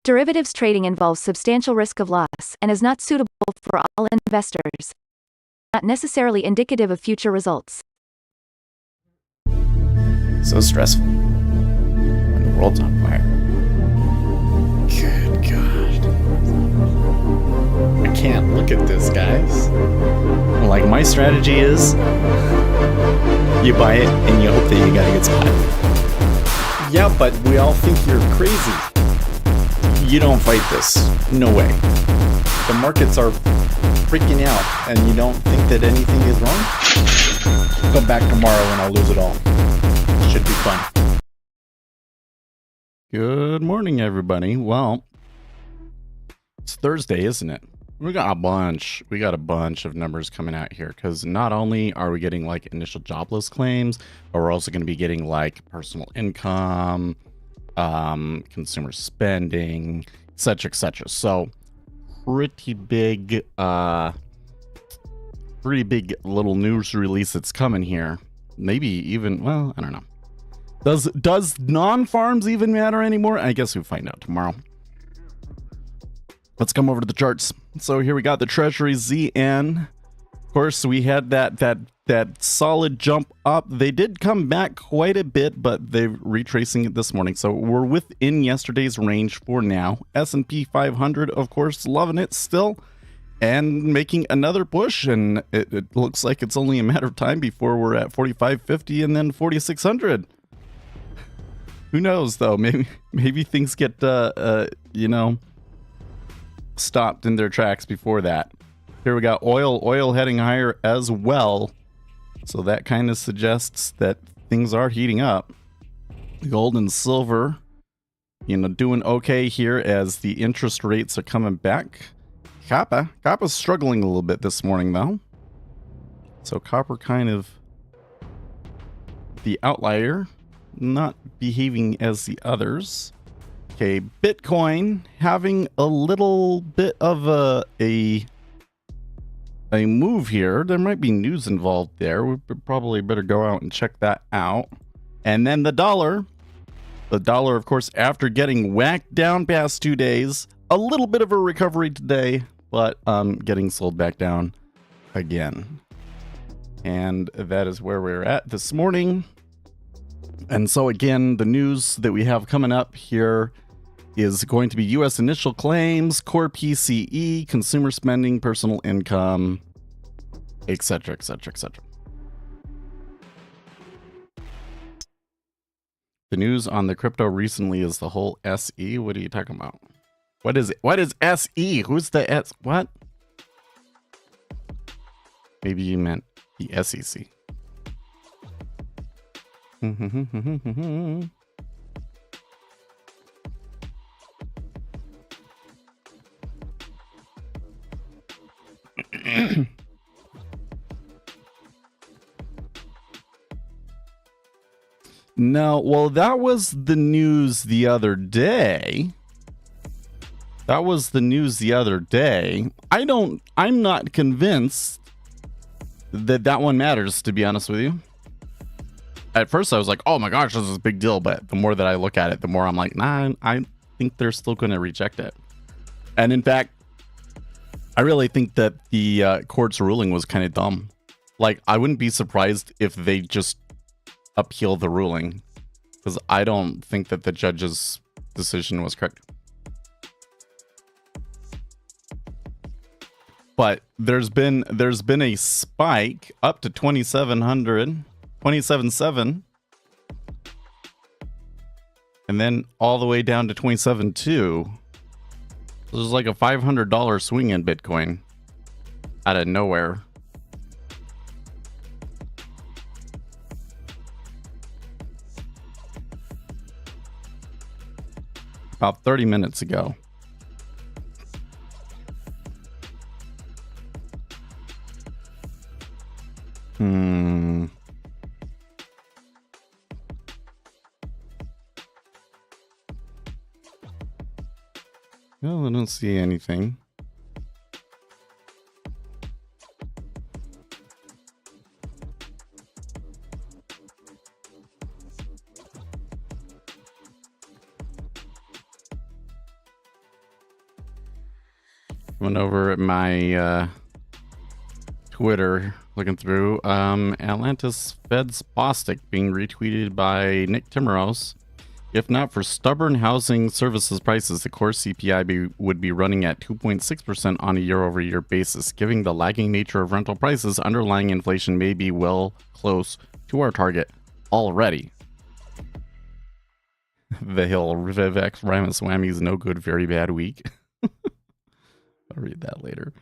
Derivatives trading involves substantial risk of loss and is not suitable for all investors. Not necessarily indicative of future results. So stressful. And the world's on fire. Good God. I can't look at this, guys. Like, my strategy is you buy it and you hope that you got a good spot. Yeah, but we all think you're crazy. You don't fight this. No way. The markets are freaking out and you don't think that anything is wrong? Come back tomorrow and I'll lose it all. Should be fun. Good morning, everybody. Well, it's Thursday, isn't it? We got a bunch of numbers coming out here, because not only are we getting like initial jobless claims, but we're also going to be getting like personal income, consumer spending, etc., etc. So pretty big little news release that's coming here. Maybe even, well, I don't know. Does non-farms even matter anymore? I guess we'll find out tomorrow. Let's come over to the charts. So here we got the Treasury ZN. Of course, we had that solid jump up. They did come back quite a bit, but they're retracing it this morning. So we're within yesterday's range for now. S&P 500, of course, loving it still and making another push. And it looks like it's only a matter of time before we're at 4550 and then 4600. Who knows, though? Maybe things get, stopped in their tracks before that. Here we got oil heading higher as well. So that kind of suggests that things are heating up. Gold and silver, doing okay here as the interest rates are coming back. Copper's struggling a little bit this morning, though. So copper kind of the outlier, not behaving as the others. Okay, Bitcoin having a little bit of a move here. There might be news involved there. We probably better go out and check that out. And then the dollar, of course, after getting whacked down past 2 days, a little bit of a recovery today, but getting sold back down again. And that is where we're at this morning. And so again, the news that we have coming up here is going to be U.S. initial claims, core PCE, consumer spending, personal income, etc., etc., etc. The news on the crypto recently is the whole SE. What are you talking about? What is it? What is SE? Who's the S? What? Maybe you meant the SEC. No, well, that was the news the other day. I'm not convinced that one matters, to be honest with you. At first I was like, oh my gosh, this is a big deal. But the more that I look at it, the more I'm like, nah, I think they're still going to reject it. And in fact, I really think that the court's ruling was kind of dumb. Like, I wouldn't be surprised if they just appeal the ruling, because I don't think that the judge's decision was correct. But there's been a spike up to 27,700, and then all the way down to 27,200. There's like a $500 swing in Bitcoin out of nowhere. About 30 minutes ago. Well, I don't see anything. Coming over at my Twitter, looking through. Atlantis Fed's Bostic being retweeted by Nick Timmeros. If not for stubborn housing services prices, the core CPI would be running at 2.6% on a year-over-year basis. Given the lagging nature of rental prices, underlying inflation may be well close to our target already. The Hill, Vivek Ramaswamy's no good, very bad week. I'll read that later.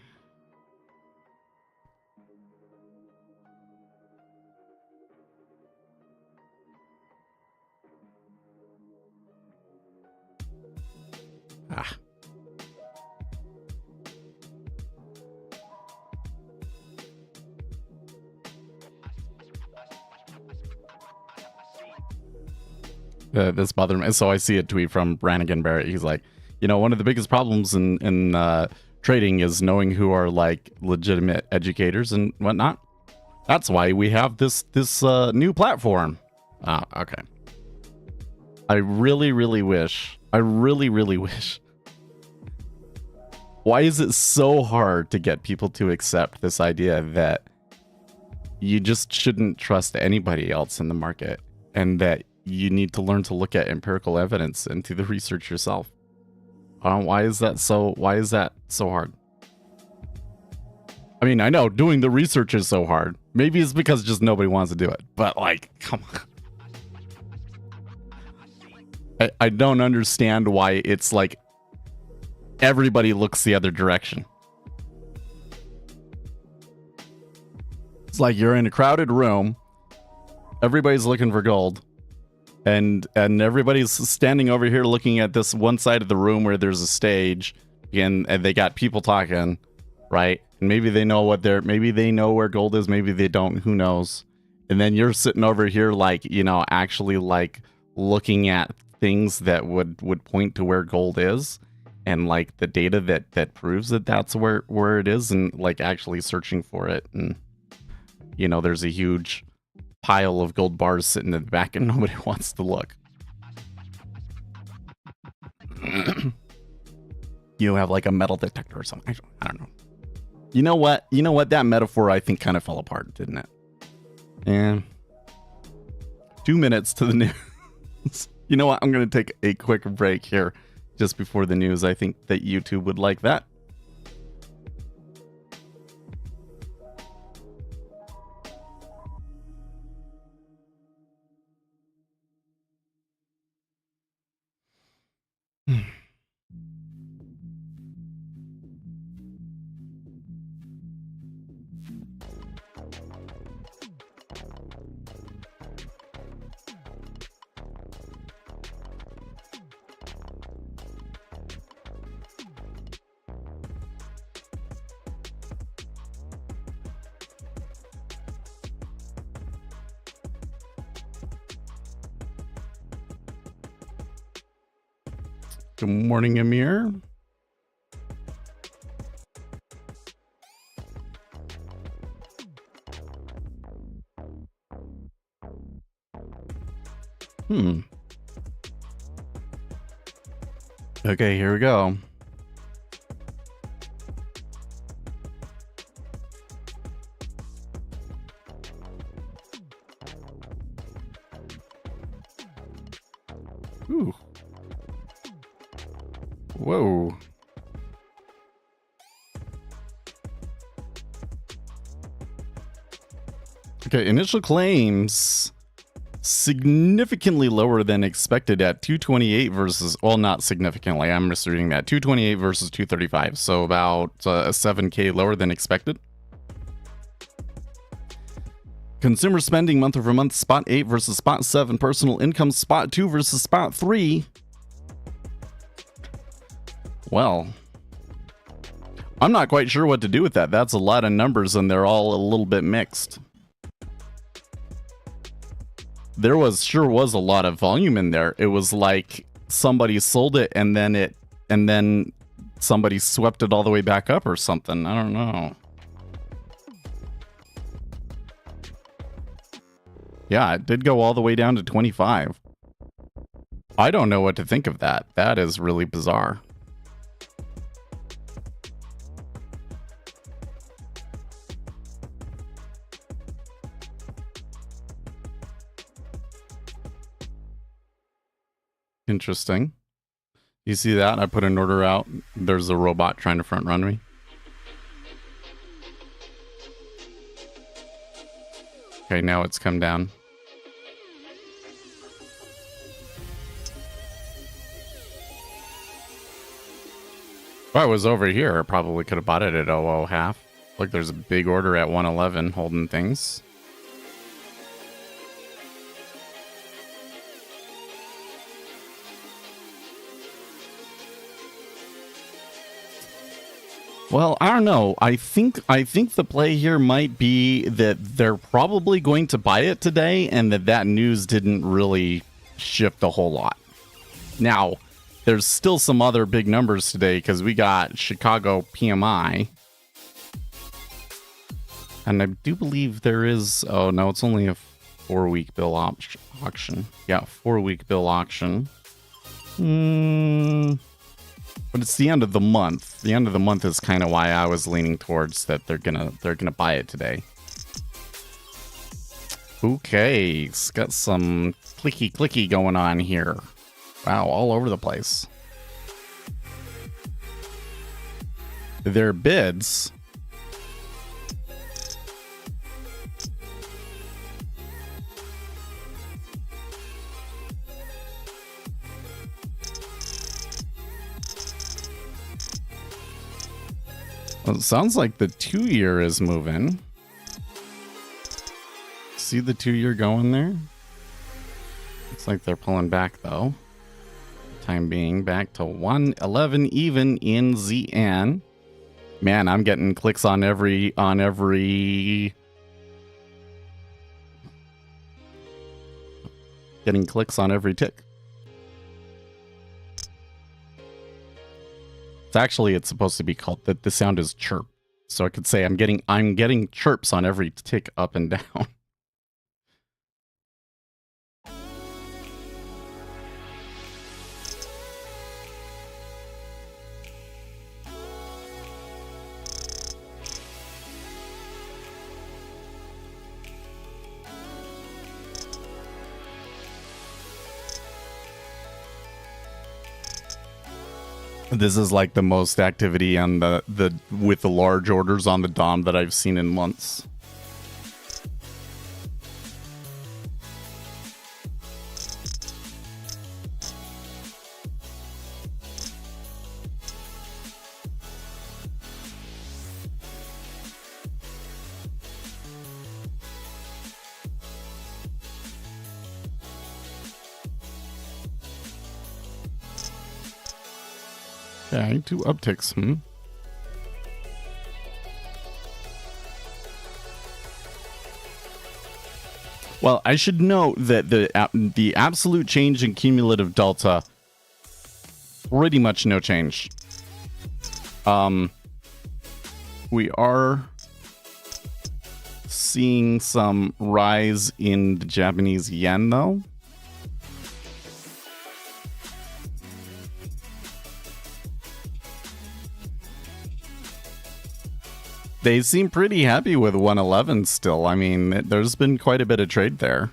Ah. This bothered me. So I see a tweet from Brannigan Barrett. He's like, you know, one of the biggest problems in trading is knowing who are like legitimate educators and whatnot. That's why we have this new platform. Okay. I really wish. Why is it so hard to get people to accept this idea that you just shouldn't trust anybody else in the market and that you need to learn to look at empirical evidence and do the research yourself? Why is that so hard? I mean, I know doing the research is so hard. Maybe it's because just nobody wants to do it. But like, come on. I don't understand why it's like everybody looks the other direction. It's like you're in a crowded room. Everybody's looking for gold. And everybody's standing over here looking at this one side of the room where there's a stage and they got people talking, right? And maybe they know maybe they know where gold is, maybe they don't, who knows? And then you're sitting over here like, you know, actually like looking at things that would point to where gold is and like the data that proves that that's where it is and like actually searching for it. And, you know, there's a huge pile of gold bars sitting in the back and nobody wants to look. You have like a metal detector or something. I don't know. You know what? That metaphor I think kind of fell apart, didn't it? And 2 minutes to the news. You know what? I'm going to take a quick break here just before the news. I think that YouTube would like that. Good morning, Amir. Okay, here we go. Ooh. Whoa. Okay, initial claims significantly lower than expected at 228 versus, well, not significantly, I'm just reading that, 228 versus 235, so about 7K lower than expected. Consumer spending month over month, spot 8 versus spot 7. Personal income, spot 2 versus spot 3. Well, I'm not quite sure what to do with that. That's a lot of numbers and they're all a little bit mixed. There sure was a lot of volume in there. It was like somebody sold it and then somebody swept it all the way back up or something. I don't know. Yeah, it did go all the way down to 25. I don't know what to think of that. That is really bizarre. Interesting. You see that? I put an order out. There's a robot trying to front run me. Okay, now it's come down. If I was over here, I probably could have bought it at 00 half. Look, there's a big order at 111 holding things. Well, I don't know. I think the play here might be that they're probably going to buy it today, and that news didn't really shift a whole lot. Now, there's still some other big numbers today because we got Chicago PMI, and I do believe there is. Oh no, it's only a 4-week bill auction. Yeah, 4-week bill auction. But it's the end of the month. The end of the month is kind of why I was leaning towards that they're gonna buy it today. Okay, it's got some clicky going on here. Wow, all over the place. Their bids. Well, it sounds like the 2-year is moving. See the 2-year going there? Looks like they're pulling back though. Time being back to 111 even in ZN. Man, I'm getting clicks on every getting clicks on every tick. It's supposed to be called that the sound is chirp. So I could say I'm getting chirps on every tick up and down. This is like the most activity on the with the large orders on the DOM that I've seen in months. Okay, 2 upticks, Well, I should note that the absolute change in cumulative delta, pretty much no change. We are seeing some rise in the Japanese yen, though. They seem pretty happy with 111 still. I mean, there's been quite a bit of trade there.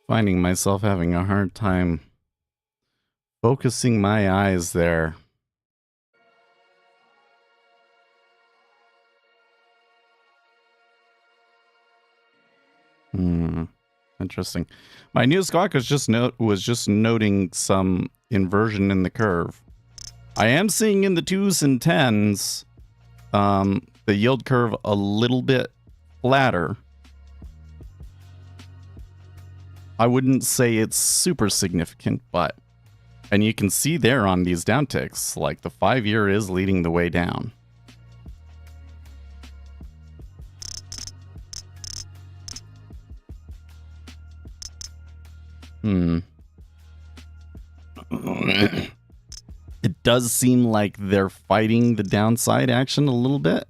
Finding myself having a hard time focusing my eyes there. Interesting. My new squawk was just noting some inversion in the curve. I am seeing in the 2s and 10s the yield curve a little bit flatter. I wouldn't say it's super significant, but, and you can see there on these downticks, like the 5-year is leading the way down. It does seem like they're fighting the downside action a little bit.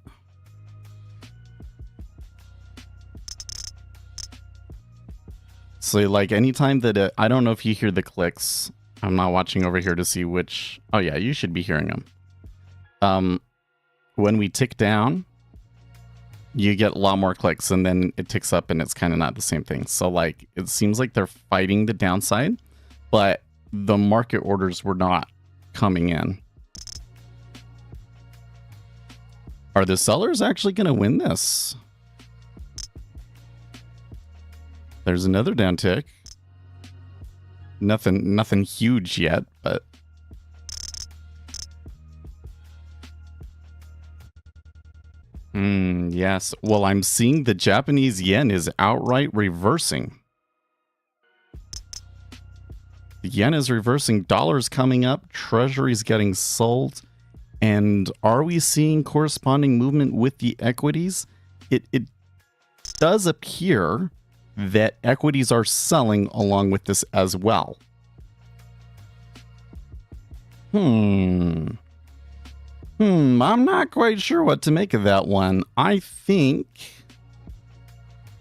So like anytime that I don't know if you hear the clicks. I'm not watching over here to see which. Oh yeah, you should be hearing them. When we tick down, you get a lot more clicks, and then it ticks up, and it's kind of not the same thing. So like it seems like they're fighting the downside, but the market orders were not coming in. Are the sellers actually going to win this? There's another downtick. Nothing huge yet, but yes. Well, I'm seeing the Japanese yen is outright reversing. The yen is reversing, dollars coming up, treasuries getting sold. And are we seeing corresponding movement with the equities? It does appear that equities are selling along with this as well. I'm not quite sure what to make of that one. I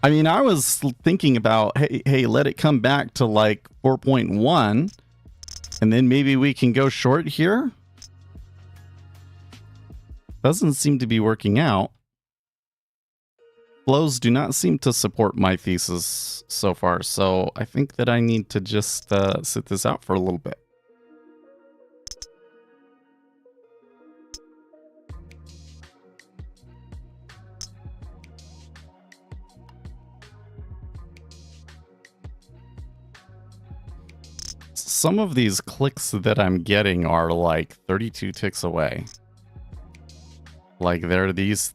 mean, I was thinking about, hey, let it come back to like 4.1, and then maybe we can go short here. Doesn't seem to be working out. Flows do not seem to support my thesis so far, so I think that I need to just sit this out for a little bit. Some of these clicks that I'm getting are like 32 ticks away. Like there are these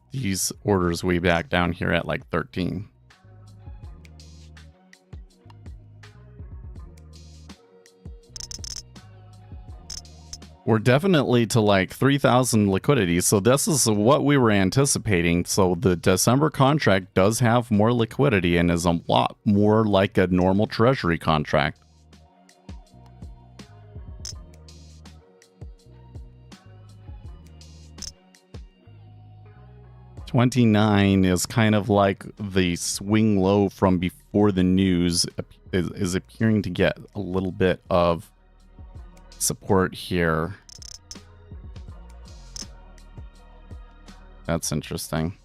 orders way back down here at like 13. We're definitely to like 3,000 liquidity. So this is what we were anticipating. So the December contract does have more liquidity and is a lot more like a normal treasury contract. $29 is kind of like the swing low from before the news is appearing to get a little bit of support here. That's interesting.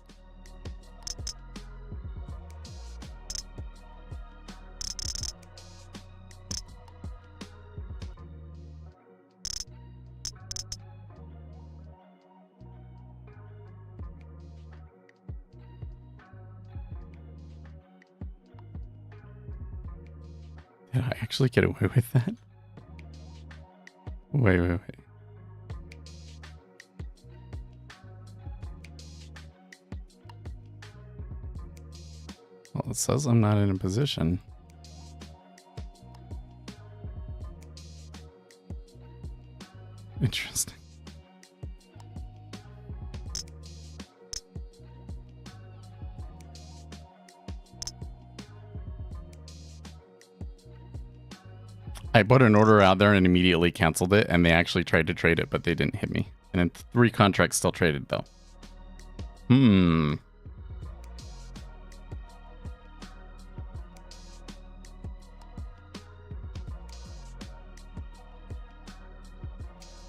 Did I actually get away with that? Wait. Well, it says I'm not in a position. Interesting. I put an order out there and immediately canceled it, and they actually tried to trade it, but they didn't hit me. And then 3 contracts still traded, though. I'm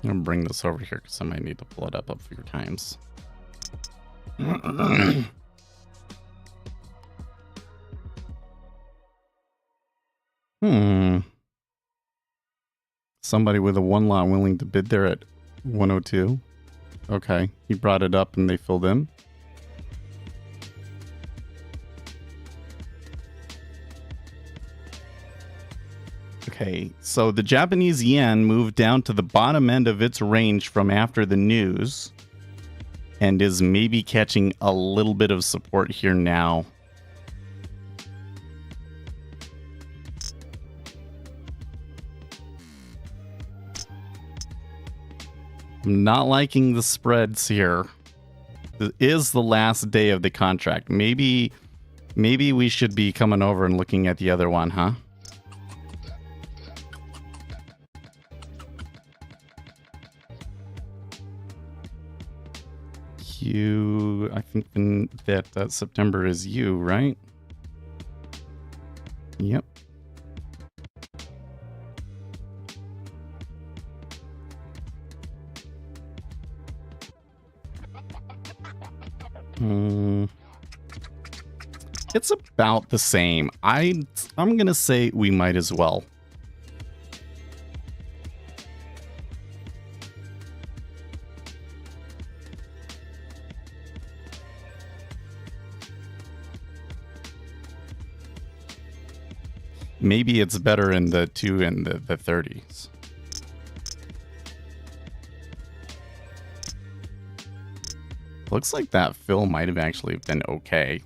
gonna bring this over here because I might need to pull it up a few times. Somebody with a 1 lot willing to bid there at 102. Okay, he brought it up and they filled in. Okay, so the Japanese yen moved down to the bottom end of its range from after the news and is maybe catching a little bit of support here now. I'm not liking the spreads here. It is the last day of the contract. Maybe we should be coming over and looking at the other one, huh? you, I think that September is you, right? Yep. It's about the same. I'm gonna say we might as well. Maybe it's better in the 2 and the 30s. Looks like that fill might have actually been okay.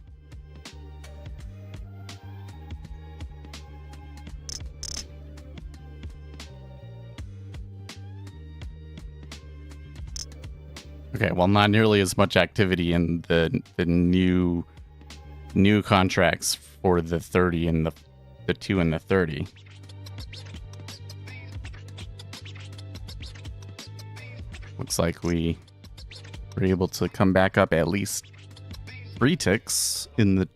Okay, well, not nearly as much activity in the new contracts for the 30 and the 2 and the 30. Looks like we were able to come back up at least 3 ticks in the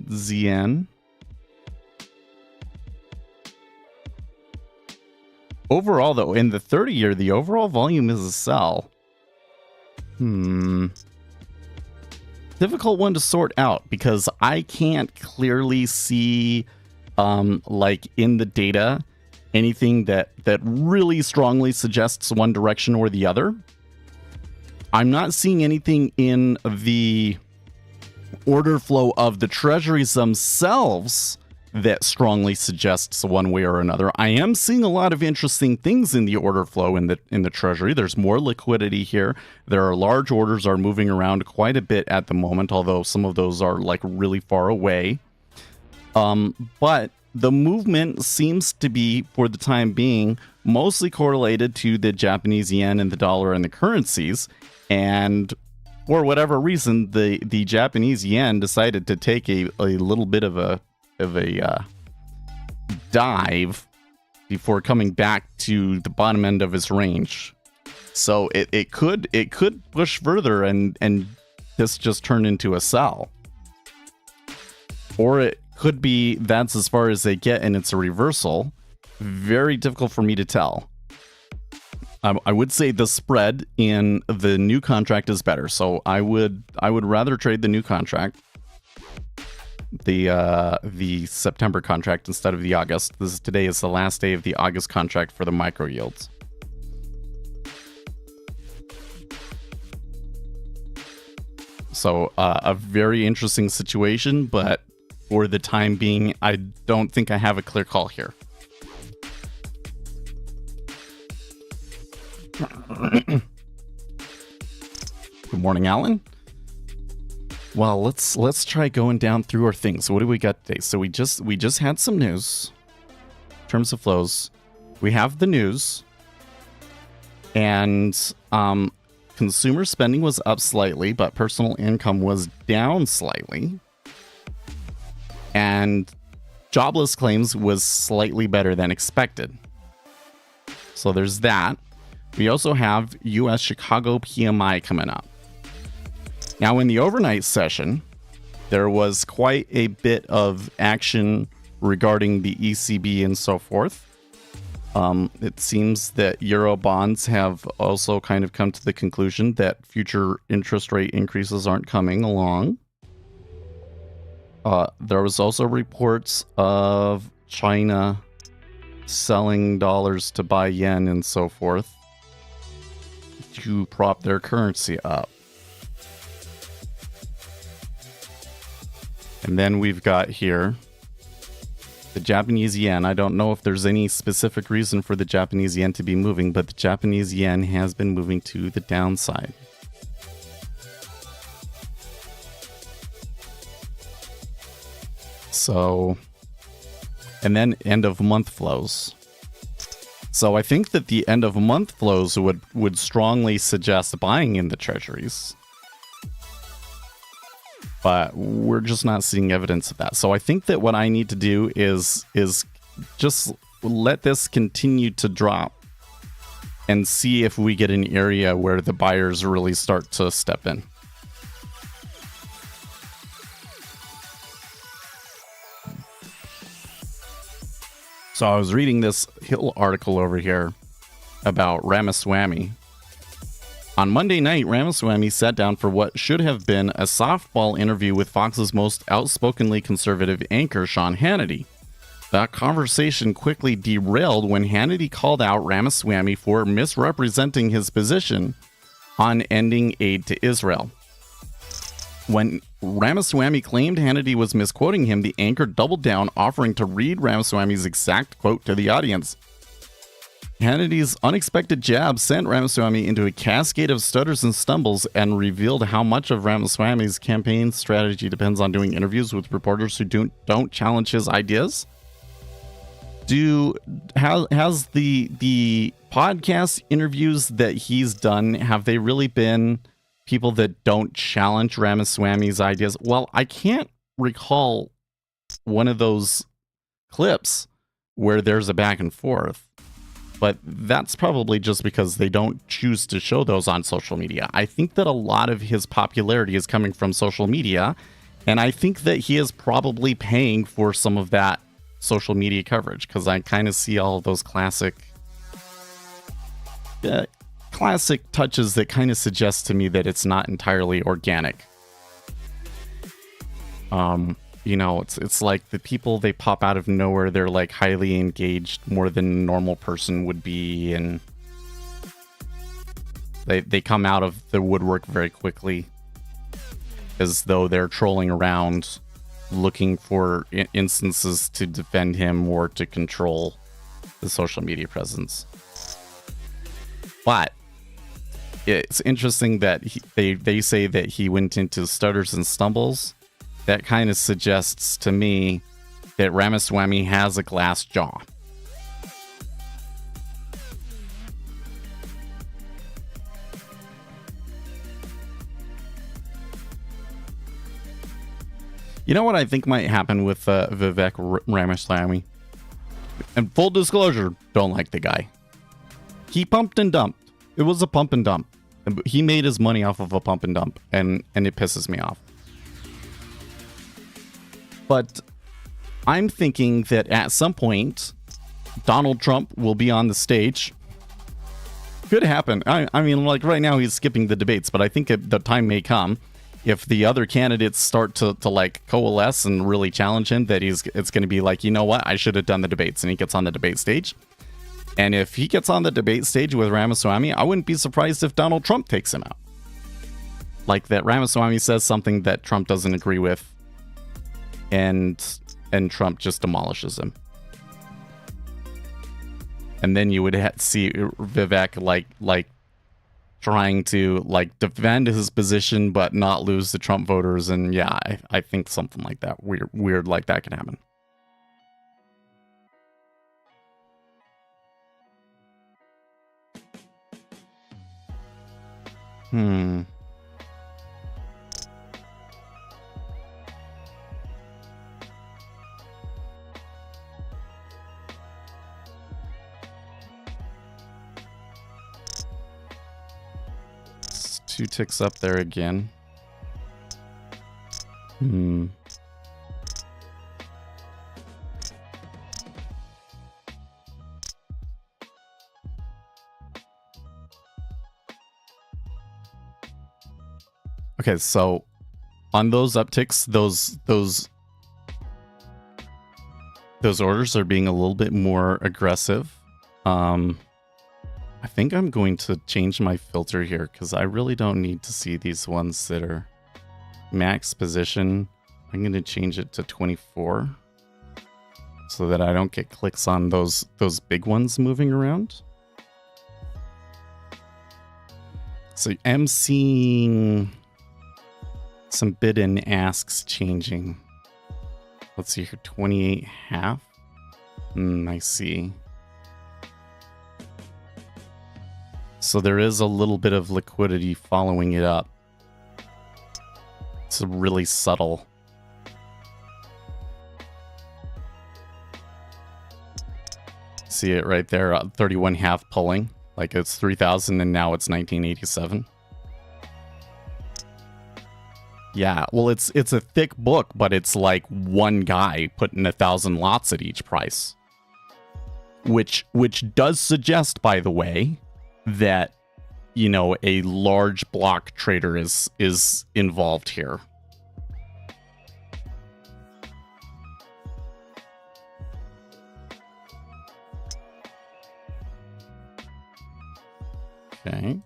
ZN. Overall, though, in the 30-year, the overall volume is a sell. Difficult one to sort out because I can't clearly see, like in the data, anything that really strongly suggests one direction or the other. I'm not seeing anything in the order flow of the treasuries themselves that strongly suggests one way or another. I am seeing a lot of interesting things in the order flow in the treasury. There's more liquidity here. There are large orders are moving around quite a bit at the moment, although some of those are like really far away. But the movement seems to be, for the time being, mostly correlated to the Japanese yen and the dollar and the currencies. And for whatever reason, the Japanese yen decided to take a little bit of a dive before coming back to the bottom end of its range. So it could push further and this just turned into a sell. Or it could be that's as far as they get and it's a reversal. Very difficult for me to tell. I would say the spread in the new contract is better. So I would rather trade the new contract, the September contract instead of the August. Today is the last day of the August contract for the micro yields. So a very interesting situation, but for the time being, I don't think I have a clear call here. Good morning, Alan. Well, let's try going down through our things. So what do we got today? So we just had some news in terms of flows. We have the news, and consumer spending was up slightly, but personal income was down slightly, and jobless claims was slightly better than expected. So there's that. We also have U.S. Chicago PMI coming up. Now, in the overnight session, there was quite a bit of action regarding the ECB and so forth. It seems that Euro bonds have also kind of come to the conclusion that future interest rate increases aren't coming along. There was also reports of China selling dollars to buy yen and so forth to prop their currency up. And then we've got here the Japanese yen. I don't know if there's any specific reason for the Japanese yen to be moving, but the Japanese yen has been moving to the downside. So, and then end of month flows. So I think that the end of month flows would strongly suggest buying in the treasuries. But we're just not seeing evidence of that. So I think that what I need to do is just let this continue to drop and see if we get an area where the buyers really start to step in. So I was reading this Hill article over here about Ramaswamy. On Monday night, Ramaswamy sat down for what should have been a softball interview with Fox's most outspokenly conservative anchor, Sean Hannity. That conversation quickly derailed when Hannity called out Ramaswamy for misrepresenting his position on ending aid to Israel. When Ramaswamy claimed Hannity was misquoting him, the anchor doubled down, offering to read Ramaswamy's exact quote to the audience. Hannity's unexpected jab sent Ramaswamy into a cascade of stutters and stumbles and revealed how much of Ramaswamy's campaign strategy depends on doing interviews with reporters who don't challenge his ideas. Has the podcast interviews that he's done, have they really been people that don't challenge Ramaswamy's ideas? Well, I can't recall one of those clips where there's a back and forth, but that's probably just because they don't choose to show those on social media. I think that a lot of his popularity is coming from social media, and I think that he is probably paying for some of that social media coverage, because I kind of see all of those classic touches that kind of suggest to me that it's not entirely organic. It's like the people, they pop out of nowhere, they're like highly engaged more than a normal person would be, and they come out of the woodwork very quickly as though they're trolling around looking for instances to defend him or to control the social media presence. But it's interesting that they say that he went into stutters and stumbles. That kind of suggests to me that Ramaswamy has a glass jaw. You know what I think might happen with Vivek Ramaswamy? And full disclosure, don't like the guy. He pumped and dumped. It was a pump and dump. He made his money off of a pump and dump, and it pisses me off. But I'm thinking that at some point, Donald Trump will be on the stage. Could happen. I mean, like right now he's skipping the debates, but I think the time may come if the other candidates start to like coalesce and really challenge him, that it's going to be like, you know what, I should have done the debates, and he gets on the debate stage. And if he gets on the debate stage with Ramaswamy, I wouldn't be surprised if Donald Trump takes him out. Like that Ramaswamy says something that Trump doesn't agree with, and Trump just demolishes him. And then you would see Vivek like trying to like defend his position but not lose the Trump voters, and yeah, I think something like that weird like that can happen. It's 2 ticks up there again. Okay, so on those upticks, those orders are being a little bit more aggressive. I think I'm going to change my filter here because I really don't need to see these ones that are max position. I'm going to change it to 24 so that I don't get clicks on those big ones moving around. So I'm seeing some bid and asks changing. Let's see here, 28.5. I see. So there is a little bit of liquidity following it up. It's really subtle. See it right there, 31.5 pulling. Like it's 3,000 and now it's 1987. Yeah, well, it's a thick book, but it's like one guy putting 1,000 lots at each price. Which does suggest, by the way, that, you know, a large block trader is involved here. Okay.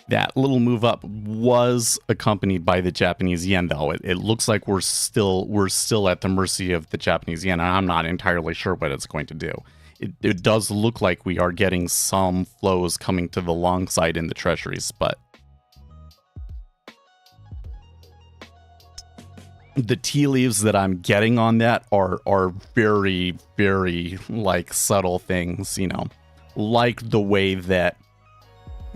That little move up was accompanied by the Japanese yen, though. It looks like we're still at the mercy of the Japanese yen, and I'm not entirely sure what it's going to do. It does look like we are getting some flows coming to the long side in the treasuries, but the tea leaves that I'm getting on that are very, very like subtle things, you know, like the way that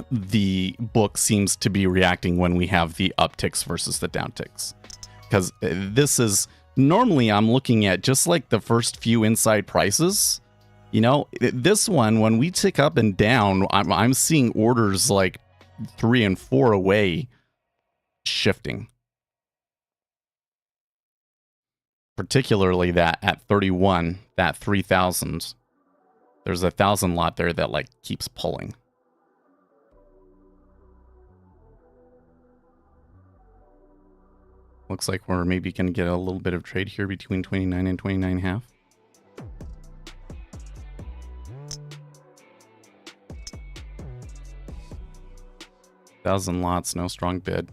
the book seems to be reacting when we have the upticks versus the downticks. Because this is normally I'm looking at just like the first few inside prices. You know, this one, when we tick up and down, I'm seeing orders like 3 and 4 away shifting. Particularly that at 31, that 3,000, there's 1,000 lot there that like keeps pulling. Looks like we're maybe going to get a little bit of trade here between 29 and 29.5. Thousand lots, no strong bid.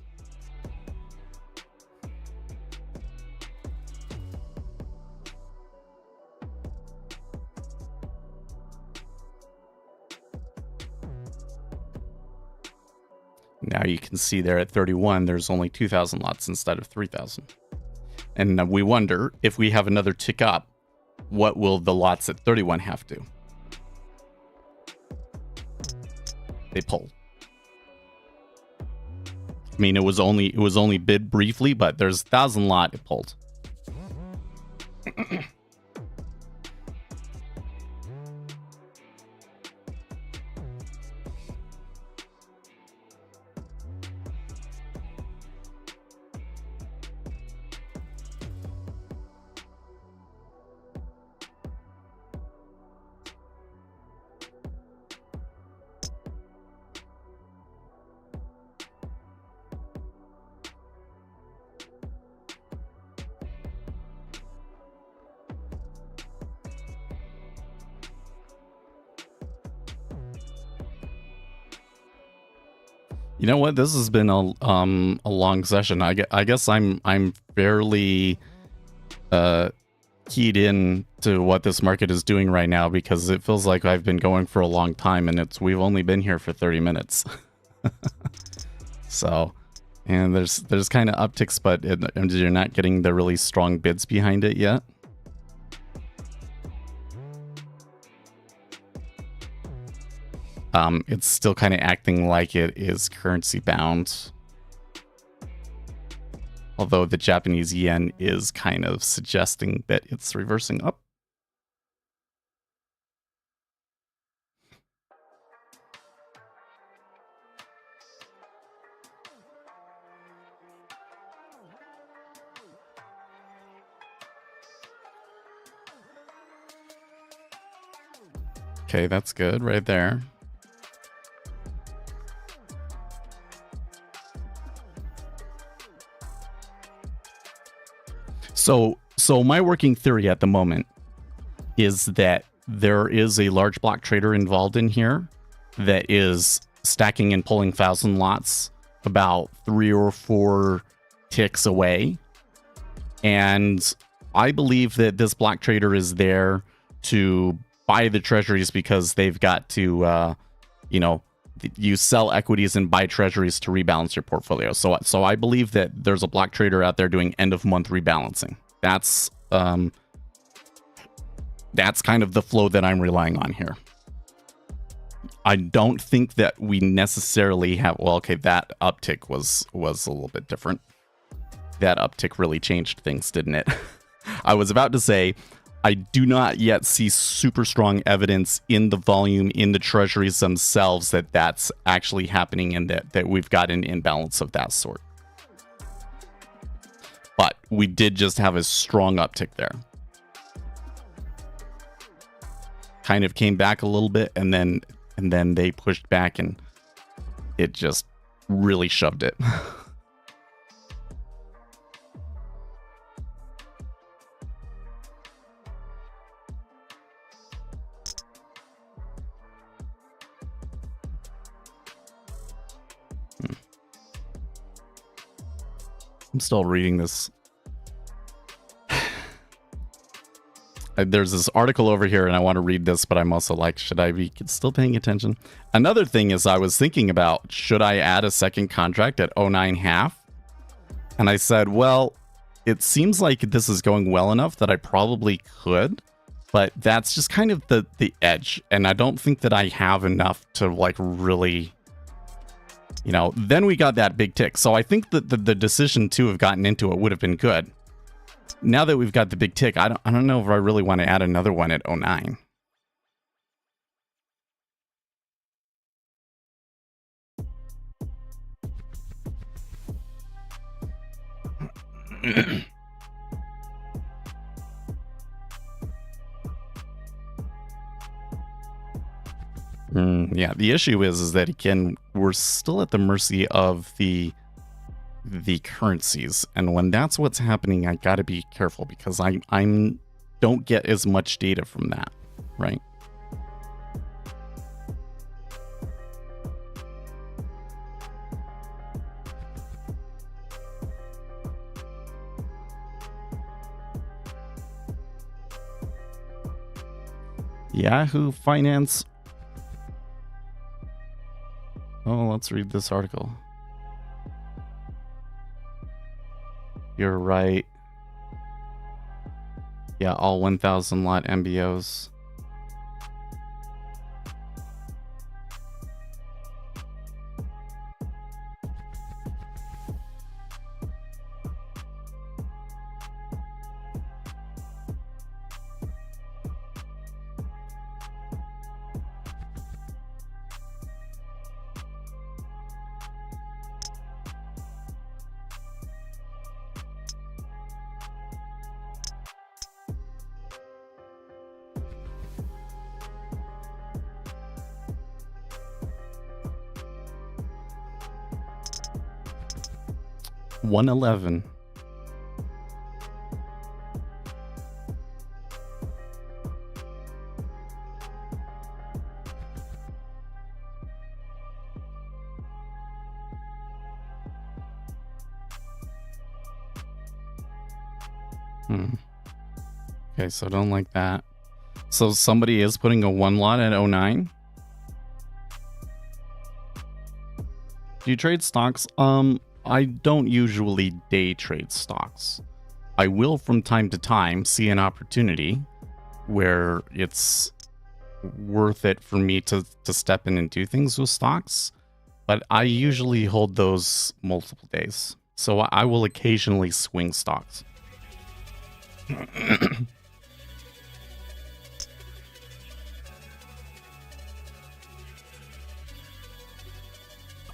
Now you can see there at 31, there's only 2,000 lots instead of 3,000. And we wonder, if we have another tick up, what will the lots at 31 have to? They pull. I mean, it was only bid briefly, but there's 1,000 lot, it pulled. You know what? This has been a long session. I guess I'm fairly keyed in to what this market is doing right now, because it feels like I've been going for a long time, and we've only been here for 30 minutes. So, and there's kind of upticks, but you're not getting the really strong bids behind it yet. It's still kind of acting like it is currency bound. Although the Japanese yen is kind of suggesting that it's reversing up. Okay, that's good right there. So my working theory at the moment is that there is a large block trader involved in here that is stacking and pulling 1,000 lots about 3 or 4 ticks away. And I believe that this block trader is there to buy the treasuries because they've got to, you sell equities and buy treasuries to rebalance your portfolio. So I believe that there's a block trader out there doing end of month rebalancing. That's kind of the flow that I'm relying on here. I don't think that we necessarily have, well, okay, that uptick was a little bit different. That uptick really changed things, didn't it? I was about to say, I do not yet see super strong evidence in the volume in the treasuries themselves that that's actually happening and that we've got an imbalance of that sort. But we did just have a strong uptick there. Kind of came back a little bit and then they pushed back and it just really shoved it. I'm still reading this. There's this article over here and I want to read this, but I'm also like, should I be still paying attention? Another thing is I was thinking about, should I add a second contract at 09.5? And I said, well, it seems like this is going well enough that I probably could, but that's just kind of the edge. And I don't think that I have enough to like really... You know, then we got that big tick. So I think that the decision to have gotten into it would have been good. Now that we've got the big tick, I don't know if I really want to add another one at 09. Yeah, the issue is that, again, we're still at the mercy of the currencies. And when that's what's happening, I got to be careful because I don't get as much data from that, right? Yahoo Finance. Oh, let's read this article. You're right. Yeah, all 1,000 lot MBOs. $111. Okay, so don't like that. So somebody is putting a one lot at 09. Do you trade stocks? I don't usually day trade stocks. I will from time to time see an opportunity where it's worth it for me to step in and do things with stocks, but I usually hold those multiple days. So I will occasionally swing stocks.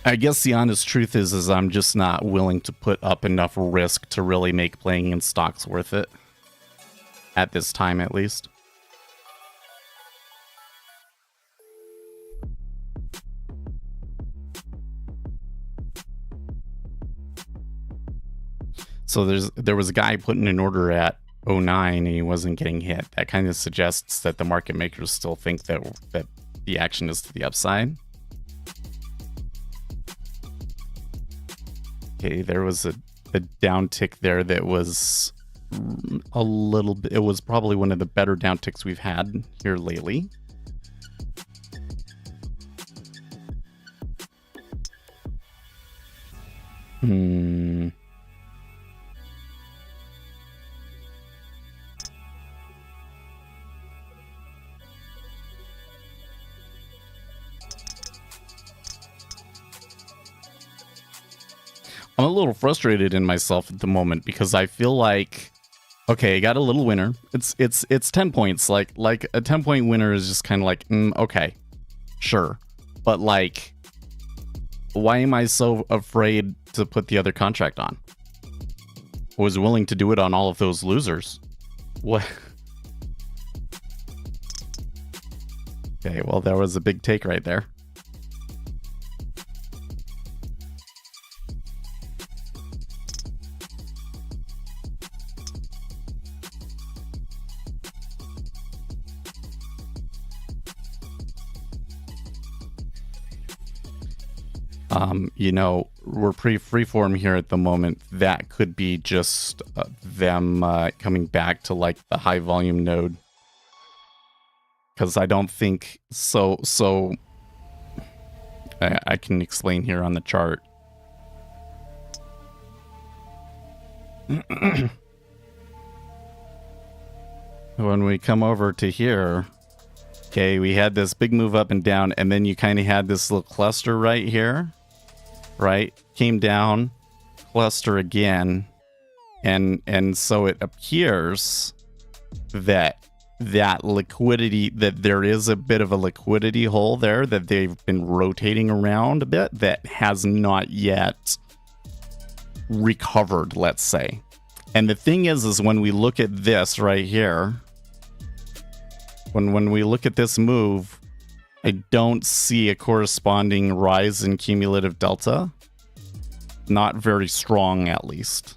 I guess the honest truth is I'm just not willing to put up enough risk to really make playing in stocks worth it. At this time, at least. So there was a guy putting an order at 09 and he wasn't getting hit. That kind of suggests that the market makers still think that the action is to the upside. Okay, there was a downtick there that was a little bit... It was probably one of the better downticks we've had here lately. I'm a little frustrated in myself at the moment because I feel like Okay, got a little winner. It's 10 points. Like a 10-point winner is just kind of like, okay, sure. But like, why am I so afraid to put the other contract on? I was willing to do it on all of those losers. What? Okay, well, that was a big take right there. You know, we're pretty freeform here at the moment. That could be just them coming back to like the high volume node. Because I don't think so. I can explain here on the chart. When we come over to here, okay, we had this big move up and down, and then you kind of had this little cluster right here, right? Came down, cluster again, and so it appears that liquidity, that there is a bit of a liquidity hole there that they've been rotating around a bit that has not yet recovered, let's say. And the thing is when we look at this right here, when we look at this move, I don't see a corresponding rise in cumulative delta. Not very strong, at least.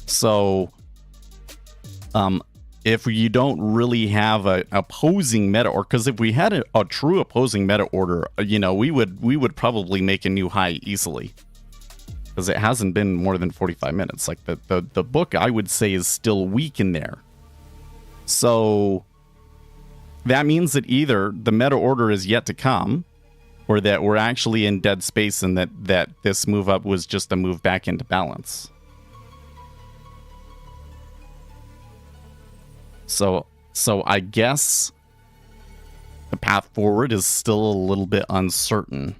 So, if you don't really have a opposing meta order, because if we had a true opposing meta order, you know, we would probably make a new high easily. Because it hasn't been more than 45 minutes. Like the book, I would say, is still weak in there. So that means that either the meta order is yet to come, or that we're actually in dead space and that this move up was just a move back into balance. So I guess the path forward is still a little bit uncertain.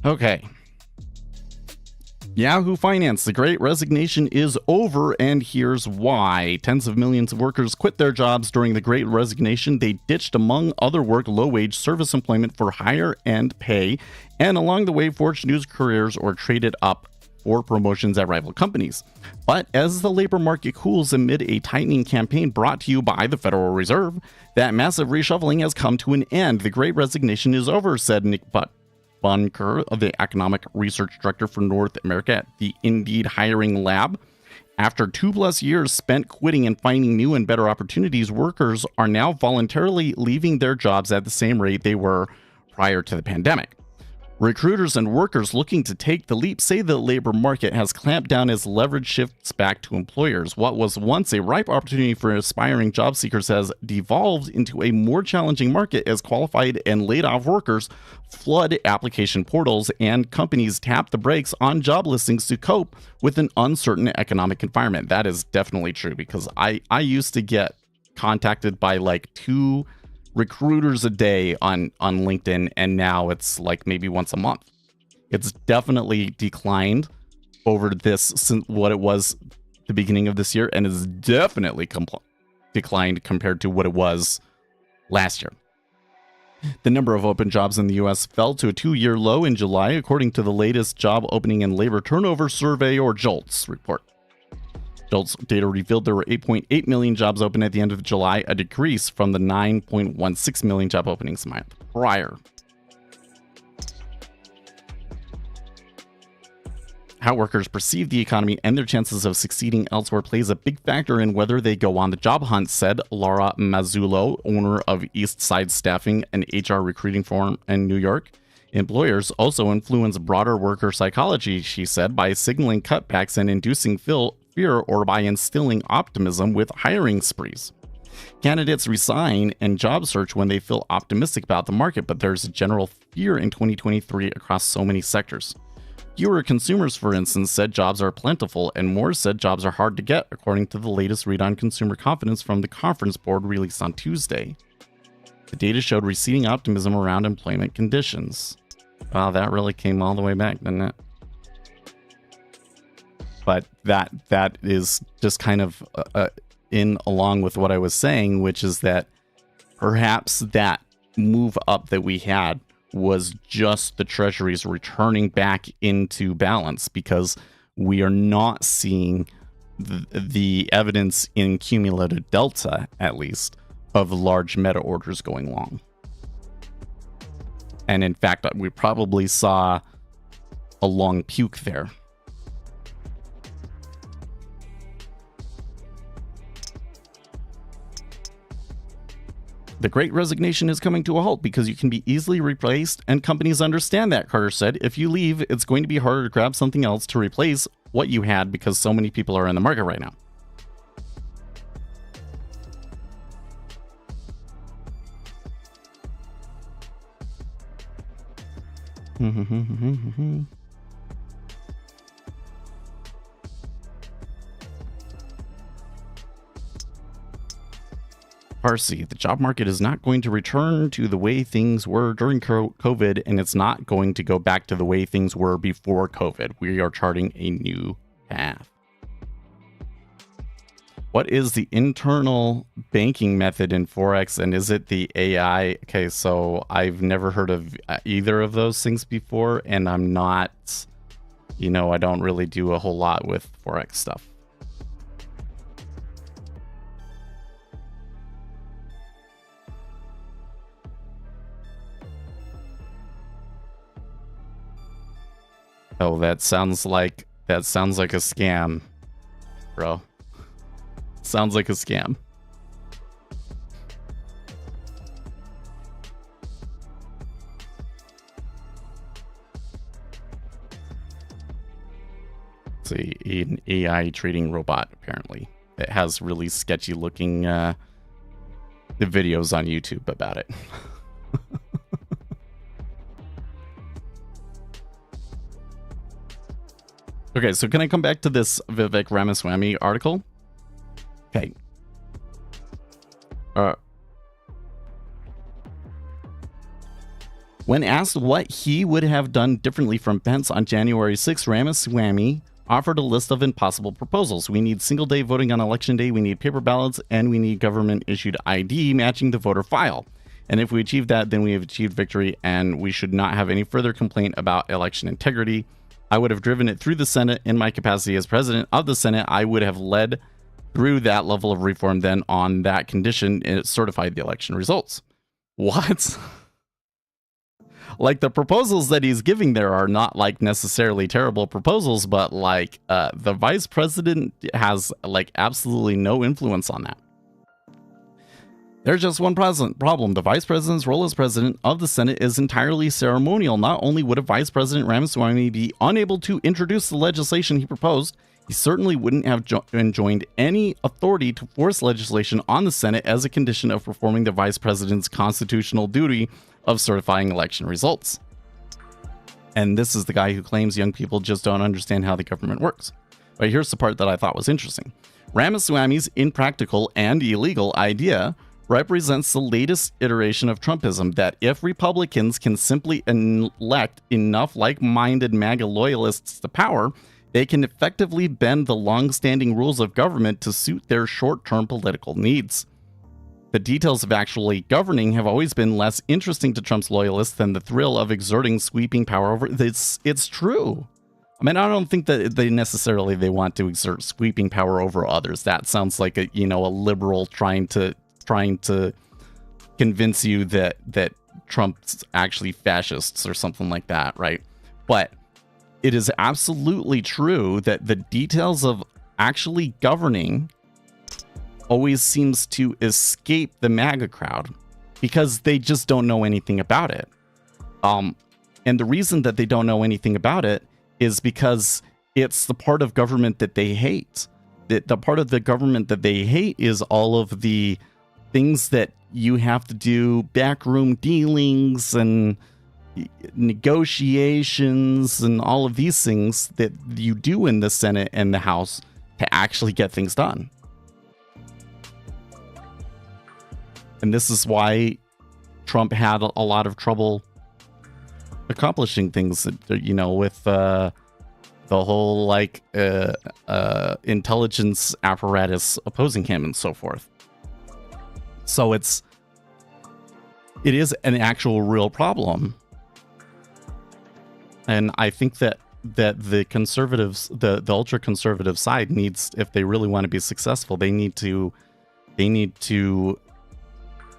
Okay. Yahoo Finance, the Great Resignation is over, and here's why. Tens of millions of workers quit their jobs during the Great Resignation. They ditched, among other work, low-wage service employment for higher-end pay, and along the way forged new careers or traded up for promotions at rival companies. But as the labor market cools amid a tightening campaign brought to you by the Federal Reserve, that massive reshuffling has come to an end. The Great Resignation is over, said Nick Bunker, the economic research director for North America at the Indeed Hiring Lab. After 2+ years spent quitting and finding new and better opportunities, workers are now voluntarily leaving their jobs at the same rate they were prior to the pandemic. Recruiters and workers looking to take the leap say the labor market has clamped down as leverage shifts back to employers. What was once a ripe opportunity for aspiring job seekers has devolved into a more challenging market as qualified and laid off workers flood application portals and companies tap the brakes on job listings to cope with an uncertain economic environment. That is definitely true, because I used to get contacted by like 2 recruiters a day on LinkedIn, and now it's like maybe once a month. It's definitely declined over this since what it was the beginning of this year, and is definitely declined compared to what it was last year. The number of open jobs in the U.S. fell to a 2-year low in July, according to the latest Job Opening and Labor Turnover Survey, or JOLTS, report. JOLTS data revealed there were 8.8 million jobs open at the end of July, a decrease from the 9.16 million job openings month prior. How workers perceive the economy and their chances of succeeding elsewhere plays a big factor in whether they go on the job hunt, said Laura Mazzullo, owner of East Side Staffing, an HR recruiting firm in New York. Employers also influence broader worker psychology, she said, by signaling cutbacks and inducing fear, or by instilling optimism with hiring sprees. Candidates resign and job search when they feel optimistic about the market, but there's a general fear in 2023 across so many sectors. Fewer consumers, for instance, said jobs are plentiful, and more said jobs are hard to get, according to the latest read on consumer confidence from the Conference Board released on Tuesday. The data showed receding optimism around employment conditions. Wow, that really came all the way back, didn't it? but that is just kind of in along with what I was saying, which is that perhaps that move up that we had was just the treasuries returning back into balance, because we are not seeing the evidence in cumulative delta, at least, of large meta orders going long. And in fact, we probably saw a long puke there. The Great Resignation is coming to a halt because you can be easily replaced, and companies understand that, Carter said. If you leave, it's going to be harder to grab something else to replace what you had because so many people are in the market right now. Parsi, the job market is not going to return to the way things were during COVID, and it's not going to go back to the way things were before COVID. We are charting a new path. What is the internal banking method in Forex, and is it the AI? Okay, so I've never heard of either of those things before, and I'm not, I don't really do a whole lot with Forex stuff. Oh, that sounds like a scam, bro. Sounds like a scam. It's an AI trading robot, apparently. It has really sketchy looking videos on YouTube about it. Okay, so can I come back to this Vivek Ramaswamy article? Okay. When asked what he would have done differently from Pence on January 6, Ramaswamy offered a list of impossible proposals. We need single-day voting on Election Day, we need paper ballots, and we need government-issued ID matching the voter file. And if we achieve that, then we have achieved victory, and we should not have any further complaint about election integrity. I would have driven it through the Senate in my capacity as president of the Senate. I would have led through that level of reform. Then on that condition, it certified the election results. What? Like, the proposals that he's giving there are not like necessarily terrible proposals, but like the vice president has like absolutely no influence on that. There's just one problem. The vice president's role as president of the Senate is entirely ceremonial. Not only would a Vice President Ramaswamy be unable to introduce the legislation he proposed, he certainly wouldn't have enjoined any authority to force legislation on the Senate as a condition of performing the vice president's constitutional duty of certifying election results. And this is the guy who claims young people just don't understand how the government works. But here's the part that I thought was interesting. Ramaswamy's impractical and illegal idea represents the latest iteration of Trumpism, that if Republicans can simply elect enough like-minded MAGA loyalists to power, they can effectively bend the long-standing rules of government to suit their short-term political needs. The details of actually governing have always been less interesting to Trump's loyalists than the thrill of exerting sweeping power over this. It's true. I mean, I don't think that they want to exert sweeping power over others. That sounds like a liberal trying to convince you that Trump's actually fascists or something like that, right? But it is absolutely true that the details of actually governing always seems to escape the MAGA crowd because they just don't know anything about it. And the reason that they don't know anything about it is because it's the part of government that they hate. The part of the government that they hate is all of the things that you have to do, backroom dealings and negotiations and all of these things that you do in the Senate and the House to actually get things done. And this is why Trump had a lot of trouble accomplishing things, with the whole like intelligence apparatus opposing him and so forth. So it is an actual real problem. And I think that the conservatives, the ultra conservative side needs, if they really want to be successful, they need to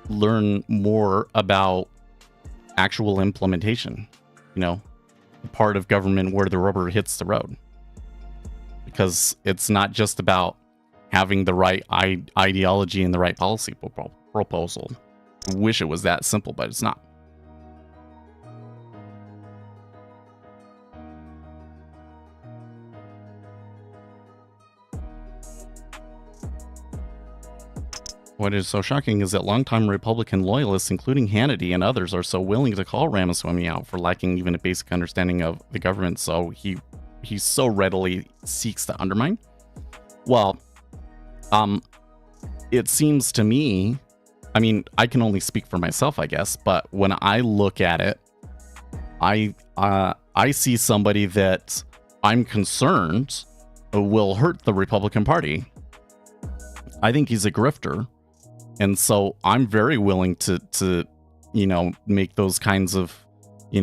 learn more about actual implementation, the part of government where the rubber hits the road. Because it's not just about having the right ideology and the right policy proposal. I wish it was that simple, but it's not. What is so shocking is that longtime Republican loyalists, including Hannity and others, are so willing to call Ramaswamy out for lacking even a basic understanding of the government, so he so readily seeks to undermine. Well, it seems to me, I mean, I can only speak for myself, I guess, but when I look at it, I see somebody that I'm concerned will hurt the Republican Party. I think he's a grifter. And so I'm very willing to make those kinds of,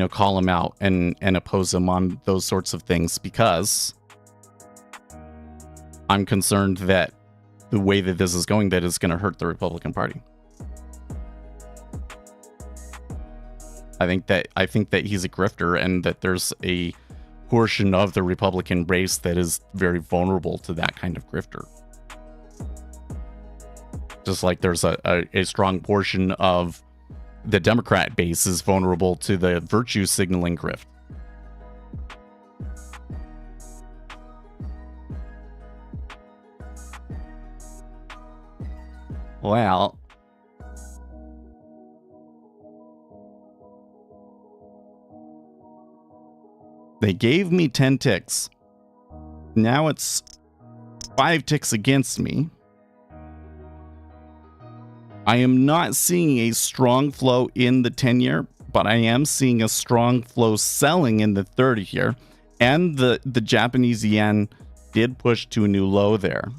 call him out and oppose him on those sorts of things, because I'm concerned that the way that this is going, that is going to hurt the Republican Party. I think that he's a grifter, and that there's a portion of the Republican base that is very vulnerable to that kind of grifter. Just like there's a strong portion of the Democrat base is vulnerable to the virtue signaling grift. Well, they gave me 10 ticks. Now it's 5 ticks against me. I am not seeing a strong flow in the 10-year, but I am seeing a strong flow selling in the 30-year. And the Japanese yen did push to a new low there.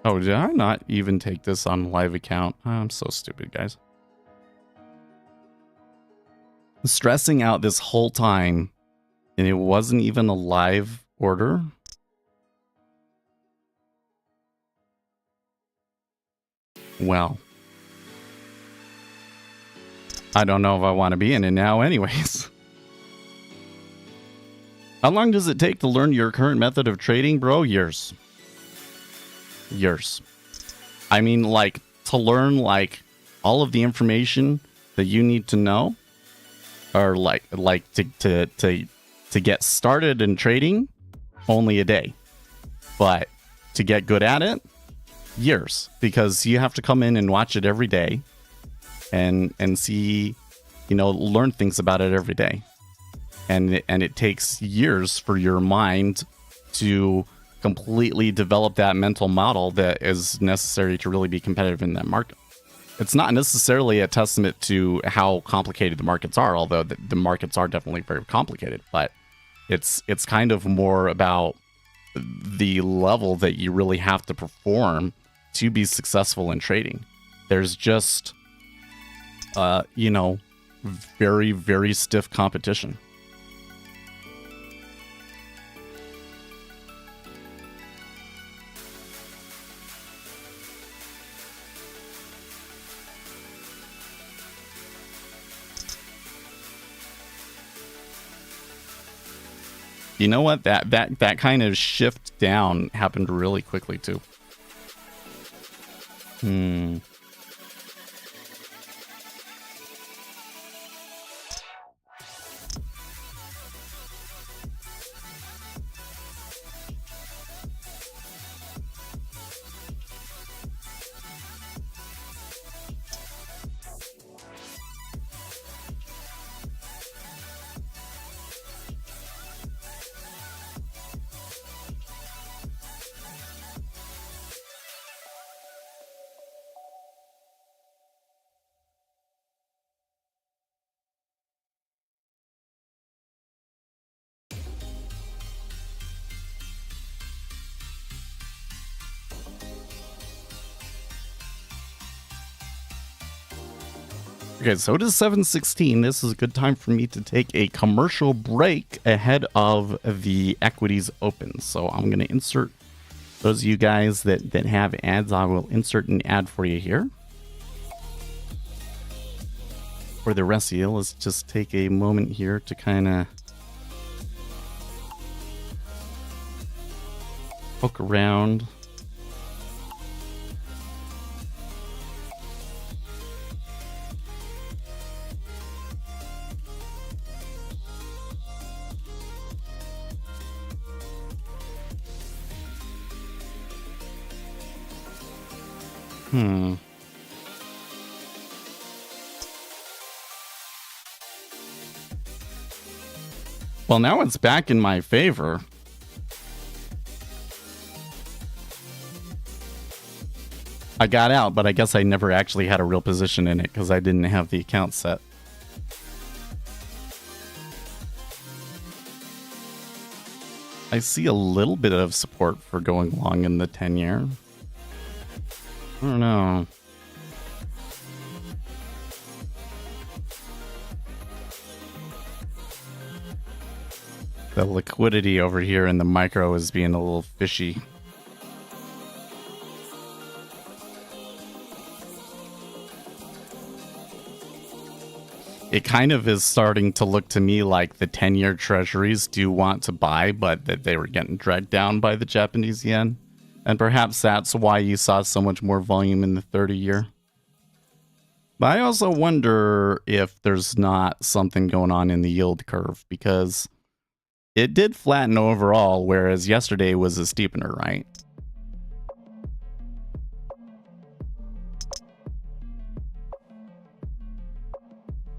Oh, did I not even take this on live account? Oh, I'm so stupid, guys. Stressing out this whole time, and it wasn't even a live order. Well, I don't know if I want to be in it now anyways. How long does it take to learn your current method of trading, bro? Years. I mean, like, to learn like all of the information that you need to know, or like to get started in trading, only a day. But to get good at it, years, because you have to come in and watch it every day and see, learn things about it every day. And it takes years for your mind to completely develop that mental model that is necessary to really be competitive in that market. It's not necessarily a testament to how complicated the markets are, although the markets are definitely very complicated, but it's kind of more about the level that you really have to perform to be successful in trading. There's just very, very stiff competition. You know what? That kind of shift down happened really quickly too. Okay, so it is 7:16. This is a good time for me to take a commercial break ahead of the equities open. So I'm going to insert those of you guys that have ads. I will insert an ad for you here. For the rest of you, let's just take a moment here to kind of poke around. Well, now it's back in my favor. I got out, but I guess I never actually had a real position in it because I didn't have the account set. I see a little bit of support for going long in the 10-year. I don't know. The liquidity over here in the micro is being a little fishy. It kind of is starting to look to me like the 10-year treasuries do want to buy, but that they were getting dragged down by the Japanese yen. And perhaps that's why you saw so much more volume in the 30-year. But I also wonder if there's not something going on in the yield curve, because it did flatten overall, whereas yesterday was a steepener, right?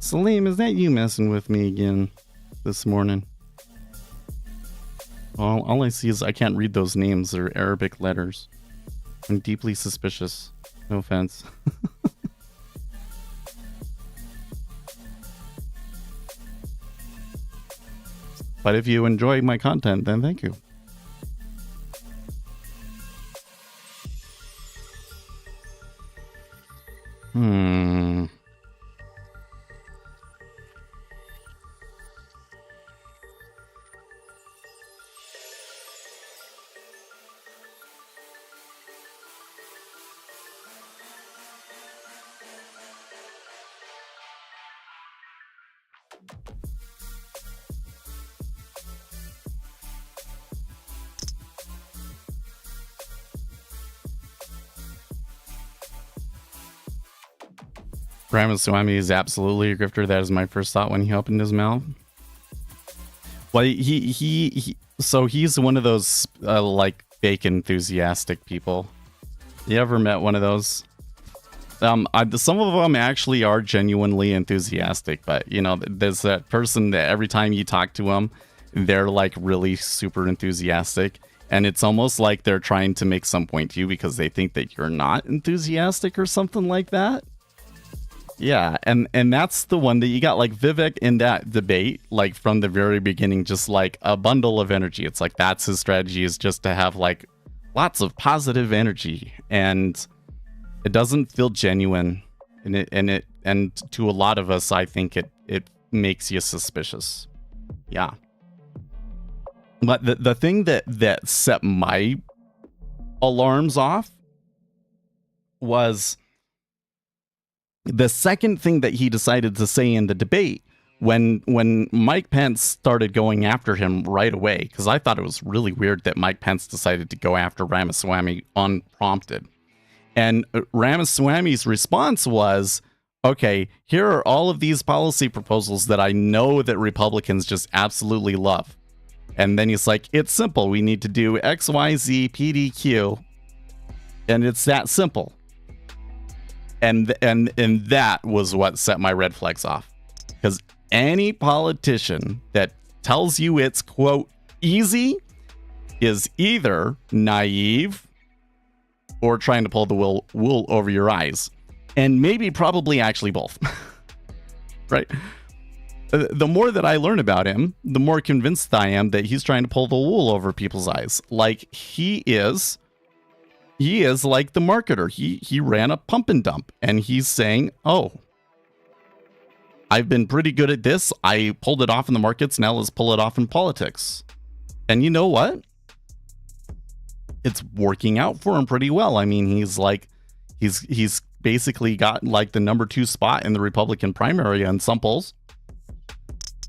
Salim, is that you messing with me again this morning? All I see is I can't read those names. They're Arabic letters. I'm deeply suspicious. No offense. But if you enjoy my content, then thank you. Ramaswamy is absolutely a grifter. That is my first thought when he opened his mouth. Well, so he's one of those like fake enthusiastic people. You ever met one of those? Some of them actually are genuinely enthusiastic, but you know, there's that person that every time you talk to them, they're like really super enthusiastic, and it's almost like they're trying to make some point to you because they think that you're not enthusiastic or something like that. Yeah, and that's the one that you got, like Vivek in that debate, like from the very beginning, just like a bundle of energy. It's like that's his strategy, is just to have like lots of positive energy, and it doesn't feel genuine, and to a lot of us, I think it makes you suspicious. Yeah. But the thing that set my alarms off was the second thing that he decided to say in the debate, when Mike Pence started going after him right away, because I thought it was really weird that Mike Pence decided to go after Ramaswamy unprompted. And Ramaswamy's response was, okay, here are all of these policy proposals that I know that Republicans just absolutely love. And then he's like, it's simple. We need to do X, Y, Z, PDQ. And it's that simple. And that was what set my red flags off. Because any politician that tells you it's, quote, easy is either naive or trying to pull the wool over your eyes. And maybe probably actually both. Right? The more that I learn about him, the more convinced I am that he's trying to pull the wool over people's eyes. Like he is like the marketer. He ran a pump and dump, and he's saying, oh, I've been pretty good at this. I pulled it off in the markets. Now let's pull it off in politics. And you know what? It's working out for him pretty well. I mean, he's basically got like the number 2 spot in the Republican primary in some polls.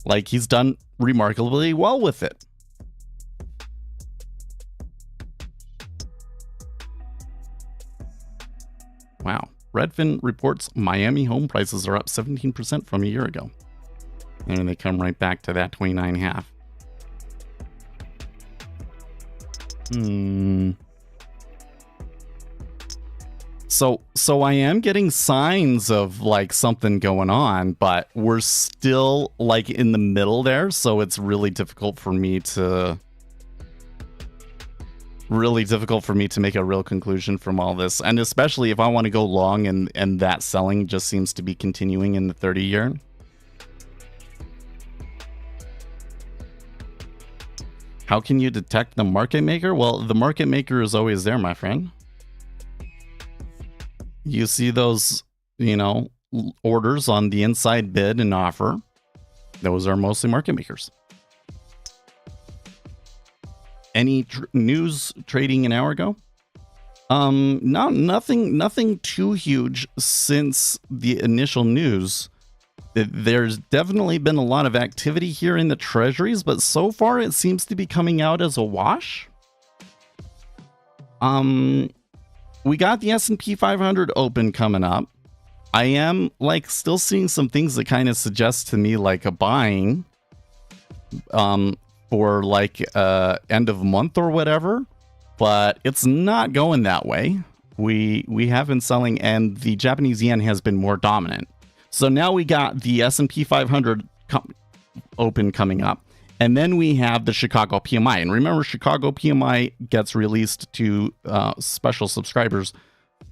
Like, he's done remarkably well with it. Wow. Redfin reports Miami home prices are up 17% from a year ago. And they come right back to that 29.5. So I am getting signs of like something going on, but we're still like in the middle there, so it's really difficult for me to make a real conclusion from all this. And especially if I want to go long and that selling just seems to be continuing in the 30-year. How can you detect the market maker? Well, the market maker is always there, my friend. You see those, orders on the inside bid and offer. Those are mostly market makers. Any news trading an hour ago? Nothing too huge since the initial news. There's definitely been a lot of activity here in the treasuries, but so far it seems to be coming out as a wash. We got the S&P 500 open coming up. I am like still seeing some things that kind of suggest to me like a buying for like end of month or whatever, but it's not going that way. We have been selling, and the Japanese yen has been more dominant. So now we got the S&P 500 open coming up. And then we have the Chicago PMI. And remember, Chicago PMI gets released to special subscribers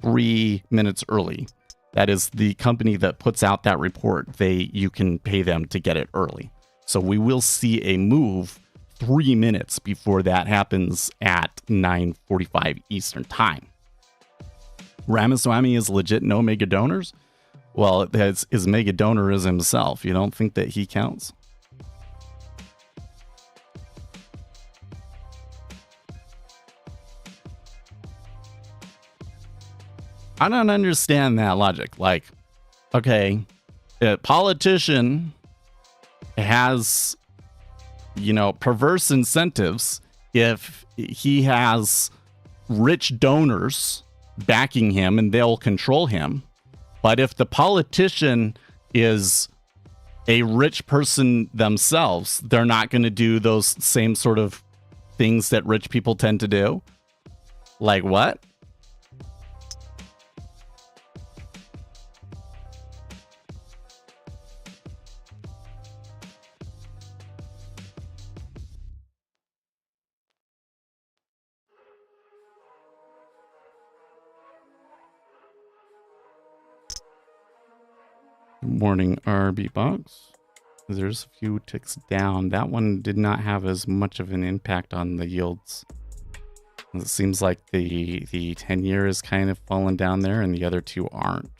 3 minutes early. That is the company that puts out that report. You can pay them to get it early. So we will see a move 3 minutes before that happens at 9:45 Eastern time. Ramaswamy is legit no mega donors? Well, his mega donor is himself. You don't think that he counts? I don't understand that logic. Like, okay, a politician has, perverse incentives if he has rich donors backing him and they'll control him. But if the politician is a rich person themselves, they're not going to do those same sort of things that rich people tend to do. Like what? Morning RB box. There's a few ticks down. That one did not have as much of an impact on the yields. It seems like the 10-year is kind of fallen down there and the other two aren't.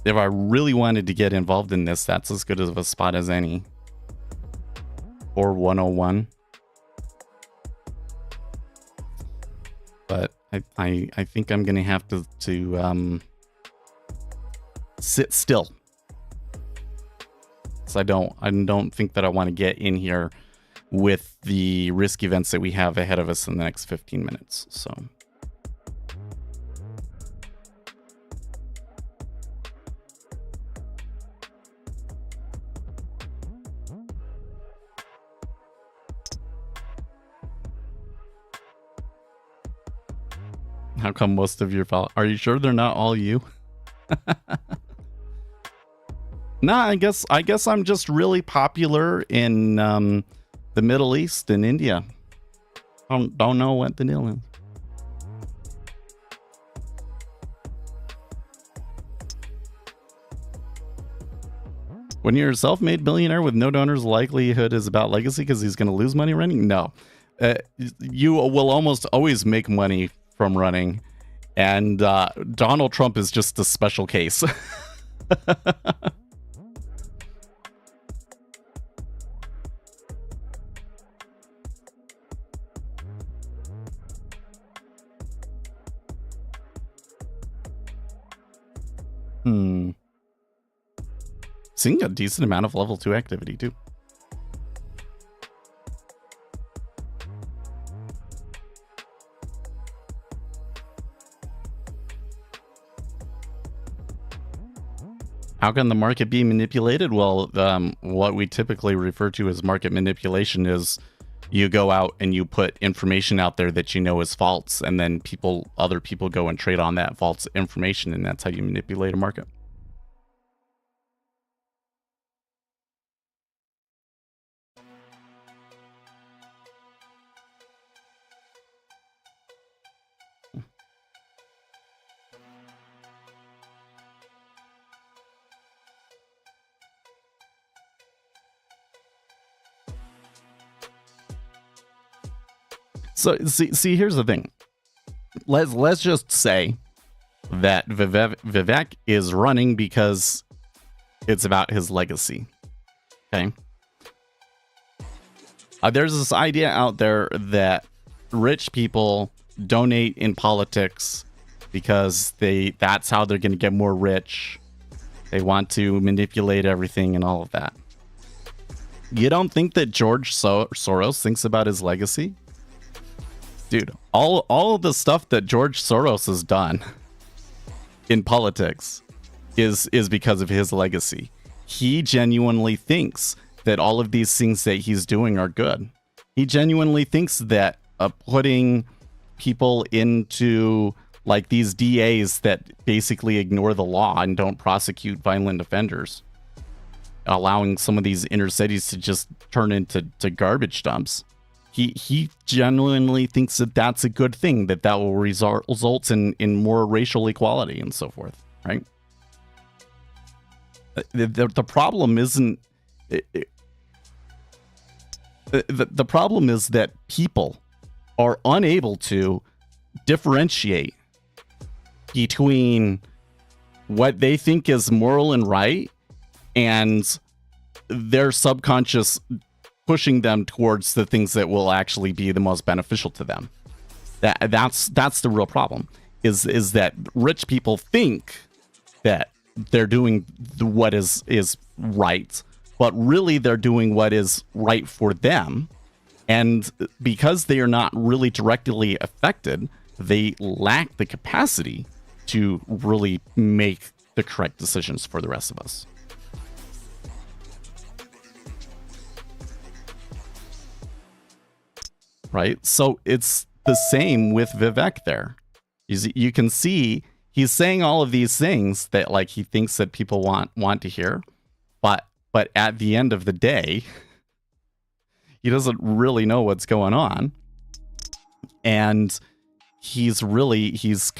If I really wanted to get involved in this, that's as good of a spot as any. Or 101. But I think I'm gonna have to sit still. So I don't think that I want to get in here with the risk events that we have ahead of us in the next 15 minutes. So how come most of your are you sure they're not all you? Nah, I guess I'm just really popular in the Middle East and India. Don't know what the deal is. When you're a self-made billionaire with no donors, likelihood is about legacy because he's going to lose money running? No. You will almost always make money from running. And Donald Trump is just a special case. Seeing a decent amount of level 2 activity too. How can the market be manipulated? Well, what we typically refer to as market manipulation is you go out and you put information out there that you know is false, and then other people go and trade on that false information, and that's how you manipulate a market. So see, here's the thing. Let's just say that Vivek is running because it's about his legacy. Okay. There's this idea out there that rich people donate in politics because that's how they're going to get more rich. They want to manipulate everything and all of that. You don't think that George Soros thinks about his legacy? Dude, all of the stuff that George Soros has done in politics is because of his legacy. He genuinely thinks that all of these things that he's doing are good. He genuinely thinks that putting people into like these DAs that basically ignore the law and don't prosecute violent offenders, allowing some of these inner cities to just turn into garbage dumps. He genuinely thinks that that's a good thing, that will result in more racial equality and so forth, right? The problem isn't... The problem is that people are unable to differentiate between what they think is moral and right and their subconscious pushing them towards the things that will actually be the most beneficial to them. That's the real problem, is that rich people think that they're doing what is right, but really they're doing what is right for them. And because they are not really directly affected, they lack the capacity to really make the correct decisions for the rest of us. Right? So it's the same with Vivek there. You can see he's saying all of these things that like he thinks that people want to hear, but at the end of the day, he doesn't really know what's going on. And he's doing he's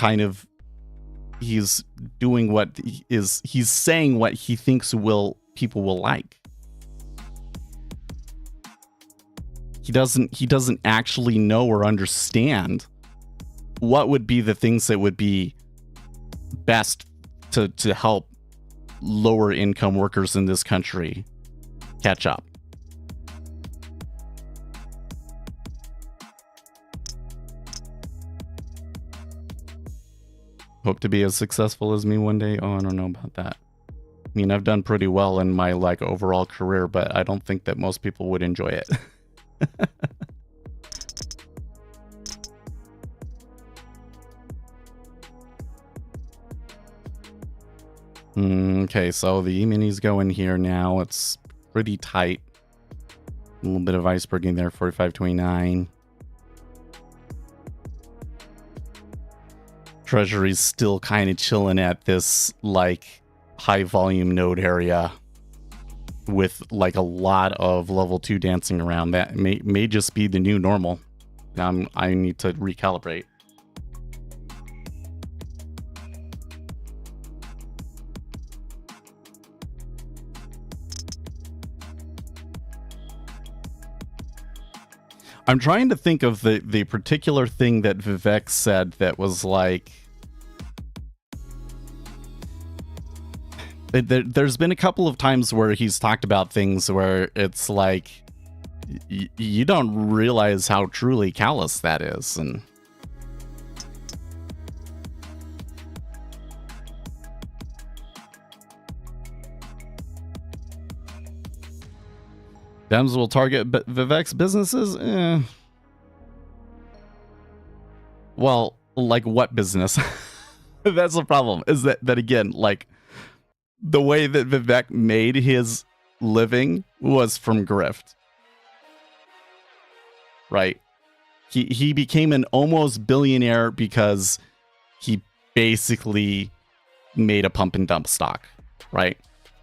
saying what he thinks people will like. He doesn't actually know or understand what would be the things that would be best to help lower income workers in this country catch up. Hope to be as successful as me one day. Oh, I don't know about that. I mean, I've done pretty well in my like overall career, but I don't think that most people would enjoy it. Okay, so the E-mini's going here now. It's pretty tight. A little bit of iceberging there, 45.29. Treasury's still kind of chilling at this like high volume node area with like a lot of level 2 dancing around. That may just be the new normal. I need to recalibrate. I'm trying to think of the particular thing that Vivek said that was like... there's been a couple of times where he's talked about things where it's like you don't realize how truly callous that is. And Dems will target Vivek's businesses? Well, like what business? That's the problem, is that again, like, the way that Vivek made his living was from grift. Right? He became an almost billionaire because he basically made a pump and dump stock, right?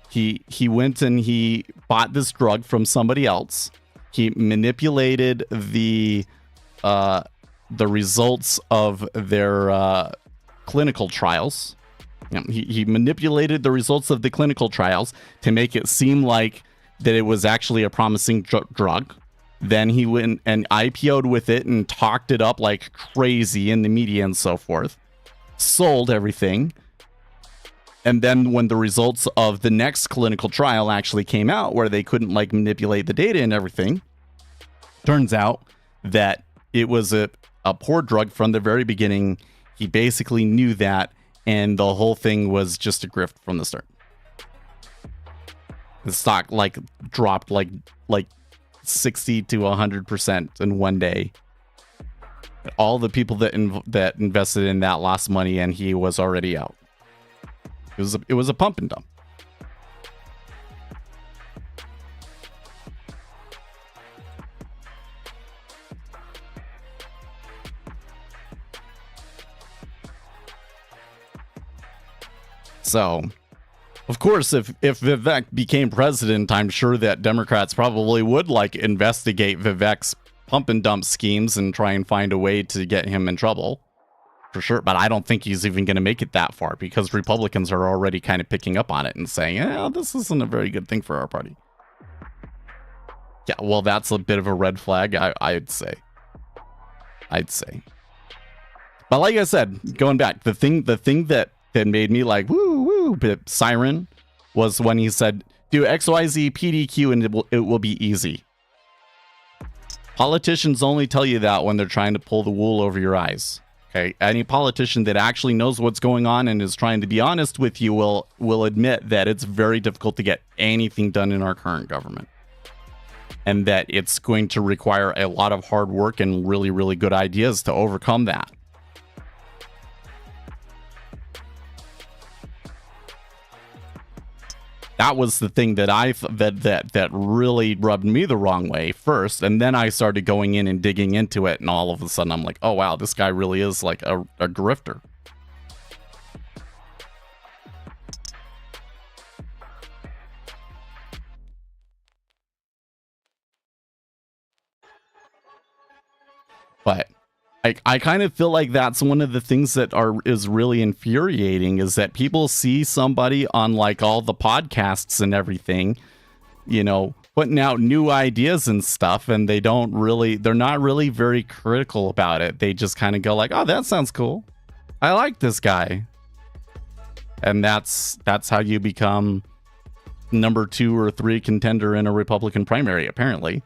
He went and he bought this drug from somebody else. He manipulated the results of their clinical trials. You know, he manipulated the results of the clinical trials to make it seem like that it was actually a promising drug. Then he went and IPO'd with it and talked it up like crazy in the media and so forth. Sold everything. And then when the results of the next clinical trial actually came out, where they couldn't like manipulate the data and everything, turns out that it was a poor drug from the very beginning. He basically knew that, and the whole thing was just a grift from the start. The stock like dropped like 60 to 100% in one day. All the people that invested in that lost money, and he was already out. It was a pump and dump. So, of course, if Vivek became president, I'm sure that Democrats probably would like investigate Vivek's pump and dump schemes and try and find a way to get him in trouble. For sure, but I don't think he's even going to make it that far, because Republicans are already kind of picking up on it and saying, yeah, this isn't a very good thing for our party. Yeah, well, that's a bit of a red flag, I'd say. But like I said, going back, the thing that made me like, woo, siren, was when he said, do XYZ PDQ and it will be easy. Politicians only tell you that when they're trying to pull the wool over your eyes. Okay, any politician that actually knows what's going on and is trying to be honest with you will admit that it's very difficult to get anything done in our current government, and that it's going to require a lot of hard work and really, really good ideas to overcome that. That was the thing that that really rubbed me the wrong way first, and then I started going in and digging into it, and all of a sudden I'm like, oh wow, this guy really is like a grifter. But I kind of feel like that's one of the things that is really infuriating, is that people see somebody on like all the podcasts and everything, you know, putting out new ideas and stuff, and they're not really very critical about it. They just kind of go like, oh, that sounds cool. I like this guy. And that's how you become number 2 or 3 contender in a Republican primary, apparently.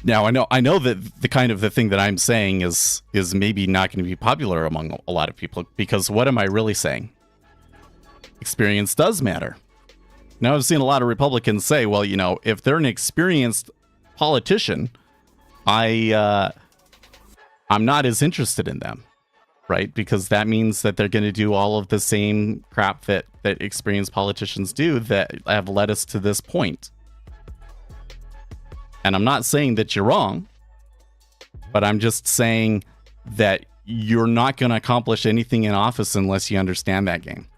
Now, I know that the kind of the thing that I'm saying is maybe not going to be popular among a lot of people, because what am I really saying? Experience does matter. Now, I've seen a lot of Republicans say, well, you know, if they're an experienced politician, I'm not as interested in them, right? Because that means that they're going to do all of the same crap that experienced politicians do that have led us to this point. And I'm not saying that you're wrong, but I'm just saying that you're not going to accomplish anything in office unless you understand that game.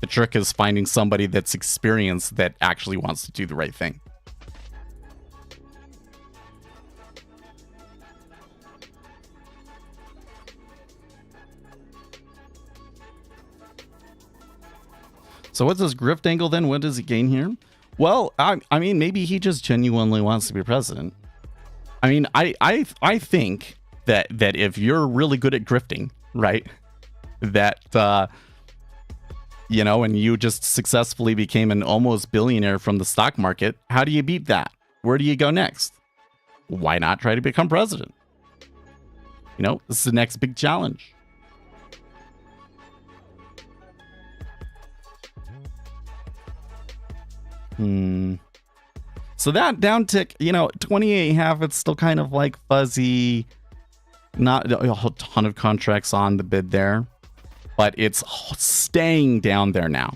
The trick is finding somebody that's experienced that actually wants to do the right thing. So what's this grift angle then? What does he gain here? Well, I mean, maybe he just genuinely wants to be president. I mean, I think that if you're really good at grifting, right, that you know, and you just successfully became an almost billionaire from the stock market, how do you beat that? Where do you go next? Why not try to become president? You know, this is the next big challenge. So that downtick, you know, 28.5, it's still kind of like fuzzy. Not a ton of contracts on the bid there, but it's staying down there now.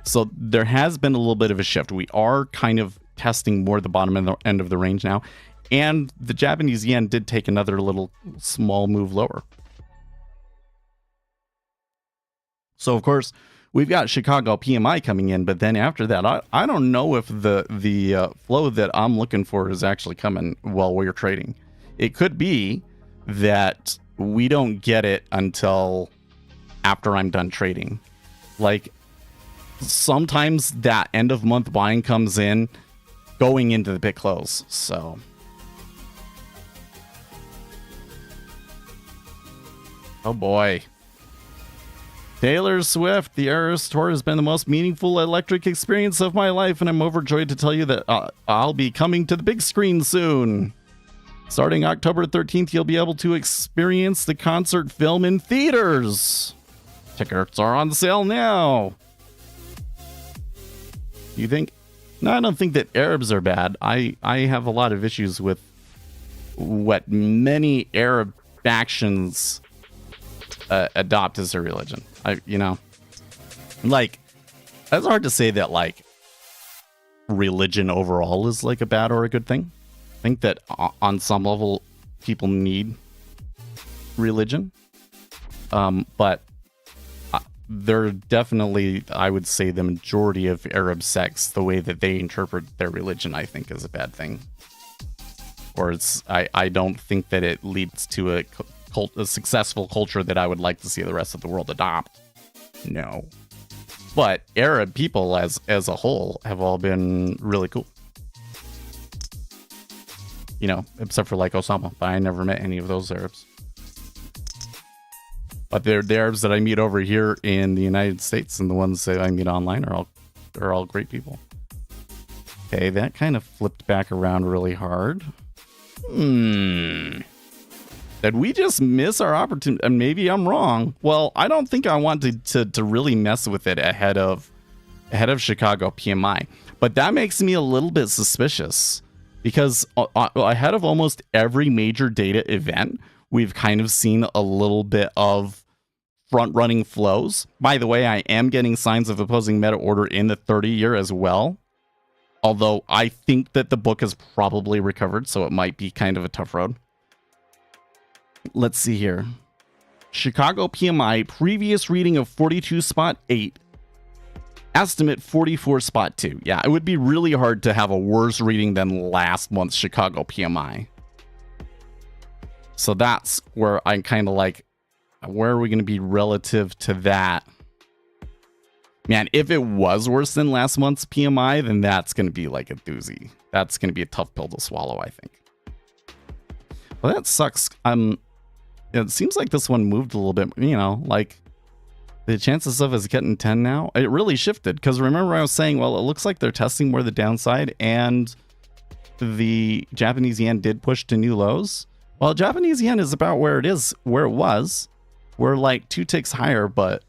So there has been a little bit of a shift. We are kind of testing more the bottom end of the range now. And the Japanese yen did take another little small move lower. So, of course, we've got Chicago PMI coming in, but then after that, I don't know if the flow that I'm looking for is actually coming while we're trading. It could be that we don't get it until after I'm done trading. Like, sometimes that end of month buying comes in going into the big close. So oh boy. Taylor Swift, the Eras Tour has been the most meaningful electric experience of my life, and I'm overjoyed to tell you that I'll be coming to the big screen soon. Starting October 13th, you'll be able to experience the concert film in theaters. Tickets are on sale now. You think? No, I don't think that Arabs are bad. I have a lot of issues with what many Arab factions adopt as their religion. You know, like, it's hard to say that, like, religion overall is, like, a bad or a good thing. I think that on some level, people need religion. But they're definitely, I would say, the majority of Arab sects, the way that they interpret their religion, I think, is a bad thing. Or I don't think that it leads to a successful culture that I would like to see the rest of the world adopt. No. But Arab people as a whole have all been really cool. You know, except for like Osama. But I never met any of those Arabs. But the Arabs that I meet over here in the United States and the ones that I meet online are all great people. Okay, that kind of flipped back around really hard. Did we just miss our opportunity? And maybe I'm wrong. Well, I don't think I want to really mess with it ahead of Chicago PMI. But that makes me a little bit suspicious because ahead of almost every major data event, we've kind of seen a little bit of front-running flows. By the way, I am getting signs of opposing meta order in the 30-year as well. Although I think that the book has probably recovered, so it might be kind of a tough road. Let's see here. Chicago PMI, previous reading of 42.8. Estimate 44.2. Yeah, it would be really hard to have a worse reading than last month's Chicago PMI. So that's where I'm kind of like, where are we going to be relative to that? Man, if it was worse than last month's PMI, then that's going to be like a doozy. That's going to be a tough pill to swallow, I think. Well, that sucks. It seems like this one moved a little bit, you know, like the chances of us getting 10 now, it really shifted. Because remember I was saying, well, it looks like they're testing more the downside and the Japanese yen did push to new lows. Well, Japanese yen is about where it was. We're like 2 ticks higher, but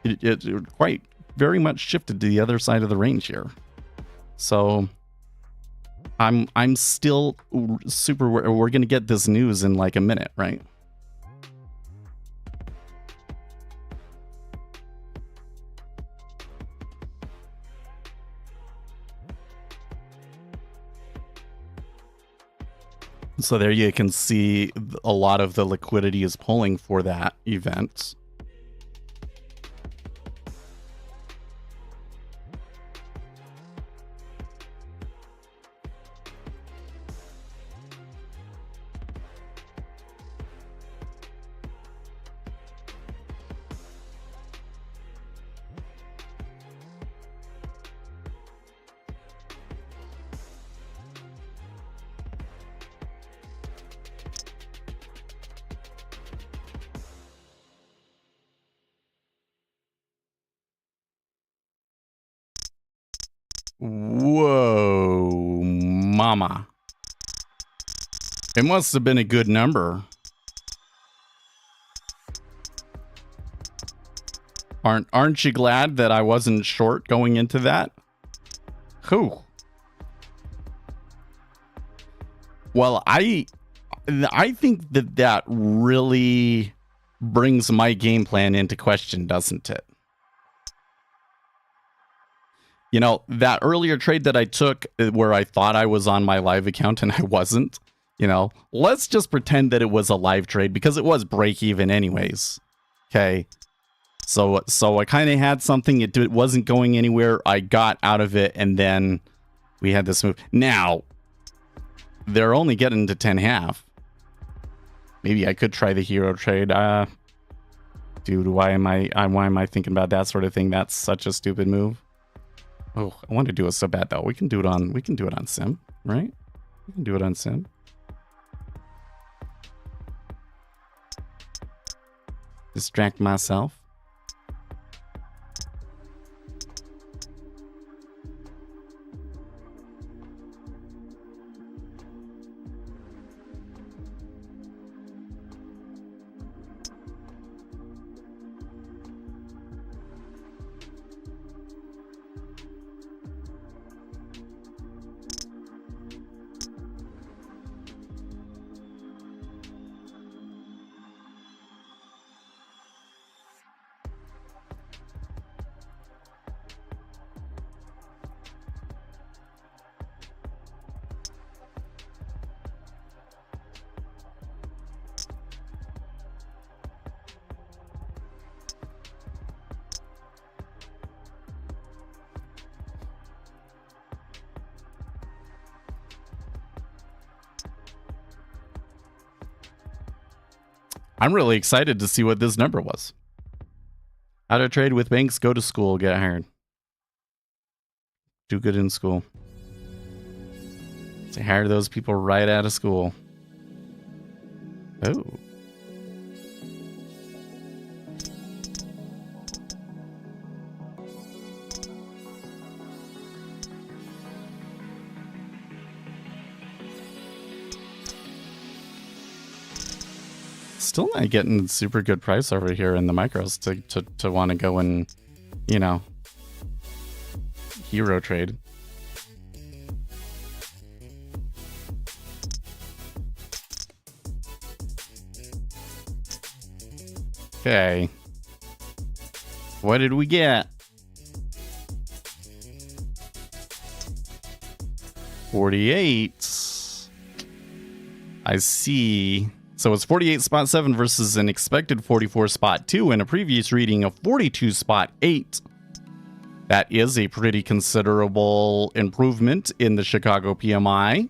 it quite very much shifted to the other side of the range here. So I'm still super. We're gonna get this news in like a minute, right? So there you can see a lot of the liquidity is pulling for that event. Whoa, mama. It must have been a good number. Aren't you glad that I wasn't short going into that? Whew. Well, I think that really brings my game plan into question, doesn't it? You know, that earlier trade that I took where I thought I was on my live account and I wasn't, you know, let's just pretend that it was a live trade because it was break even anyways. Okay. So I kind of had something. It wasn't going anywhere. I got out of it, and then we had this move. Now, they're only getting to 10.5. Maybe I could try the hero trade. Dude, why am I thinking about that sort of thing? That's such a stupid move. Oh, I want to do it so bad though. We can do it on Sim, right? We can do it on Sim. Distract myself. I'm really excited to see what this number was. How to trade with banks, go to school, get hired. Do good in school. To hire those people right out of school. Oh. Still not getting super good price over here in the micros to want to go and, you know, hero trade. Okay. What did we get? 48. I see. So it's 48.7 versus an expected 44.2 and a previous reading of 42.8. That is a pretty considerable improvement in the Chicago PMI.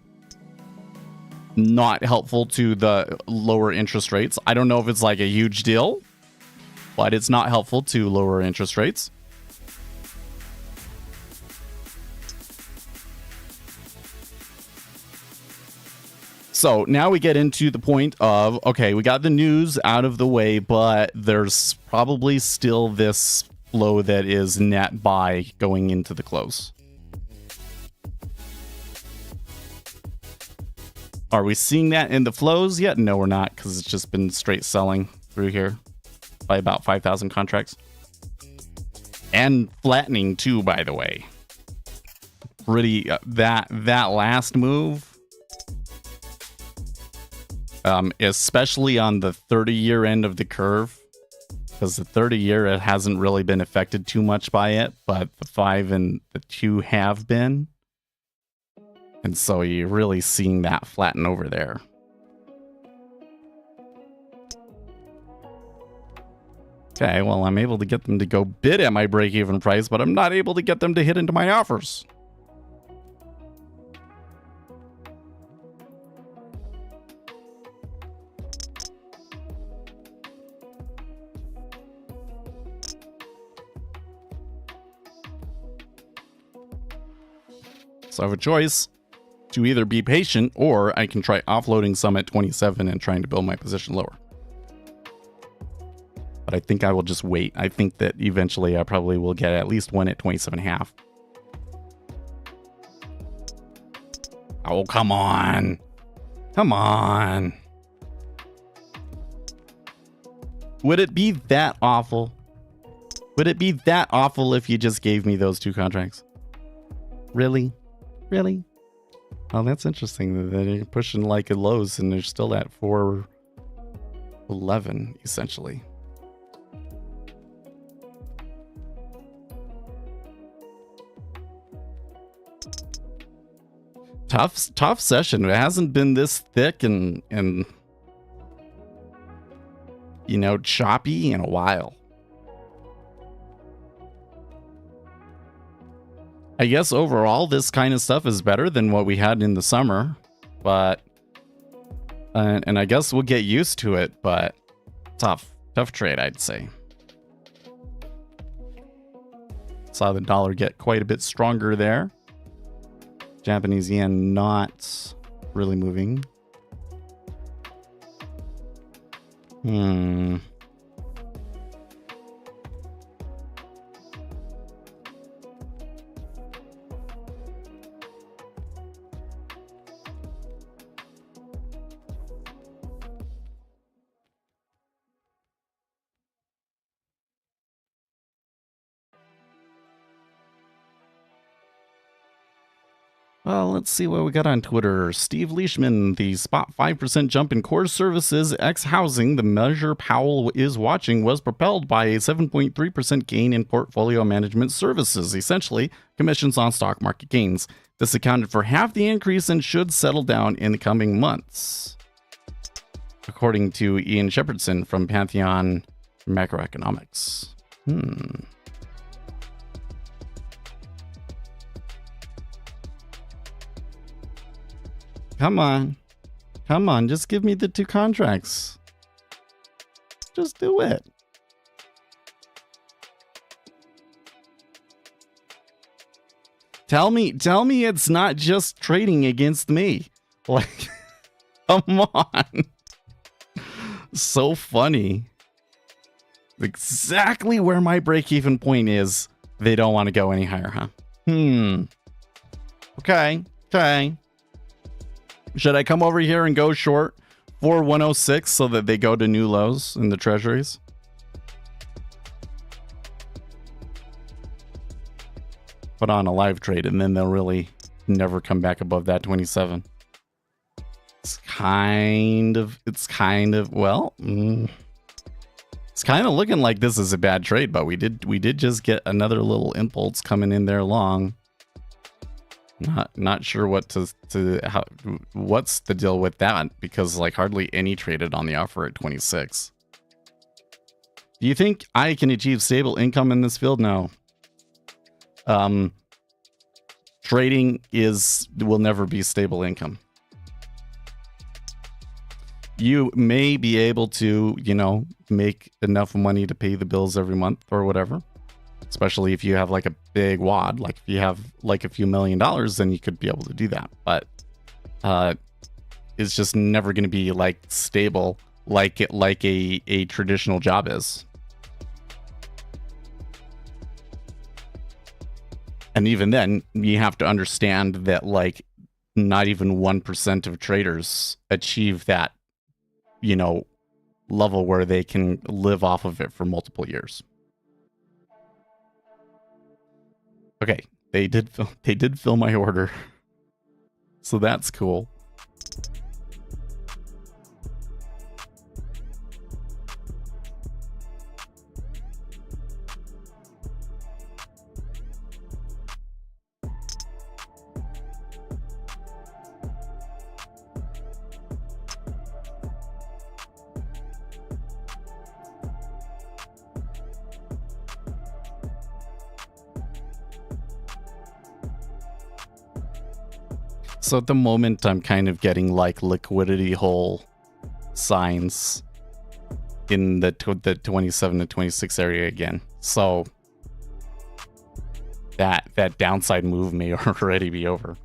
Not helpful to the lower interest rates. I don't know if it's like a huge deal, but it's not helpful to lower interest rates. So now we get into the point of, okay, we got the news out of the way, but there's probably still this flow that is net buy going into the close. Are we seeing that in the flows yet? No, we're not, because it's just been straight selling through here by about 5,000 contracts. And flattening too, by the way. Pretty, that last move, especially on the 30-year end of the curve, because the 30-year, it hasn't really been affected too much by it, but the 5 and the 2 have been. And so you're really seeing that flatten over there. Okay, well, I'm able to get them to go bid at my break-even price, but I'm not able to get them to hit into my offers. So I have a choice to either be patient, or I can try offloading some at 27 and trying to build my position lower. But I think I will just wait. I think that eventually I probably will get at least one at 27.5. Oh, come on. Come on. Would it be that awful? Would it be that awful if you just gave me those 2 contracts? Really? Really? Oh, that's interesting that you're pushing like a lows and they're still at 411, essentially. Tough session. It hasn't been this thick and you know, choppy in a while. I guess overall this kind of stuff is better than what we had in the summer, but and I guess we'll get used to it, but tough trade, I'd say. Saw the dollar get quite a bit stronger there. Japanese yen not really moving. Well, let's see what we got on Twitter. Steve Leishman, the spot 5% jump in core services ex housing, the measure Powell is watching, was propelled by a 7.3% gain in portfolio management services, essentially commissions on stock market gains. This accounted for half the increase and should settle down in the coming months, according to Ian Shepherdson from Pantheon Macroeconomics. Come on. Come on, just give me the 2 contracts. Just do it. Tell me it's not just trading against me. Like, come on. So funny. Exactly where my break-even point is. They don't want to go any higher, huh? Okay. Should I come over here and go short for 106 so that they go to new lows in the treasuries? Put on a live trade and then they'll really never come back above that 27. It's kind of well, it's kind of looking like this is a bad trade, but we did just get another little impulse coming in there long. Not sure what's the deal with that, because like hardly any traded on the offer at 26. Do you think I can achieve stable income in this field? No. Trading will never be stable income. You may be able to, make enough money to pay the bills every month or whatever. Especially if you have like a big wad, like if you have like a few $1 million, then you could be able to do that. But it's just never going to be like stable like a traditional job is. And even then, you have to understand that like not even 1% of traders achieve that, level where they can live off of it for multiple years. Okay, they did fill my order. So that's cool. So at the moment, I'm kind of getting like liquidity hole signs in the 27 to 26 area again. So that downside move may already be over.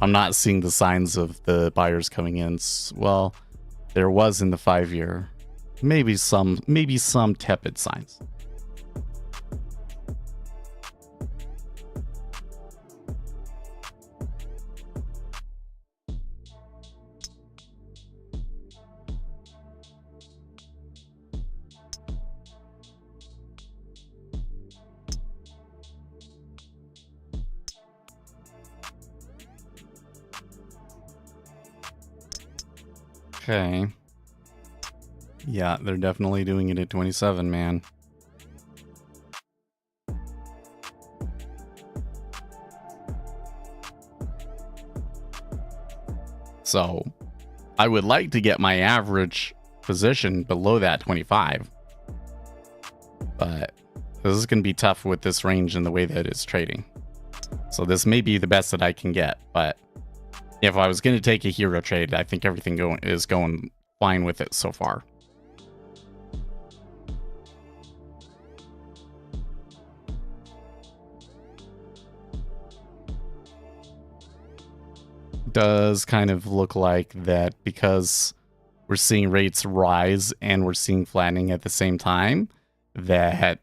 I'm not seeing the signs of the buyers coming in. Well, there was in the 5-year, maybe some tepid signs. Okay. Yeah, they're definitely doing it at 27, man. So, I would like to get my average position below that 25. But this is going to be tough with this range and the way that it's trading. So this may be the best that I can get, but if I was going to take a hero trade, I think everything is going fine with it so far. Does kind of look like that because we're seeing rates rise and we're seeing flattening at the same time, that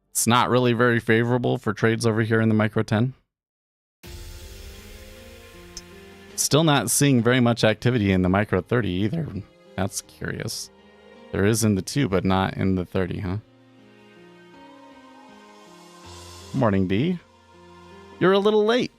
it's not really very favorable for trades over here in the micro 10. Still not seeing very much activity in the micro 30 either. That's curious. There is in the 2, but not in the 30, huh? Morning, B. You're a little late.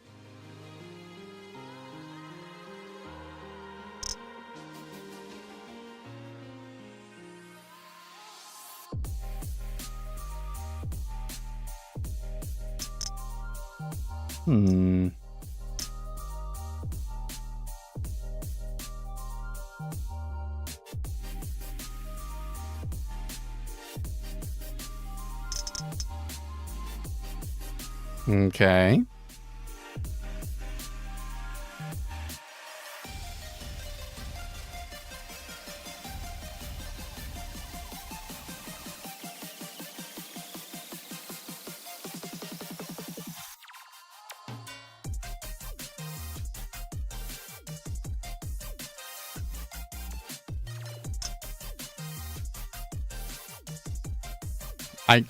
Okay.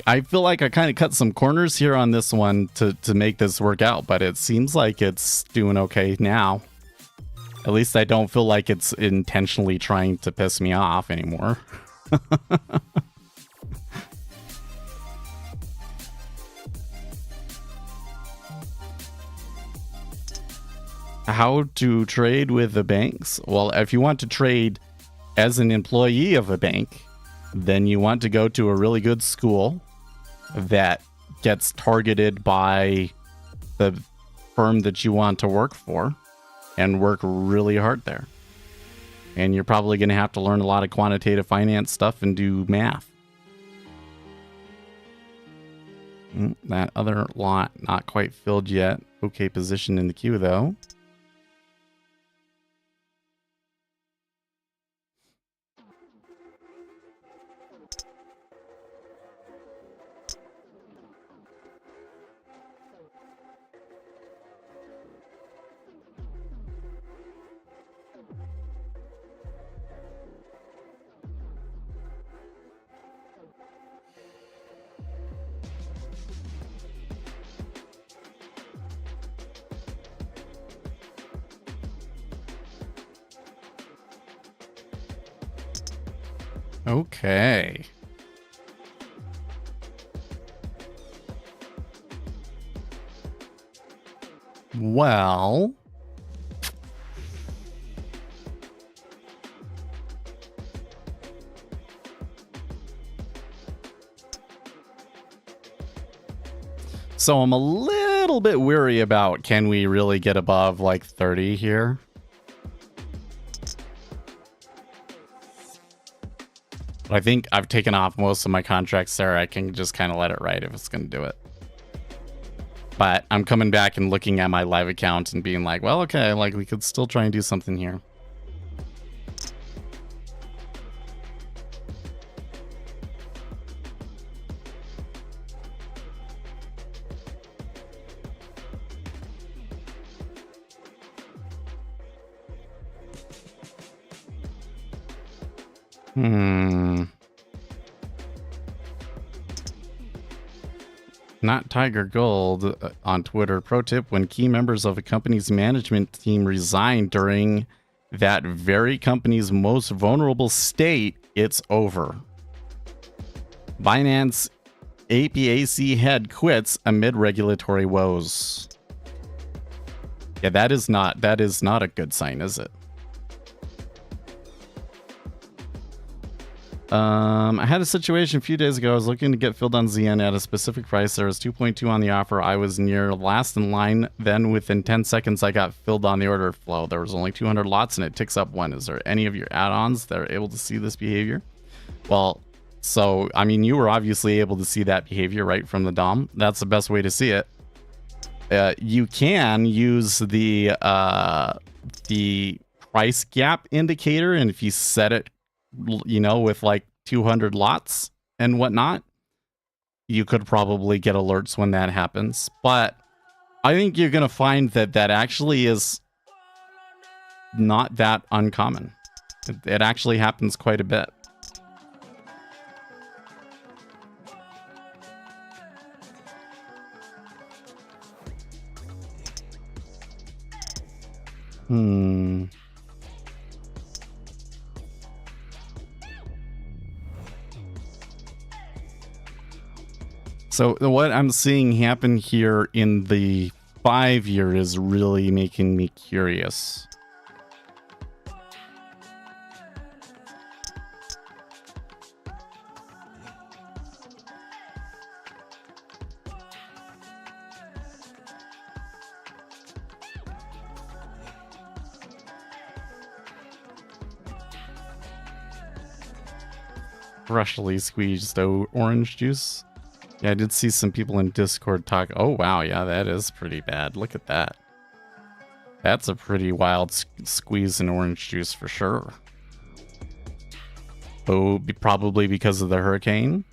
I feel like I kind of cut some corners here on this one to make this work out, but it seems like it's doing okay now. At least I don't feel like it's intentionally trying to piss me off anymore. How to trade with the banks? Well, if you want to trade as an employee of a bank, then you want to go to a really good school that gets targeted by the firm that you want to work for and work really hard there. And you're probably going to have to learn a lot of quantitative finance stuff and do math. That other lot not quite filled yet. Okay position in the queue though. Okay. Well, so I'm a little bit weary about, can we really get above like 30 here? I think I've taken off most of my contracts there. I can just kind of let it ride if it's going to do it. But I'm coming back and looking at my live account and being like, well, okay, like we could still try and do something here. Not Tiger Gold on Twitter. Pro tip: when key members of a company's management team resign during that very company's most vulnerable state, it's over. Binance APAC head quits amid regulatory woes. Yeah, that is not a good sign, is it? I had a situation a few days ago. I was looking to get filled on ZN at a specific price. There was 2.2 on the offer. I was near last in line. Then within 10 seconds, I got filled on the order flow. There was only 200 lots and it ticks up one. Is there any of your add-ons that are able to see this behavior? Well, so, I mean, you were obviously able to see that behavior right from the DOM. That's the best way to see it. You can use the price gap indicator, and if you set it, you know, with like 200 lots and whatnot, you could probably get alerts when that happens. But I think you're going to find that that actually is not that uncommon. It actually happens quite a bit. So what I'm seeing happen here in the 5-year is really making me curious. Freshly squeezed orange juice. Yeah, I did see some people in Discord talk. Oh, wow. Yeah, that is pretty bad. Look at that. That's a pretty wild squeeze in orange juice for sure. Oh, probably because of the hurricane.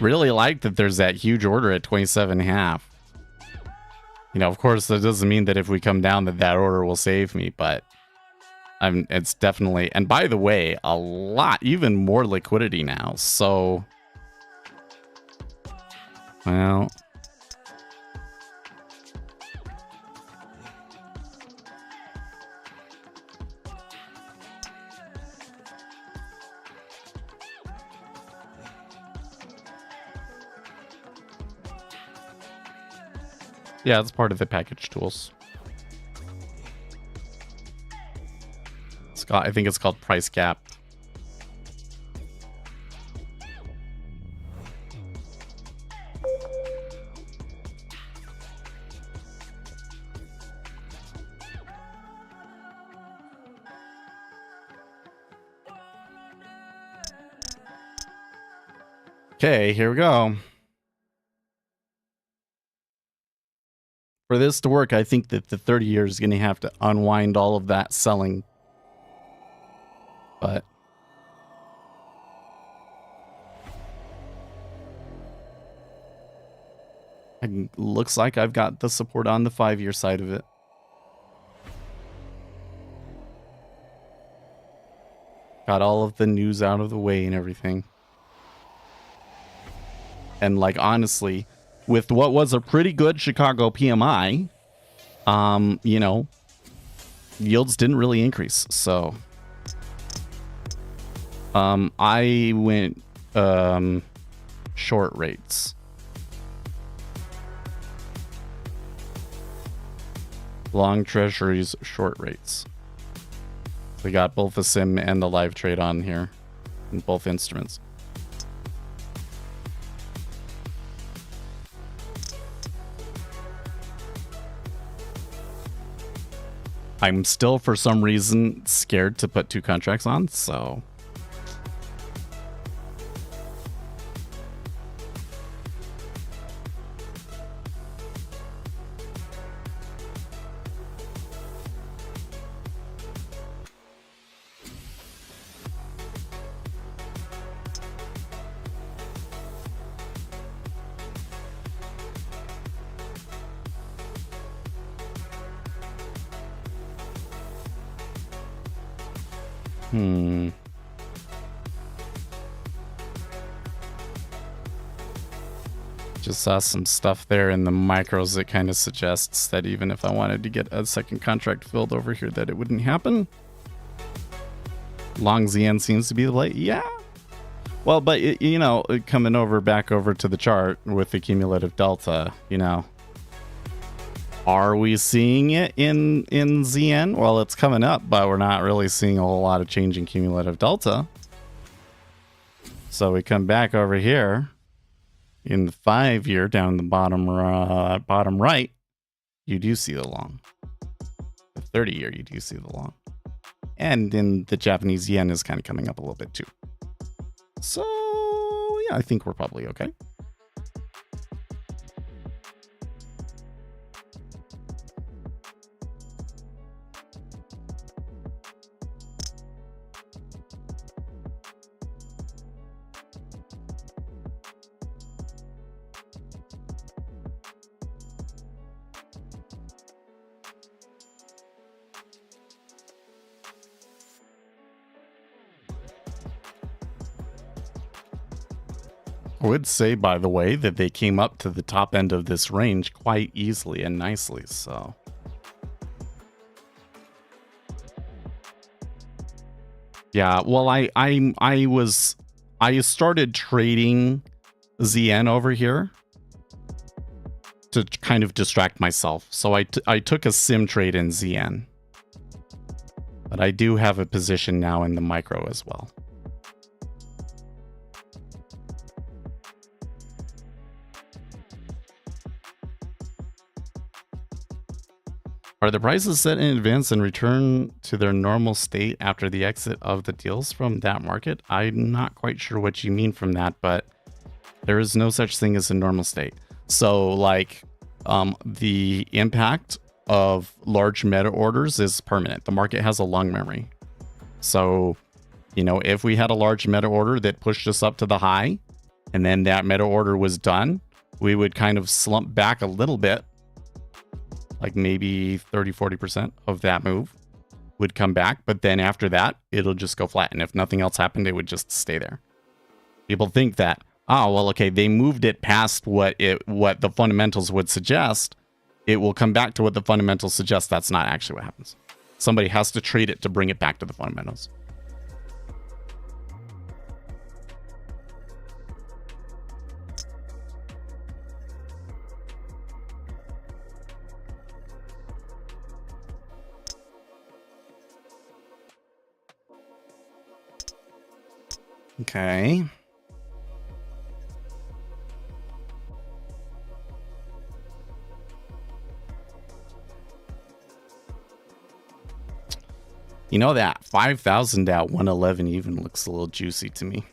Really like that there's that huge order at 27.5. You know, of course, that doesn't mean that if we come down that order will save me, but it's definitely, and by the way, a lot, even more liquidity now. So, well, yeah, it's part of the package tools. I think it's called price gap. Okay, here we go. For this to work, I think that the 30-year is going to have to unwind all of that selling. But it looks like I've got the support on the 5-year side of it. Got all of the news out of the way and everything. And like, honestly, with what was a pretty good Chicago PMI, you know, yields didn't really increase. So I went short rates. Long treasuries, short rates. We got both the sim and the live trade on here in both instruments. I'm still, for some reason, scared to put 2 contracts on, so just saw some stuff there in the micros that kind of suggests that even if I wanted to get a second contract filled over here, that it wouldn't happen. Long ZN seems to be the play. Yeah. Well, but it, you know, coming back over to the chart with the cumulative delta, you know, Are we seeing it in ZN? Well, it's coming up, but we're not really seeing a whole lot of change in cumulative delta. So we come back over here in the 5-year down in the bottom right, you do see the long. The 30-year, you do see the long. And in the Japanese yen is kind of coming up a little bit too. So yeah, I think we're probably okay. I would say, by the way, that they came up to the top end of this range quite easily and nicely, so. Yeah, well, I started trading ZN over here to kind of distract myself. So I took a sim trade in ZN. But I do have a position now in the micro as well. Are the prices set in advance and return to their normal state after the exit of the deals from that market? I'm not quite sure what you mean from that, but there is no such thing as a normal state. So like the impact of large meta orders is permanent. The market has a long memory. So, you know, if we had a large meta order that pushed us up to the high and then that meta order was done, we would kind of slump back a little bit. Like maybe 30-40% of that move would come back, but then after that it'll just go flat, and if nothing else happened it would just stay there. People think that, oh well, okay, they moved it past what the fundamentals would suggest, it will come back to what the fundamentals suggest. That's not actually what happens. Somebody has to trade it to bring it back to the fundamentals. Okay. You know, that 5,000 at 111 even looks a little juicy to me.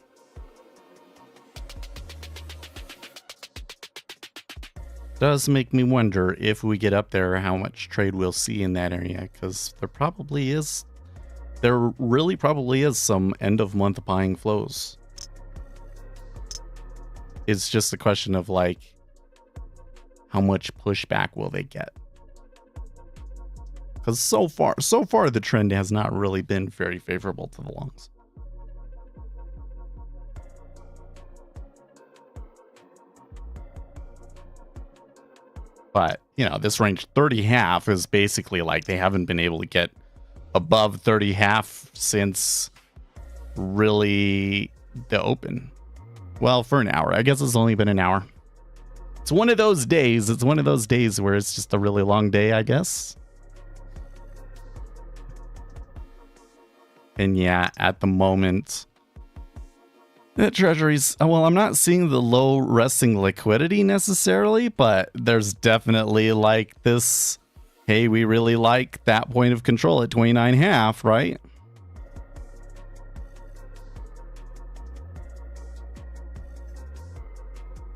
Does make me wonder if we get up there how much trade we'll see in that area, because there really probably is some end of month buying flows. It's just a question of like, how much pushback will they get? Because so far the trend has not really been very favorable to the longs. But, you know, this range 30.5 is basically like they haven't been able to get above 30.5 since really the open. Well, for an hour. I guess it's only been an hour. It's one of those days. It's one of those days where it's just a really long day, I guess. And yeah, at the moment, the Treasury's, well, I'm not seeing the low resting liquidity necessarily, but there's definitely like this, hey, we really like that point of control at 29.5, right?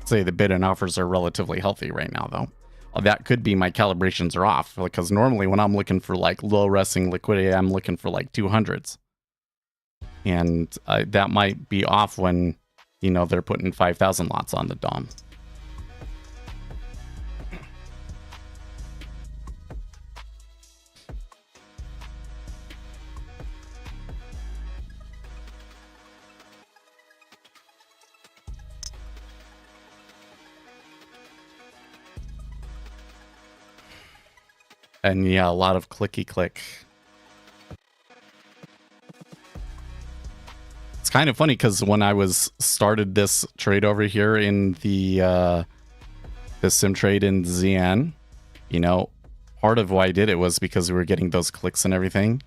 Say the bid and offers are relatively healthy right now, though. That could be my calibrations are off, because normally when I'm looking for like low resting liquidity, I'm looking for like 200s. And that might be off when, you know, they're putting 5,000 lots on the DOM. And yeah, a lot of clicky click. It's kind of funny because when I started this trade over here in the sim trade in ZN, you know, part of why I did it was because we were getting those clicks and everything.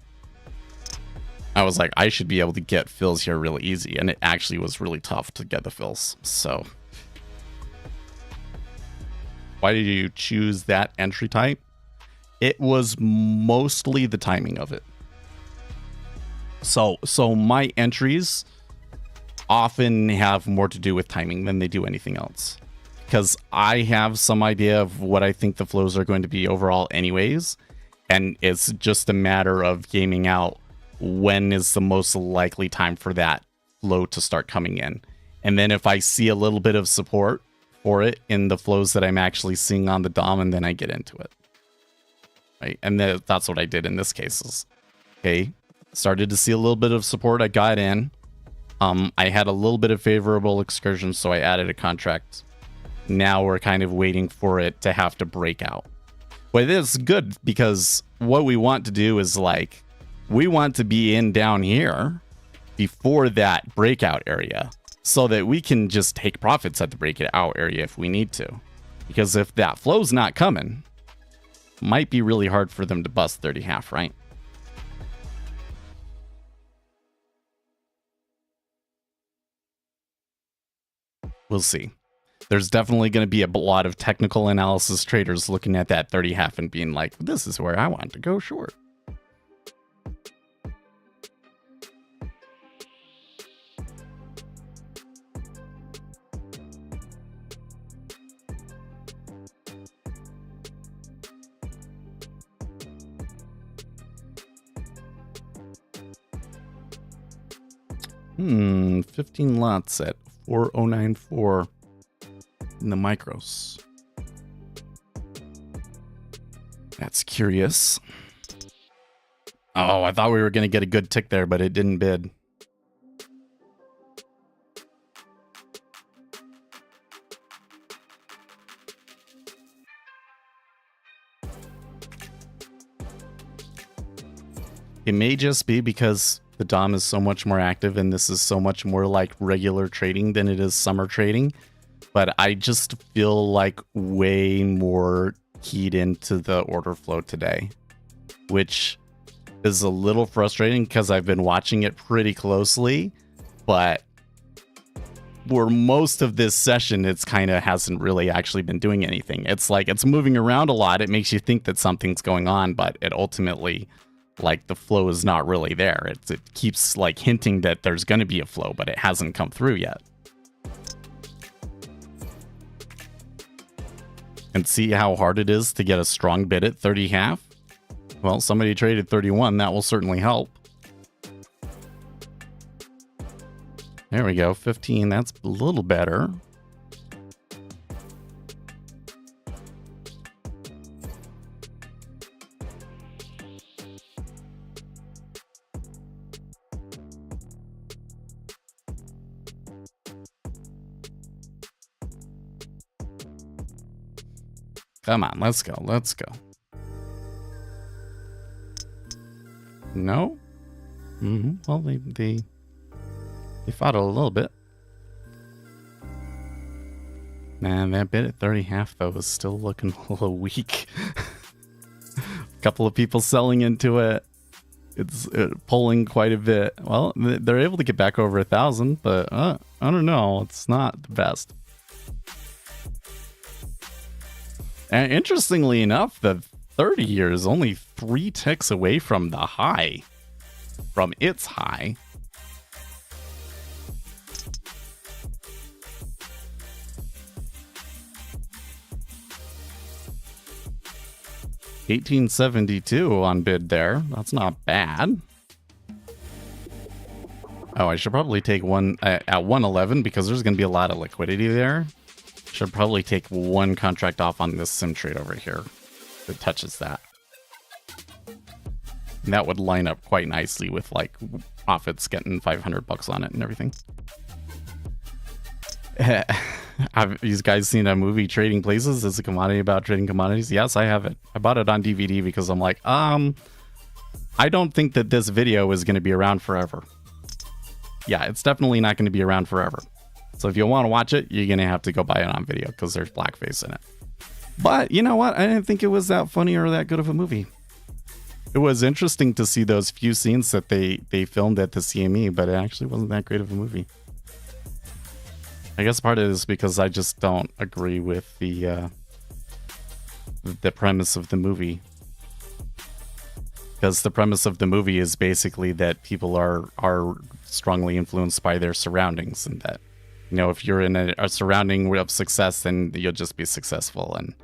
I was like, I should be able to get fills here really easy, and it actually was really tough to get the fills. So why did you choose that entry type? It was mostly the timing of it. So my entries often have more to do with timing than they do anything else, because I have some idea of what I think the flows are going to be overall anyways, and it's just a matter of gaming out when is the most likely time for that flow to start coming in. And then if I see a little bit of support for it in the flows that I'm actually seeing on the DOM, and then I get into it. Right? And that's what I did in this case. Okay, started to see a little bit of support, I got in. I had a little bit of favorable excursion, so I added a contract. Now we're kind of waiting for it to have to break out. But it is good, because what we want to do is, like, we want to be in down here before that breakout area, so that we can just take profits at the breakout area if we need to. Because if that flow's not coming, might be really hard for them to bust 30.5, right? We'll see. There's definitely going to be a lot of technical analysis traders looking at that 30.5 and being like, this is where I want to go short. Hmm, 15 lots at 4094 in the micros. That's curious. Oh, I thought we were going to get a good tick there, but it didn't bid. It may just be because the DOM is so much more active and this is so much more like regular trading than it is summer trading. But I just feel like way more keyed into the order flow today, which is a little frustrating because I've been watching it pretty closely. But for most of this session, it's kind of hasn't really actually been doing anything. It's like it's moving around a lot. It makes you think that something's going on, but it ultimately, like, the flow is not really there. It keeps like hinting that there's going to be a flow, but it hasn't come through yet. And see how hard it is to get a strong bid at 30.5? Well, somebody traded 31. That will certainly help. There we go. 15. That's a little better. Come on, let's go. Let's go. No? Well, they fought a little bit. Man, that bid at 30.5 though is still looking a little weak. A couple of people selling into it. It's pulling quite a bit. Well, they're able to get back over 1,000, but I don't know. It's not the best. And interestingly enough, the 30 year is only 3 ticks away from the high. From its high. $18.72 on bid there. That's not bad. Oh, I should probably take one at 111 because there's going to be a lot of liquidity there. Should probably take one contract off on this sim trade over here that touches that. And that would line up quite nicely with like profits getting $500 on it and everything. Have you guys seen a movie, Trading Places? It's a commodity about trading commodities. Yes, I have it. I bought it on DVD because I'm like, I don't think that this video is going to be around forever. Yeah, it's definitely not going to be around forever. So if you want to watch it, you're going to have to go buy it on video because there's blackface in it. But you know what? I didn't think it was that funny or that good of a movie. It was interesting to see those few scenes that they filmed at the CME, but it actually wasn't that great of a movie. I guess part of it is because I just don't agree with the premise of the movie. Because the premise of the movie is basically that people are strongly influenced by their surroundings, and that, you know, if you're in a surrounding of success, then you'll just be successful. And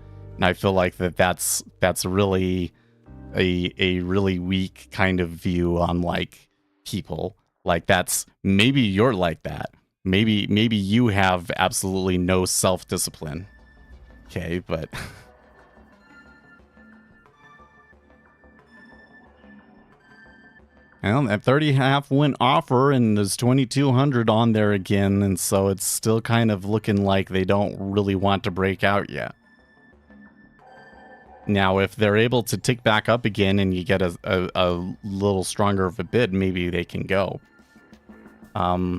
I feel like that's really a really weak kind of view on like people. Like, that's, maybe you're like that. Maybe you have absolutely no self-discipline. Okay, but well, that 30.5 went offer, and there's 2,200 on there again, and so it's still kind of looking like they don't really want to break out yet. Now, if they're able to tick back up again and you get a little stronger of a bid, maybe they can go. I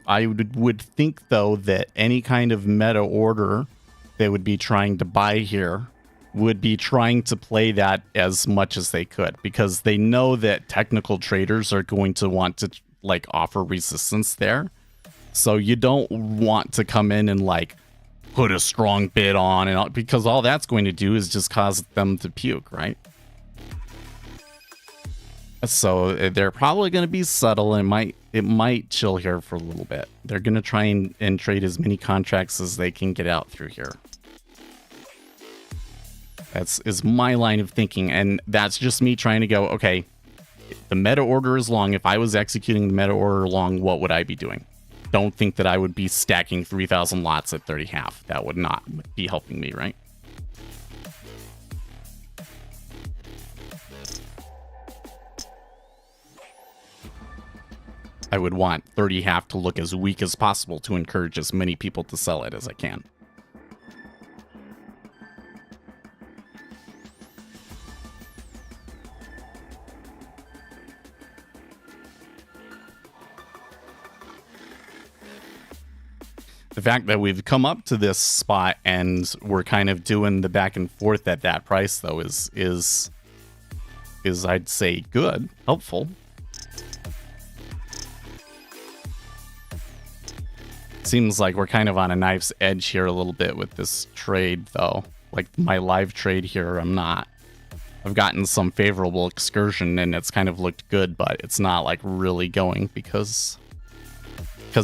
would think, though, that any kind of meta order they would be trying to buy here would be trying to play that as much as they could, because they know that technical traders are going to want to like offer resistance there. So you don't want to come in and like put a strong bid on, and because all that's going to do is just cause them to puke, right? So they're probably going to be subtle, and it might chill here for a little bit. They're going to try and trade as many contracts as they can get out through here. Is my line of thinking, and that's just me trying to go, okay, the meta order is long. If I was executing the meta order long, what would I be doing? Don't think that I would be stacking 3,000 lots at 30.5. That would not be helping me, right? I would want 30.5 to look as weak as possible to encourage as many people to sell it as I can. The fact that we've come up to this spot and we're kind of doing the back and forth at that price, though, is I'd say good, helpful. Seems like we're kind of on a knife's edge here a little bit with this trade, though. Like my live trade here, I'm not. I've gotten some favorable excursion and it's kind of looked good, but it's not like really going because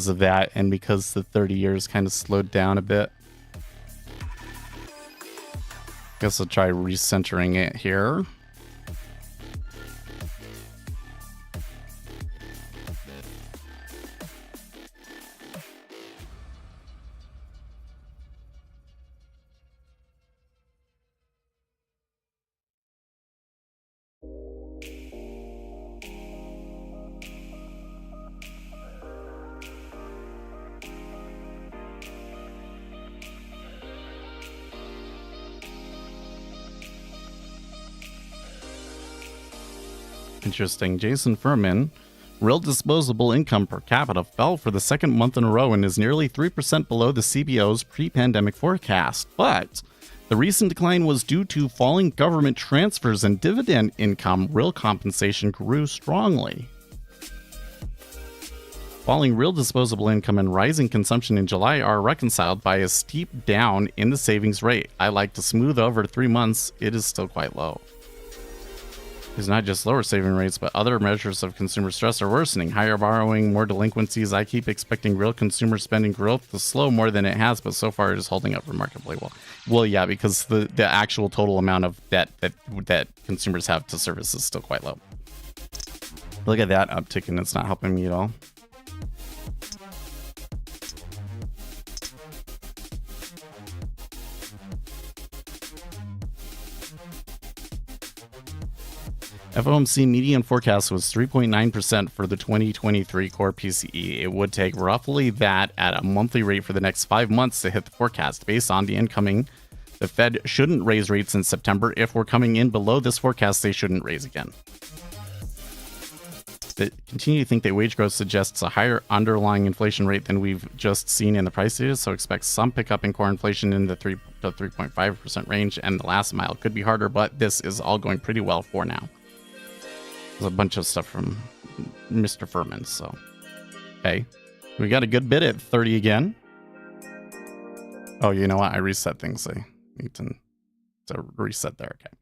of that, and because the 30 years kind of slowed down a bit. Guess I'll try recentering it here. Interesting. Jason Furman. Real disposable income per capita fell for the second month in a row and is nearly 3% below the CBO's pre-pandemic forecast. But the recent decline was due to falling government transfers and dividend income. Real compensation grew strongly. Falling real disposable income and rising consumption in July are reconciled by a steep down in the savings rate. I like to smooth over 3 months. It is still quite low. It's not just lower saving rates, but other measures of consumer stress are worsening. Higher borrowing, more delinquencies. I keep expecting real consumer spending growth to slow more than it has, but so far it is holding up remarkably well. Well, yeah, because the actual total amount of debt that consumers have to service is still quite low. Look at that uptick, and it's not helping me at all. FOMC median forecast was 3.9% for the 2023 core PCE. It would take roughly that at a monthly rate for the next 5 months to hit the forecast. Based on the incoming, the Fed shouldn't raise rates in September. If we're coming in below this forecast, they shouldn't raise again. They continue to think that wage growth suggests a higher underlying inflation rate than we've just seen in the price data, so expect some pickup in core inflation in the 3 to 3.5% range, and the last mile could be harder, but this is all going pretty well for now. There's a bunch of stuff from Mr. Furman, so... Okay. We got a good bid at 30 again. Oh, you know what? I reset things. I need to reset there. Okay.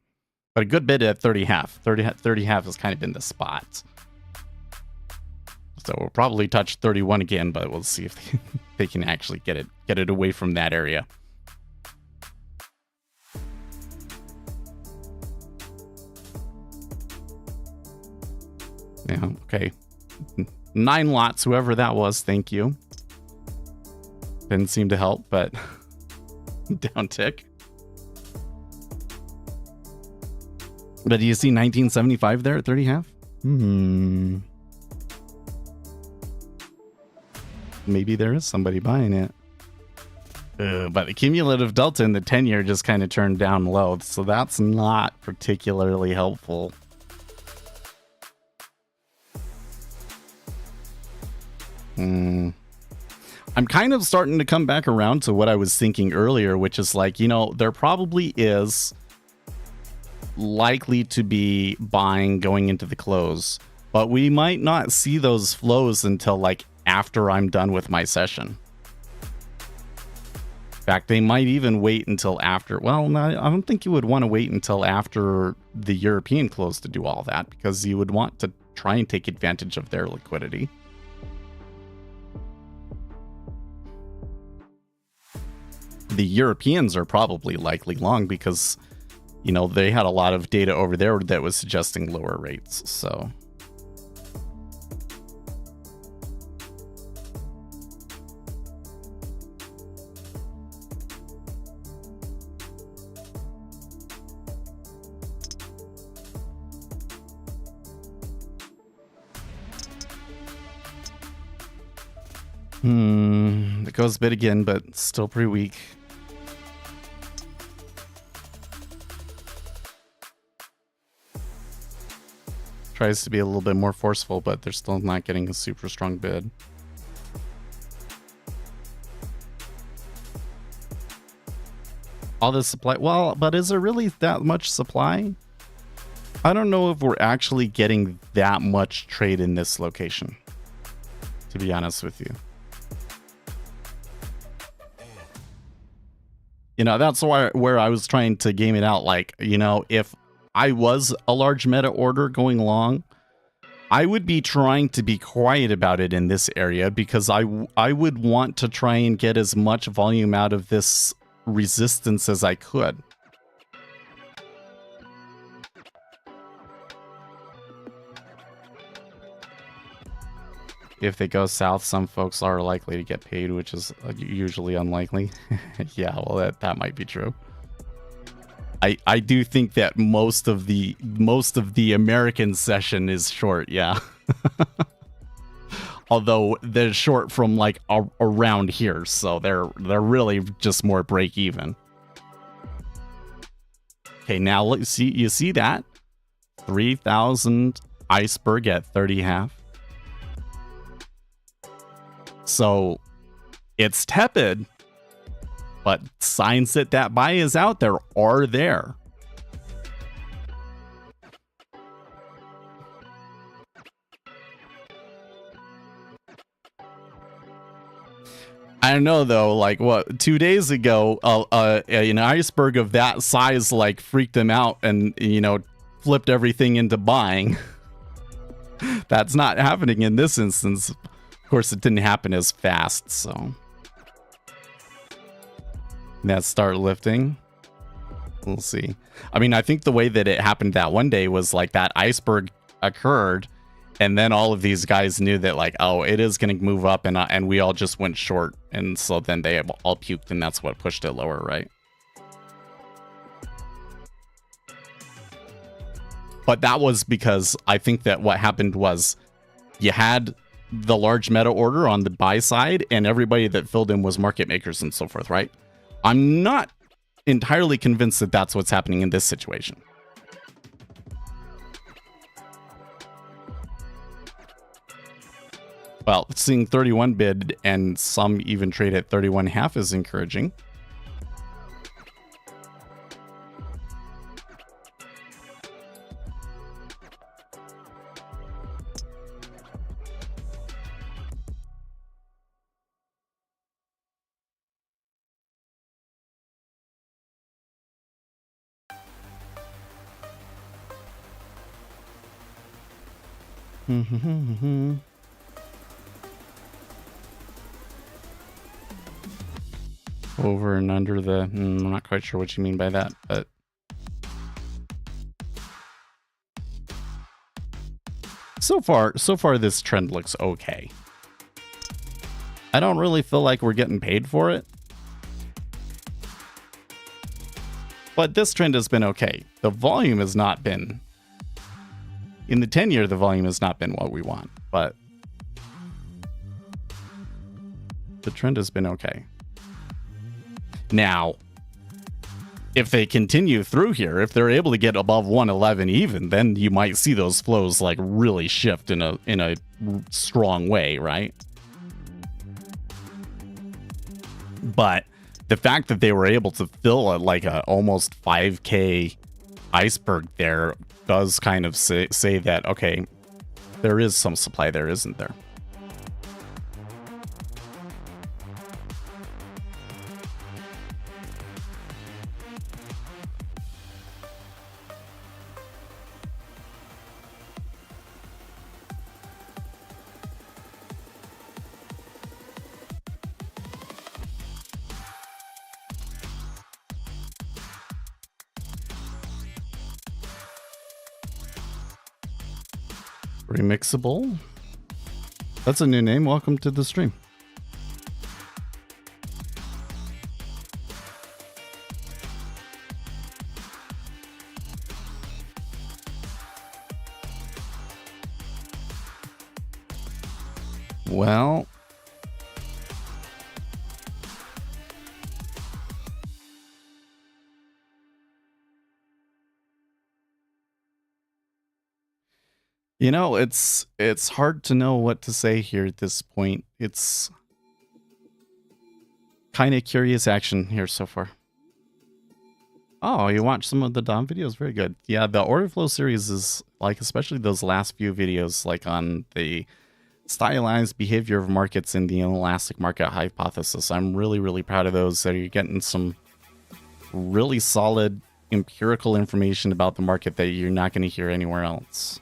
But a good bid at 30 half. 30 half has kind of been the spot. So we'll probably touch 31 again, but we'll see if they can actually get it away from that area. Yeah, okay. 9 lots, whoever that was, thank you. Didn't seem to help, but down tick. But do you see 1975 there at 30 half? Maybe there is somebody buying it. But the cumulative delta in the 10-year just kind of turned down low, so that's not particularly helpful. I'm kind of starting to come back around to what I was thinking earlier, which is like, you know, there probably is likely to be buying going into the close, but we might not see those flows until like after I'm done with my session. In fact, they might even wait until after. Well, no, I don't think you would want to wait until after the European close to do all that, because you would want to try and take advantage of their liquidity. The Europeans are probably likely long because, you know, they had a lot of data over there that was suggesting lower rates. So it goes a bit again, but still pretty weak. Tries to be a little bit more forceful, but they're still not getting a super strong bid. All this supply, well, but is there really that much supply? I don't know if we're actually getting that much trade in this location, to be honest with you. You know, that's where I was trying to game it out. Like, you know, if I was a large meta order going long, I would be trying to be quiet about it in this area, because I would want to try and get as much volume out of this resistance as I could. If they go south, some folks are likely to get paid, which is usually unlikely. Yeah, well, that might be true. I do think that most of the American session is short, yeah. Although they're short from like around here, so they're really just more break even. Okay, now look, you see that 3,000 iceberg at 30 half. So it's tepid, but signs that buy is out there are there. I don't know though, like what, 2 days ago, an iceberg of that size like freaked them out and, you know, flipped everything into buying. That's not happening in this instance. Of course, it didn't happen as fast, so. That start lifting. We'll see. I mean, I think the way that it happened that one day was like that iceberg occurred, and then all of these guys knew that like, oh, it is going to move up, and we all just went short, and so then they all puked, and that's what pushed it lower, right? But that was because I think that what happened was you had the large meta order on the buy side, and everybody that filled in was market makers and so forth, right? I'm not entirely convinced that that's what's happening in this situation. Well, seeing 31 bid and some even trade at 31.5 is encouraging. Over and under the... I'm not quite sure what you mean by that, but... So far, this trend looks okay. I don't really feel like we're getting paid for it. But this trend has been okay. The volume has not been... In the 10-year, the volume has not been what we want, but... The trend has been okay. Now, if they continue through here, if they're able to get above 111 even, then you might see those flows like really shift in a strong way, right? But the fact that they were able to fill like a almost 5K iceberg there does kind of say that, okay, there is some supply there, isn't there? Remixable? That's a new name. Welcome to the stream. Well... You know, it's hard to know what to say here at this point. It's kind of curious action here so far. Oh, you watched some of the Dom videos? Very good. Yeah, the order flow series is like, especially those last few videos, like on the stylized behavior of markets in the inelastic market hypothesis. I'm really, really proud of those. So you're getting some really solid empirical information about the market that you're not going to hear anywhere else.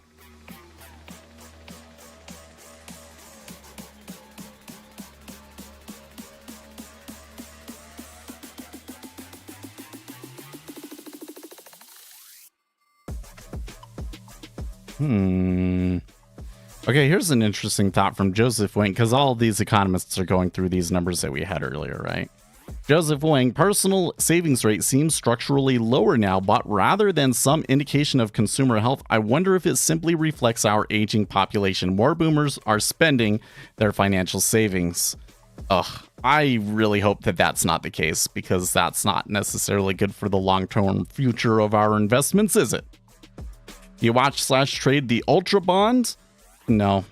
Okay, here's an interesting thought from Joseph Wing, because all of these economists are going through these numbers that we had earlier, right? Joseph Wing, personal savings rate seems structurally lower now, but rather than some indication of consumer health, I wonder if it simply reflects our aging population. More boomers are spending their financial savings. Ugh, I really hope that that's not the case, because that's not necessarily good for the long-term future of our investments, is it? You watch/trade the Ultra Bond? No.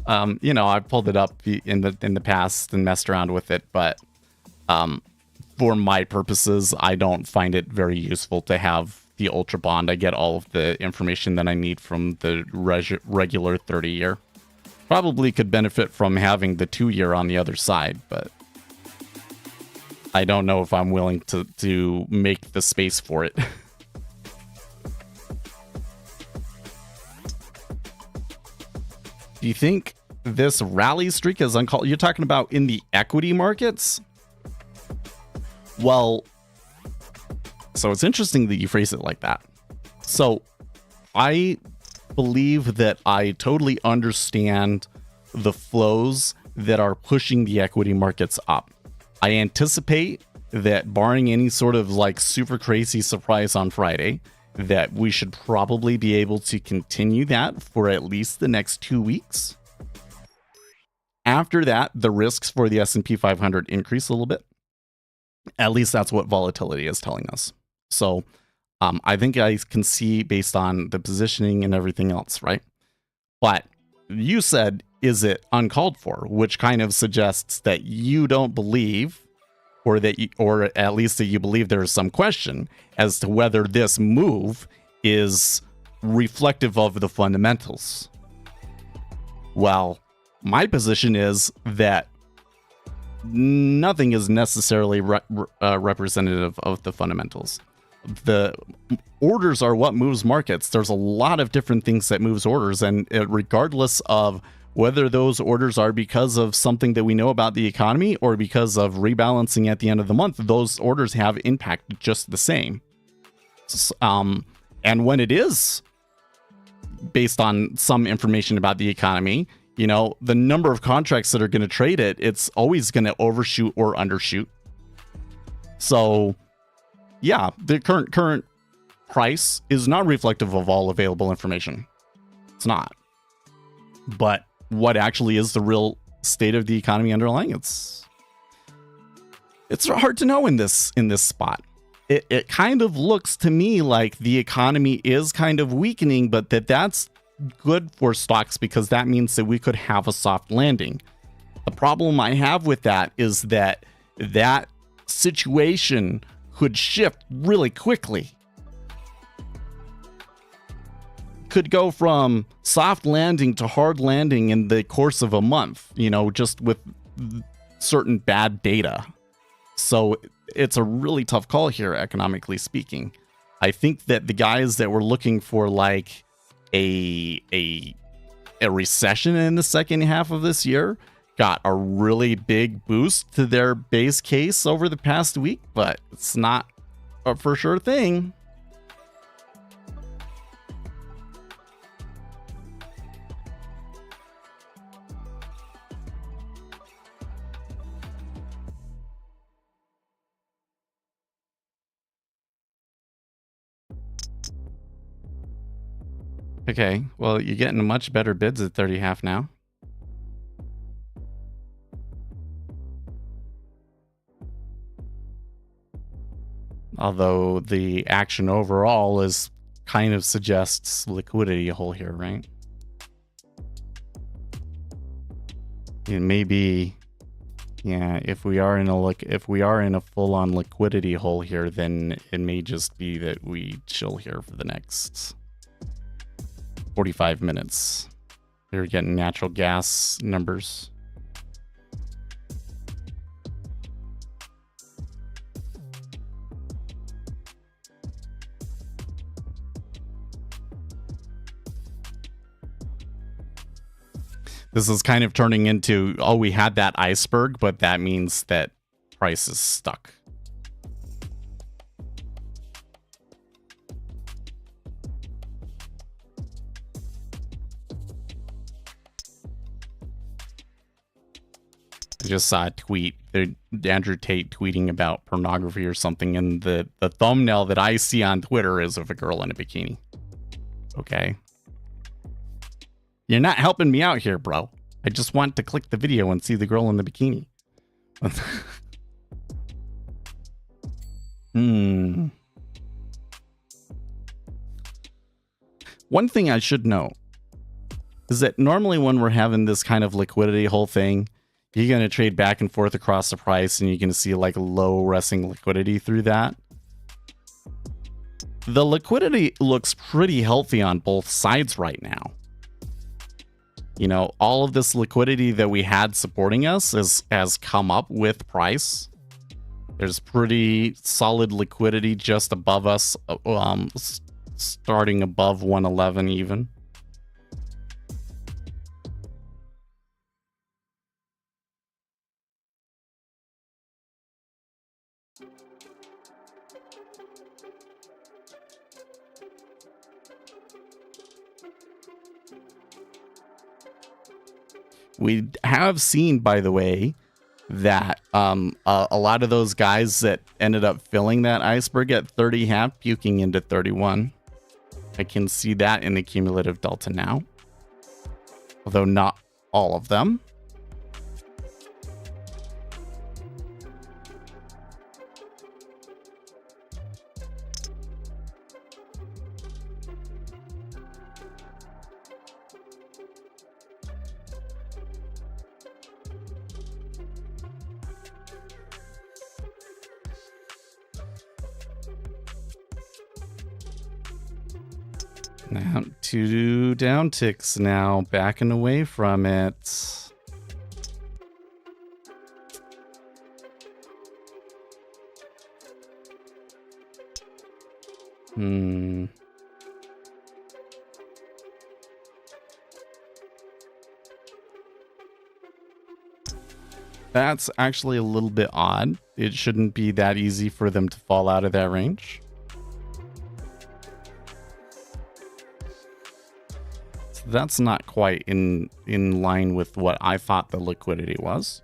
You know, I pulled it up in the past and messed around with it, but for my purposes, I don't find it very useful to have the Ultra Bond. I get all of the information that I need from the regular 30-year. Probably could benefit from having the 2-year on the other side, but I don't know if I'm willing to make the space for it. Do you think this rally streak is uncalled? You're talking about in the equity markets? Well, so it's interesting that you phrase it like that. So I believe that I totally understand the flows that are pushing the equity markets up. I anticipate that barring any sort of like super crazy surprise on Friday, that we should probably be able to continue that for at least the next 2 weeks. After that, the risks for the S&P 500 increase a little bit. At least that's what volatility is telling us. So I think I can see based on the positioning and everything else, right? But you said, is it uncalled for, which kind of suggests that you don't believe, or that you, or at least that you believe there is some question as to whether this move is reflective of the fundamentals. Well, my position is that nothing is necessarily representative of the fundamentals. The orders are what moves markets. There's a lot of different things that moves orders, and regardless of whether those orders are because of something that we know about the economy or because of rebalancing at the end of the month, those orders have impact just the same. And when it is based on some information about the economy, you know, the number of contracts that are going to trade it, it's always going to overshoot or undershoot. So yeah, the current price is not reflective of all available information. It's not. But what actually is the real state of the economy underlying? It's hard to know in this spot. It kind of looks to me like the economy is kind of weakening, but that's good for stocks because that means that we could have a soft landing. The problem I have with that is that situation could shift really quickly. Could go from soft landing to hard landing in the course of a month, you know, just with certain bad data. So it's a really tough call here, economically speaking. I think that the guys that were looking for like a recession in the second half of this year got a really big boost to their base case over the past week, but it's not a for sure thing. Okay, well, you're getting much better bids at 30.5 now. Although the action overall is kind of suggests liquidity hole here, right? It may be, yeah, if we are in a full-on liquidity hole here, then it may just be that we chill here for the next 45 minutes. We're getting natural gas numbers. This is kind of turning into, oh, we had that iceberg, but that means that price is stuck. I just saw a tweet, Andrew Tate tweeting about pornography or something, and the thumbnail that I see on Twitter is of a girl in a bikini. Okay. You're not helping me out here, bro. I just want to click the video and see the girl in the bikini. One thing I should know is that normally when we're having this kind of liquidity whole thing, you're going to trade back and forth across the price and you're going to see like low resting liquidity through that. The liquidity looks pretty healthy on both sides right now. You know, all of this liquidity that we had supporting us has come up with price. There's pretty solid liquidity just above us, starting above 111 even. We have seen, by the way, that a lot of those guys that ended up filling that iceberg at 30 have puking into 31. I can see that in the cumulative delta now, although not all of them. Now 2 down ticks now, backing away from it. That's actually a little bit odd. It shouldn't be that easy for them to fall out of that range. So that's not quite in line with what I thought the liquidity was.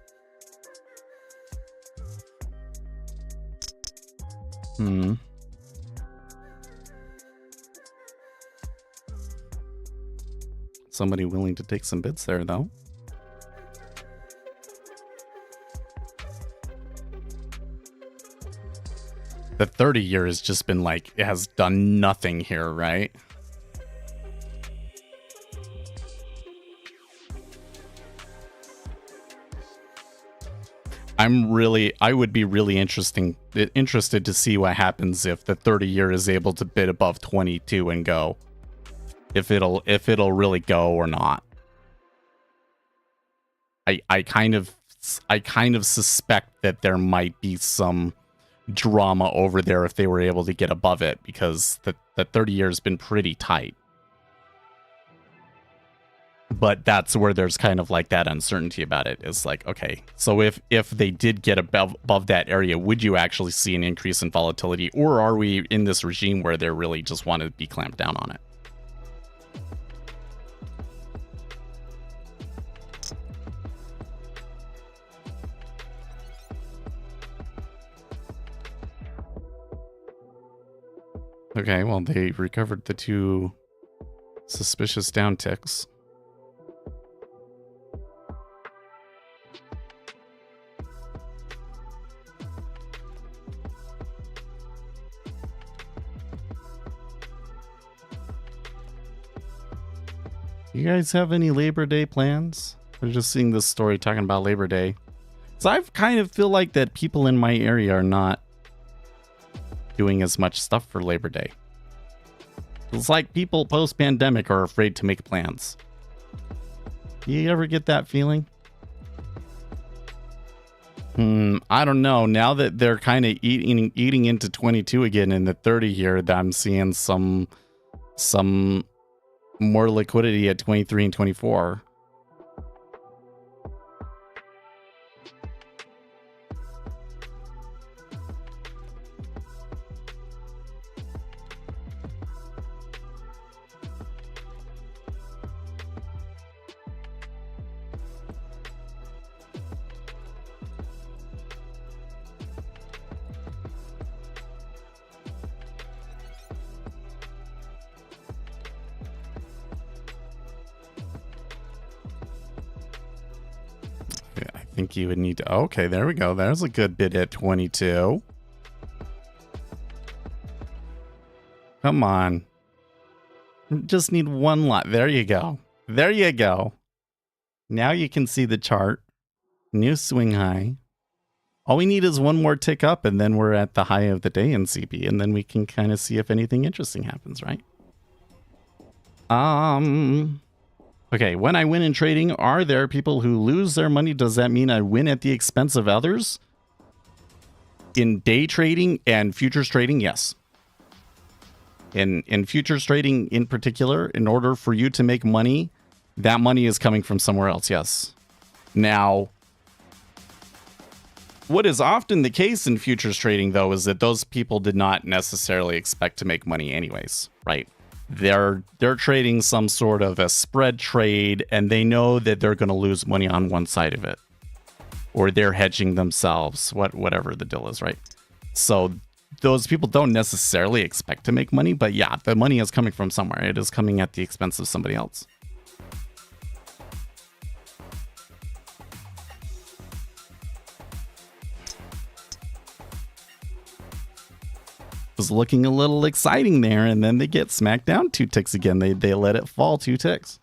Somebody willing to take some bids there, though. The 30-year has just been like, it has done nothing here, right? I would be really interested to see what happens if the 30-year is able to bid above 22 and go. If it'll really go or not. I kind of suspect that there might be some drama over there if they were able to get above it, because the 30-year has been pretty tight. But that's where there's kind of like that uncertainty about it. It's like, okay, so if they did get above that area, would you actually see an increase in volatility? Or are we in this regime where they really just want to be clamped down on it? Okay, well, they recovered the 2 suspicious down ticks. You guys have any Labor Day plans? We're just seeing this story talking about Labor Day. So I kind of feel like that people in my area are not doing as much stuff for Labor Day. It's like people post-pandemic are afraid to make plans. You ever get that feeling? I don't know. Now that they're kind of eating into 22 again in the 30 here, that I'm seeing some more liquidity at 23 and 24. I think you would need to... Okay, there we go. There's a good bid at 22. Come on. Just need one lot. There you go. There you go. Now you can see the chart. New swing high. All we need is one more tick up, and then we're at the high of the day in CP, and then we can kind of see if anything interesting happens, right? Okay, when I win in trading, are there people who lose their money? Does that mean I win at the expense of others? In day trading and futures trading, yes. In futures trading in particular, in order for you to make money, that money is coming from somewhere else, yes. Now, what is often the case in futures trading, though, is that those people did not necessarily expect to make money anyways, right? They're trading some sort of a spread trade, and they know that they're going to lose money on one side of it, or they're hedging themselves, whatever the deal is, right? So those people don't necessarily expect to make money, but yeah, the money is coming from somewhere. It is coming at the expense of somebody else. Was looking a little exciting there, and then they get smacked down 2 ticks again. They let it fall 2 ticks.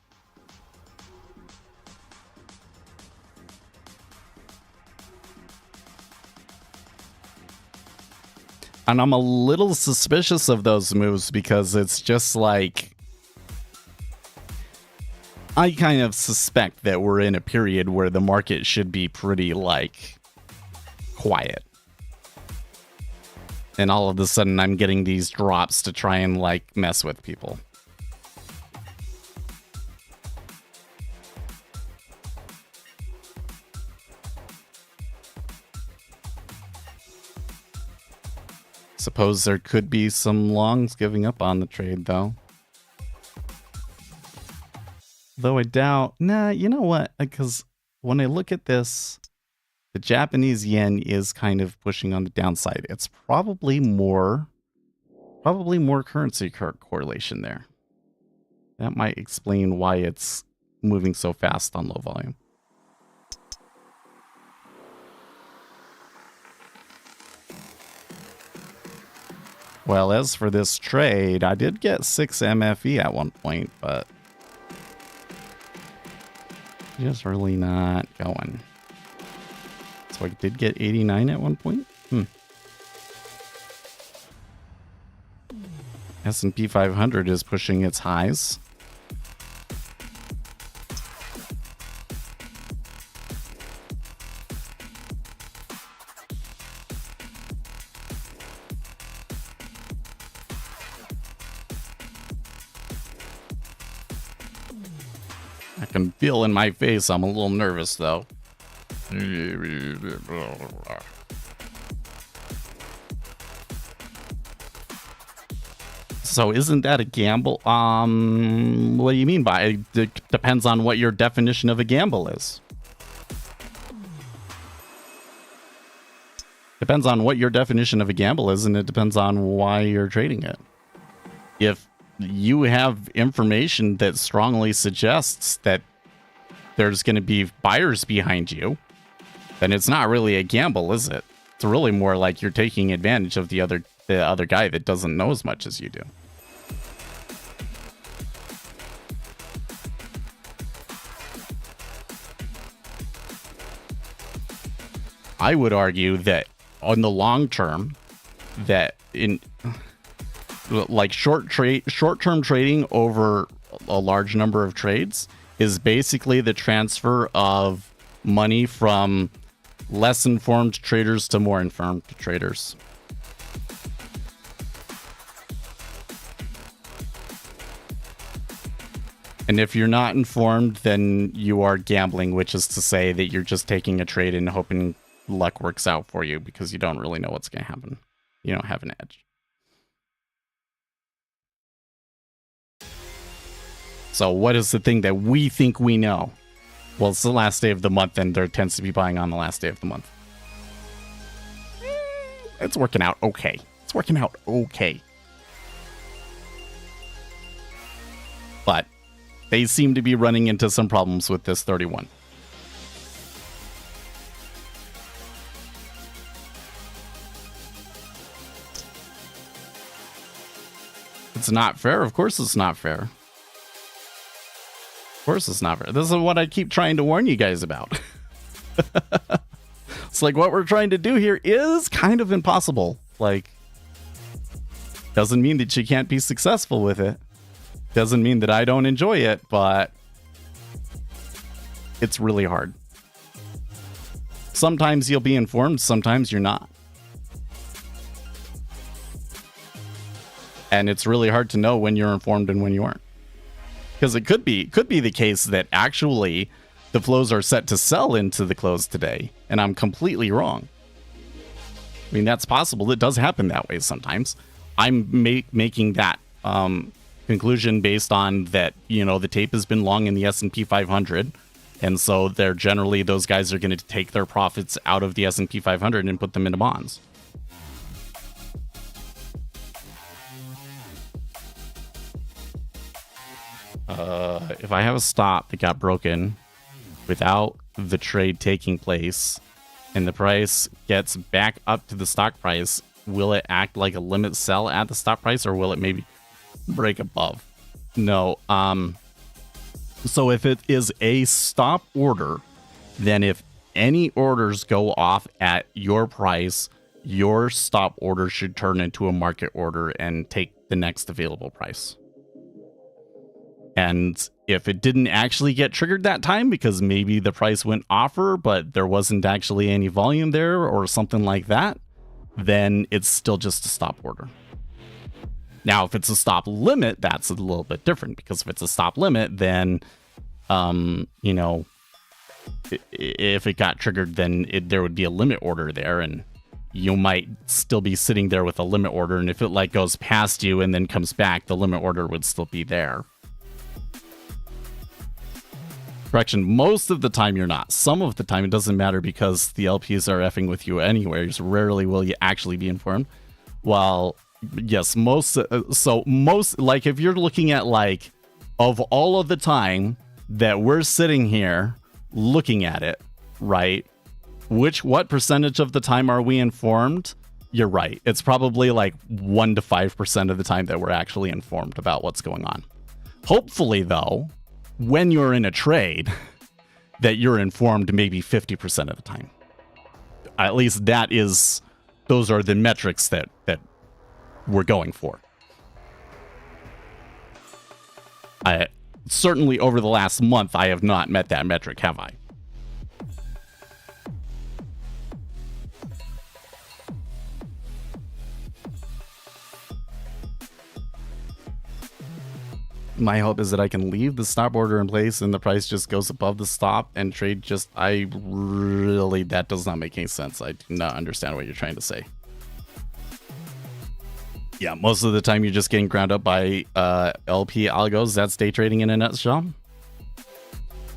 And I'm a little suspicious of those moves, because it's just like, I kind of suspect that we're in a period where the market should be pretty, like, quiet. And all of a sudden I'm getting these drops to try and, like, mess with people. Suppose there could be some longs giving up on the trade, though. Though I doubt... Nah, you know what? Because when I look at this, the Japanese yen is kind of pushing on the downside. It's probably more currency correlation there. That might explain why it's moving so fast on low volume. Well, as for this trade, I did get 6 MFE at one point, but just really not going. So I did get 89 at one point. S&P 500 is pushing its highs. I can feel in my face I'm a little nervous, though. So isn't that a gamble? What do you mean by it? It depends on what your definition of a gamble is. Depends on what your definition of a gamble is, and it depends on why you're trading it. If you have information that strongly suggests that there's going to be buyers behind you, then it's not really a gamble, is it? It's really more like you're taking advantage of the other guy that doesn't know as much as you do. I would argue that on the long term, that in like short-term trading over a large number of trades is basically the transfer of money from less informed traders to more informed traders. And if you're not informed, then you are gambling, which is to say that you're just taking a trade and hoping luck works out for you because you don't really know what's going to happen. You don't have an edge. So what is the thing that we think we know? Well, it's the last day of the month, and there tends to be buying on the last day of the month. It's working out okay. It's working out okay. But they seem to be running into some problems with this 31. It's not fair. Of course it's not fair. Of course it's not fair. This is what I keep trying to warn you guys about. It's like what we're trying to do here is kind of impossible. Like, doesn't mean that you can't be successful with it. Doesn't mean that I don't enjoy it, but it's really hard. Sometimes you'll be informed, sometimes you're not. And it's really hard to know when you're informed and when you aren't. Because it could be the case that actually the flows are set to sell into the close today, and I'm completely wrong. I mean, that's possible. It does happen that way sometimes. I'm making that conclusion based on that, you know, the tape has been long in the S&P 500, and so they're generally, those guys are going to take their profits out of the S&P 500 and put them into bonds. If I have a stop that got broken without the trade taking place and the price gets back up to the stock price, will it act like a limit sell at the stop price, or will it maybe break above? No. So if it is a stop order, then if any orders go off at your price, your stop order should turn into a market order and take the next available price. And If it didn't actually get triggered that time because maybe the price went offer, but there wasn't actually any volume there or something like that, then it's still just a stop order. Now, if it's a stop limit, that's a little bit different, because if it's a stop limit, then, you know, if it got triggered, then there would be a limit order there, and you might still be sitting there with a limit order. And if it like goes past you and then comes back, the limit order would still be there. Correction, most of the time you're not. Some of the time it doesn't matter because the LPs are effing with you anyways. Rarely will you actually be informed. Well, yes, most, like if you're looking at like, of all of the time that we're sitting here looking at it, right? What percentage of the time are we informed? You're right. It's probably like 1 to 5% of the time that we're actually informed about what's going on. Hopefully though, when you're in a trade, that you're informed maybe 50% of the time. At least those are the metrics that we're going for. Certainly over the last month, I have not met that metric, have I? My hope is that I can leave the stop order in place and the price just goes above the stop and trade just... that does not make any sense. I do not understand what you're trying to say. Yeah, most of the time you're just getting ground up by LP algos. That's day trading in a nutshell.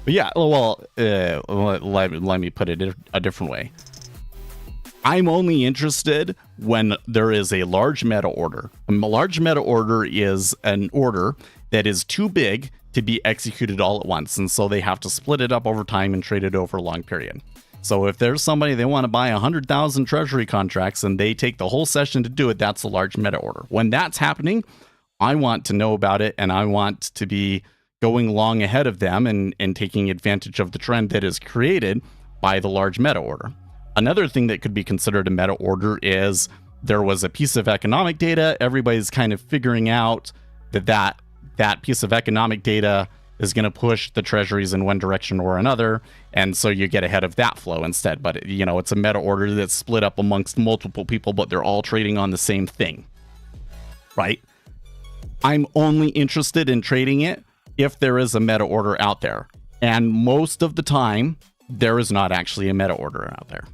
But yeah, well, let me put it a different way. I'm only interested when there is a large meta order. A large meta order is an order that is too big to be executed all at once, and so they have to split it up over time and trade it over a long period. So if there's somebody, they want to buy 100,000 Treasury contracts and they take the whole session to do it, that's a large meta order. When that's happening, I want to know about it, and I want to be going long ahead of them and taking advantage of the trend that is created by the large meta order. Another thing that could be considered a meta order is there was a piece of economic data. Everybody's kind of figuring out that piece of economic data is going to push the treasuries in one direction or another, and so you get ahead of that flow instead. But you know, it's a meta order that's split up amongst multiple people, but they're all trading on the same thing, right? I'm only interested in trading it if there is a meta order out there, and most of the time there is not actually a meta order out there.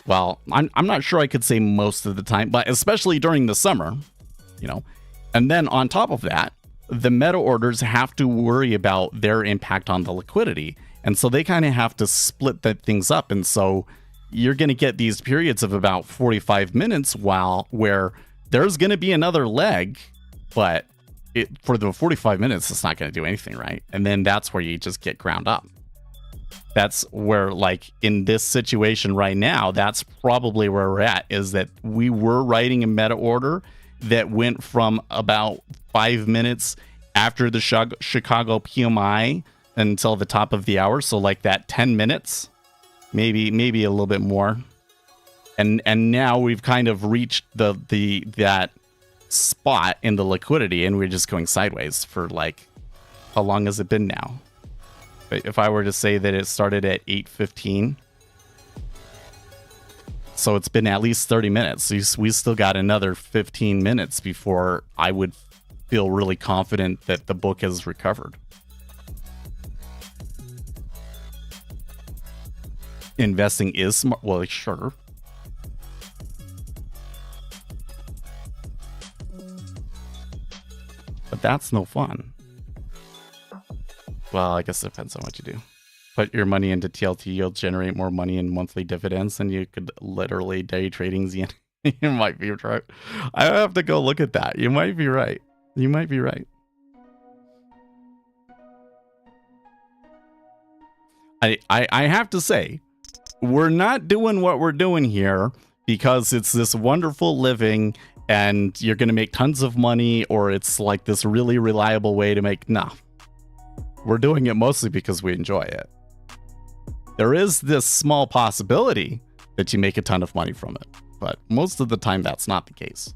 Well, I'm not sure I could say most of the time, but especially during the summer, you know. And then on top of that, the meta orders have to worry about their impact on the liquidity. And so they kind of have to split that things up. And so you're going to get these periods of about 45 minutes where there's going to be another leg, but for the 45 minutes, it's not going to do anything, right? And then that's where you just get ground up. That's where, like, in this situation right now, that's probably where we're at, is that we were writing a meta order that went from about 5 minutes after the Chicago PMI until the top of the hour. So like that 10 minutes, maybe a little bit more. And now we've kind of reached that spot in the liquidity, and we're just going sideways for, like, how long has it been now? If I were to say that it started at 8:15, so it's been at least 30 minutes. So we still got another 15 minutes before I would feel really confident that the book has recovered. Investing is smart. Well, sure. But that's no fun. Well, I guess it depends on what you do. Put your money into TLT, you'll generate more money in monthly dividends than you could literally day trading ZN. You might be right. I have to go look at that. You might be right. You might be right. I have to say, we're not doing what we're doing here because it's this wonderful living and you're going to make tons of money, or it's like this really reliable way to make... No. We're doing it mostly because we enjoy it. There is this small possibility that you make a ton of money from it, but most of the time that's not the case.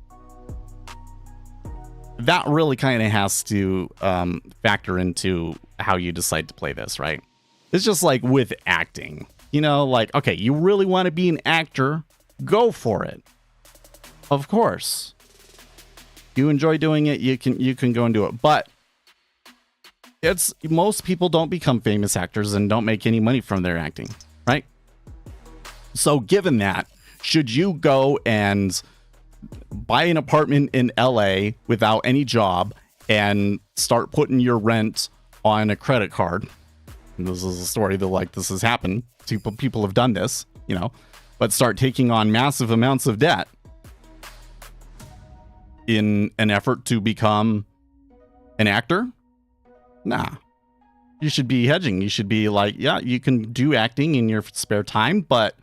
that really kind of has to factor into how you decide to play this, right? It's just like with acting, you know, like, okay, you really want to be an actor, go for it. Of course. You enjoy doing it, you can go and do it. But it's most people don't become famous actors and don't make any money from their acting, right? So given that, should you go and buy an apartment in LA without any job and start putting your rent on a credit card? And this is a story that, like, this has happened. People have done this, you know, but start taking on massive amounts of debt in an effort to become an actor? Nah. You should be hedging. You should be like, yeah, you can do acting in your spare time, but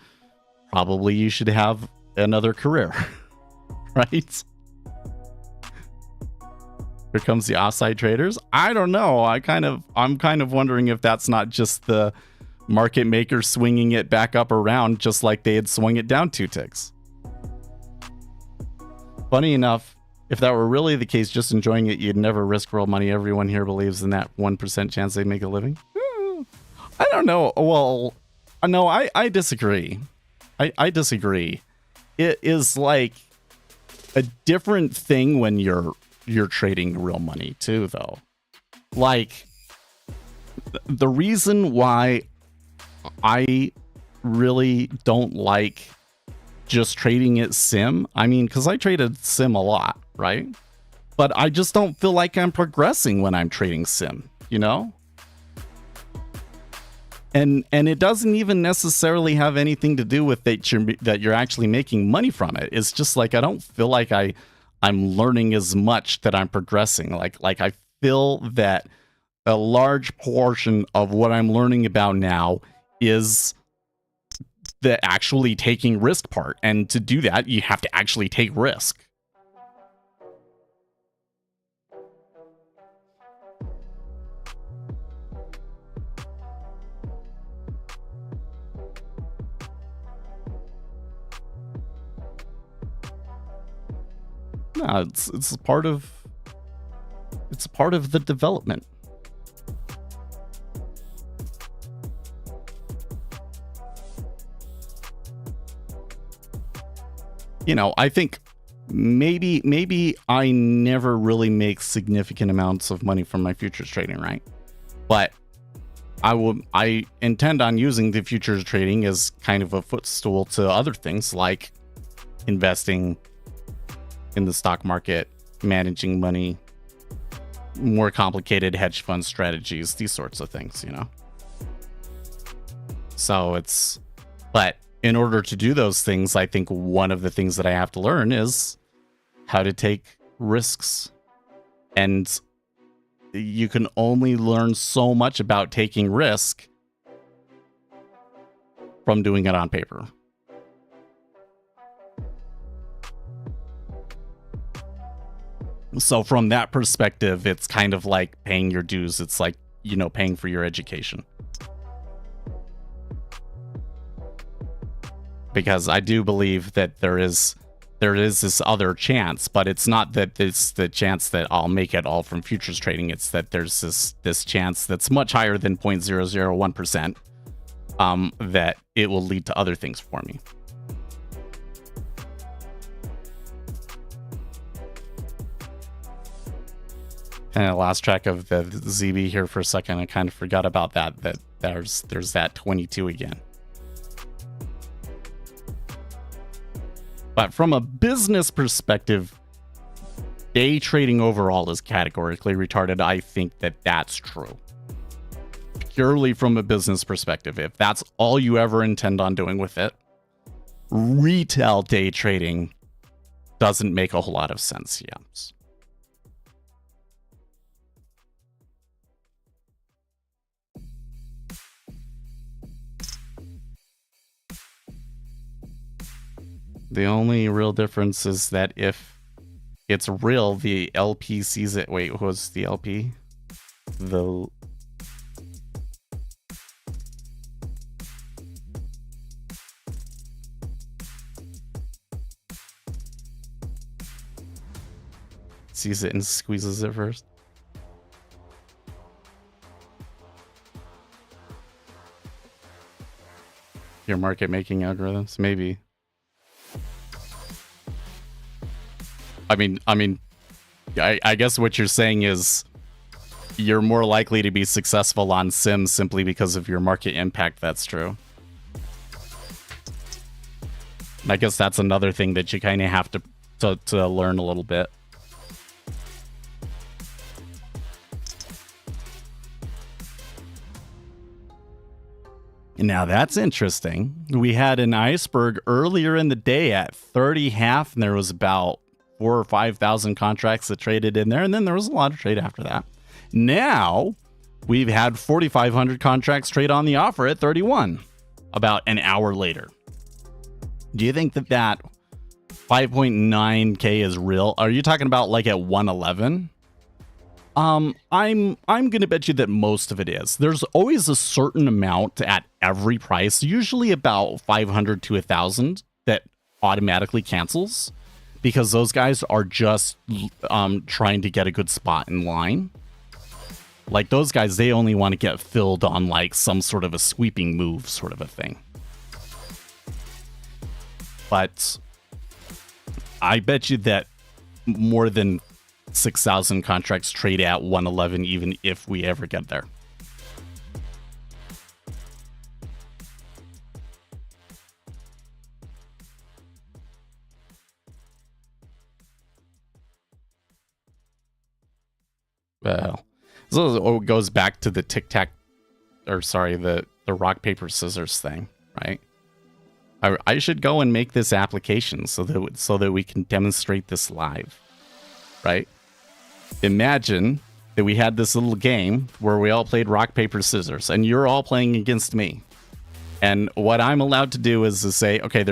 probably you should have another career. Right? Here comes the offside traders. I don't know. I'm kind of wondering if that's not just the market maker swinging it back up around, just like they had swung it down 2 ticks. Funny enough, if that were really the case, just enjoying it, you'd never risk real money. Everyone here believes in that 1% chance they make a living. I don't know. Well, no, I disagree. I disagree. It is like a different thing when you're trading real money too, though. Like, the reason why I really don't like just trading at sim, I mean, because I traded sim a lot, right? But I just don't feel like I'm progressing when I'm trading sim, you know? And it doesn't even necessarily have anything to do with that you're actually making money from it. It's just like I don't feel like I'm learning as much that I'm progressing. Like I feel that a large portion of what I'm learning about now is the actually taking risk part. And to do that, you have to actually take risk. No, it's part of the development. You know, I think maybe I never really make significant amounts of money from my futures trading, right? But I intend on using the futures trading as kind of a footstool to other things like investing in the stock market, managing money, more complicated hedge fund strategies, these sorts of things, you know? So but in order to do those things, I think one of the things that I have to learn is how to take risks. And you can only learn so much about taking risk from doing it on paper. So from that perspective, it's kind of like paying your dues. It's like, you know, paying for your education. Because I do believe that there is this other chance, but it's not that it's the chance that I'll make it all from futures trading. It's that there's this chance that's much higher than 0.001%, that it will lead to other things for me. And I lost track of the ZB here for a second. I kind of forgot about that there's that 22 again. But from a business perspective, day trading overall is categorically retarded. I think that that's true. Purely from a business perspective, if that's all you ever intend on doing with it, retail day trading doesn't make a whole lot of sense. Yes. The only real difference is that if it's real, the LP sees it. Wait, who's the LP? sees it and squeezes it first. Your market making algorithms, maybe. I guess what you're saying is you're more likely to be successful on Sims simply because of your market impact. That's true. And I guess that's another thing that you kind of have to learn a little bit. Now that's interesting. We had an iceberg earlier in the day at 30.5, and there was about 4,000 or 5,000 contracts that traded in there, and then there was a lot of trade after that. Now we've had 4,500 contracts trade on the offer at 31 about an hour later. Do you think that 5.9k is real? Are you talking about like at 111? I'm gonna bet you that most of it is. There's always a certain amount at every price, usually about 500 to 1,000, that automatically cancels because those guys are just trying to get a good spot in line. Like those guys, they only want to get filled on like some sort of a sweeping move sort of a thing. But I bet you that more than 6,000 contracts trade at 111, even if we ever get there. Well, so it goes back to the the rock, paper, scissors thing, right? I should go and make this application so that we can demonstrate this live, right? Imagine that we had this little game where we all played rock, paper, scissors, and you're all playing against me. And what I'm allowed to do is to say, okay,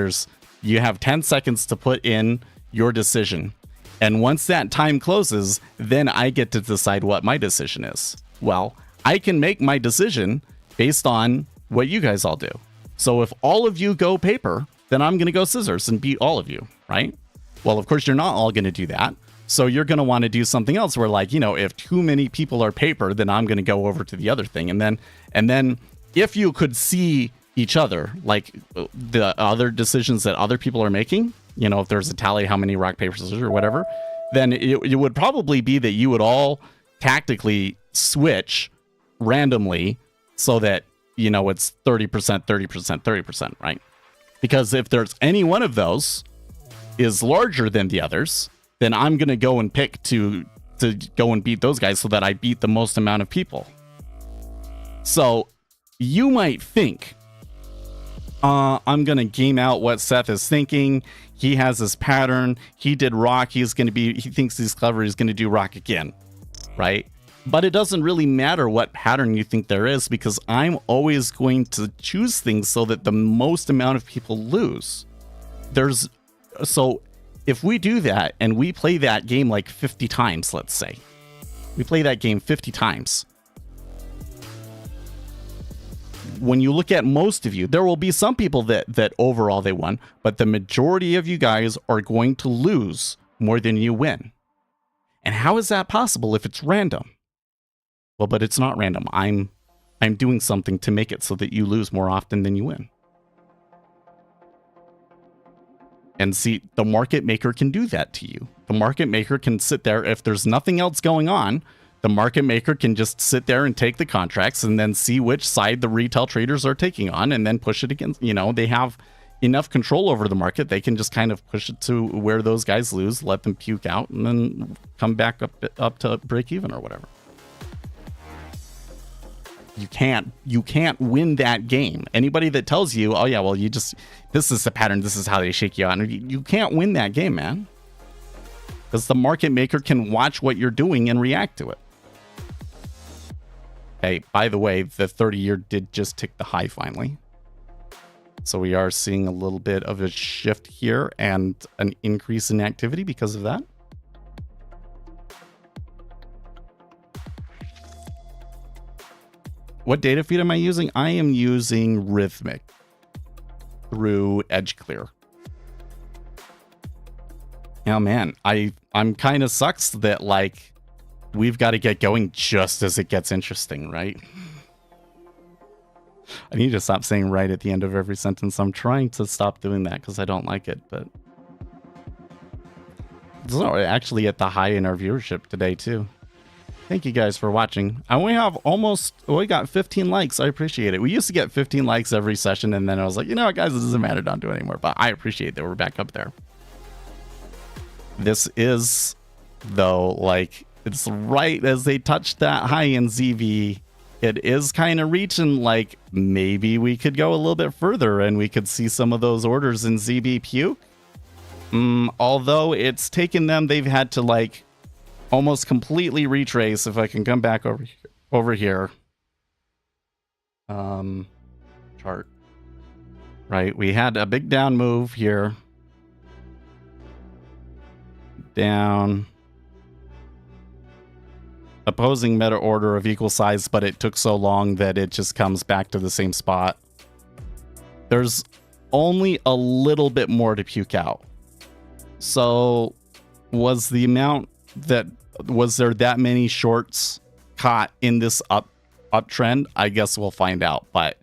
you have 10 seconds to put in your decision. And once that time closes, then I get to decide what my decision is. Well, I can make my decision based on what you guys all do. So if all of you go paper, then I'm going to go scissors and beat all of you, right? Well, of course, you're not all going to do that. So you're going to want to do something else where, like, if too many people are paper, then I'm going to go over to the other thing. And then if you could see each other, like the other decisions that other people are making, if there's a tally, how many rock, paper, scissors or whatever, then it would probably be that you would all tactically switch randomly so that, it's 30%, 30%, 30%, right? Because if there's any one of those is larger than the others, then I'm going to go and pick to go and beat those guys so that I beat the most amount of people. So you might think, I'm going to game out what Seth is thinking. He has this pattern. He did rock. He thinks he's clever. He's going to do rock again, right? But it doesn't really matter what pattern you think there is, because I'm always going to choose things so that the most amount of people lose. So if we do that and we play that game like 50 times, let's say, we play that game 50 times. When you look at most of you, there will be some people that overall they won, but the majority of you guys are going to lose more than you win. And how is that possible if it's random? Well, but it's not random. I'm doing something to make it so that you lose more often than you win. And see, the market maker can do that to you. The market maker can sit there. If there's nothing else going on, the market maker can just sit there and take the contracts and then see which side the retail traders are taking on and then push it against, they have enough control over the market. They can just kind of push it to where those guys lose, let them puke out, and then come back up to break even or whatever. You can't win that game. Anybody that tells you, oh yeah, well, this is the pattern, this is how they shake you out, and you can't win that game, man. Because the market maker can watch what you're doing and react to it. Hey, by the way, the 30-year did just tick the high finally. So we are seeing a little bit of a shift here and an increase in activity because of that. What data feed am I using? I am using Rhythmic through EdgeClear. Oh man, I'm kind of sucks that like we've got to get going just as it gets interesting, right? I need to stop saying right at the end of every sentence. I'm trying to stop doing that because I don't like it, but it's actually at the high in our viewership today too. Thank you guys for watching. And we got 15 likes. I appreciate it. We used to get 15 likes every session, and then I was like, you know what, guys, this doesn't matter. Don't do it anymore. But I appreciate that we're back up there. This is, though, like, it's right as they touch that high in ZV. It is kind of reaching, like, maybe we could go a little bit further and we could see some of those orders in ZB puke. Although it's taken them, they've had to, like, almost completely retrace. If I can come back over here. Chart. Right, we had a big down move here. Down. Opposing meta order of equal size, but it took so long that it just comes back to the same spot. There's only a little bit more to puke out. So was there that many shorts caught in this uptrend? I guess we'll find out. But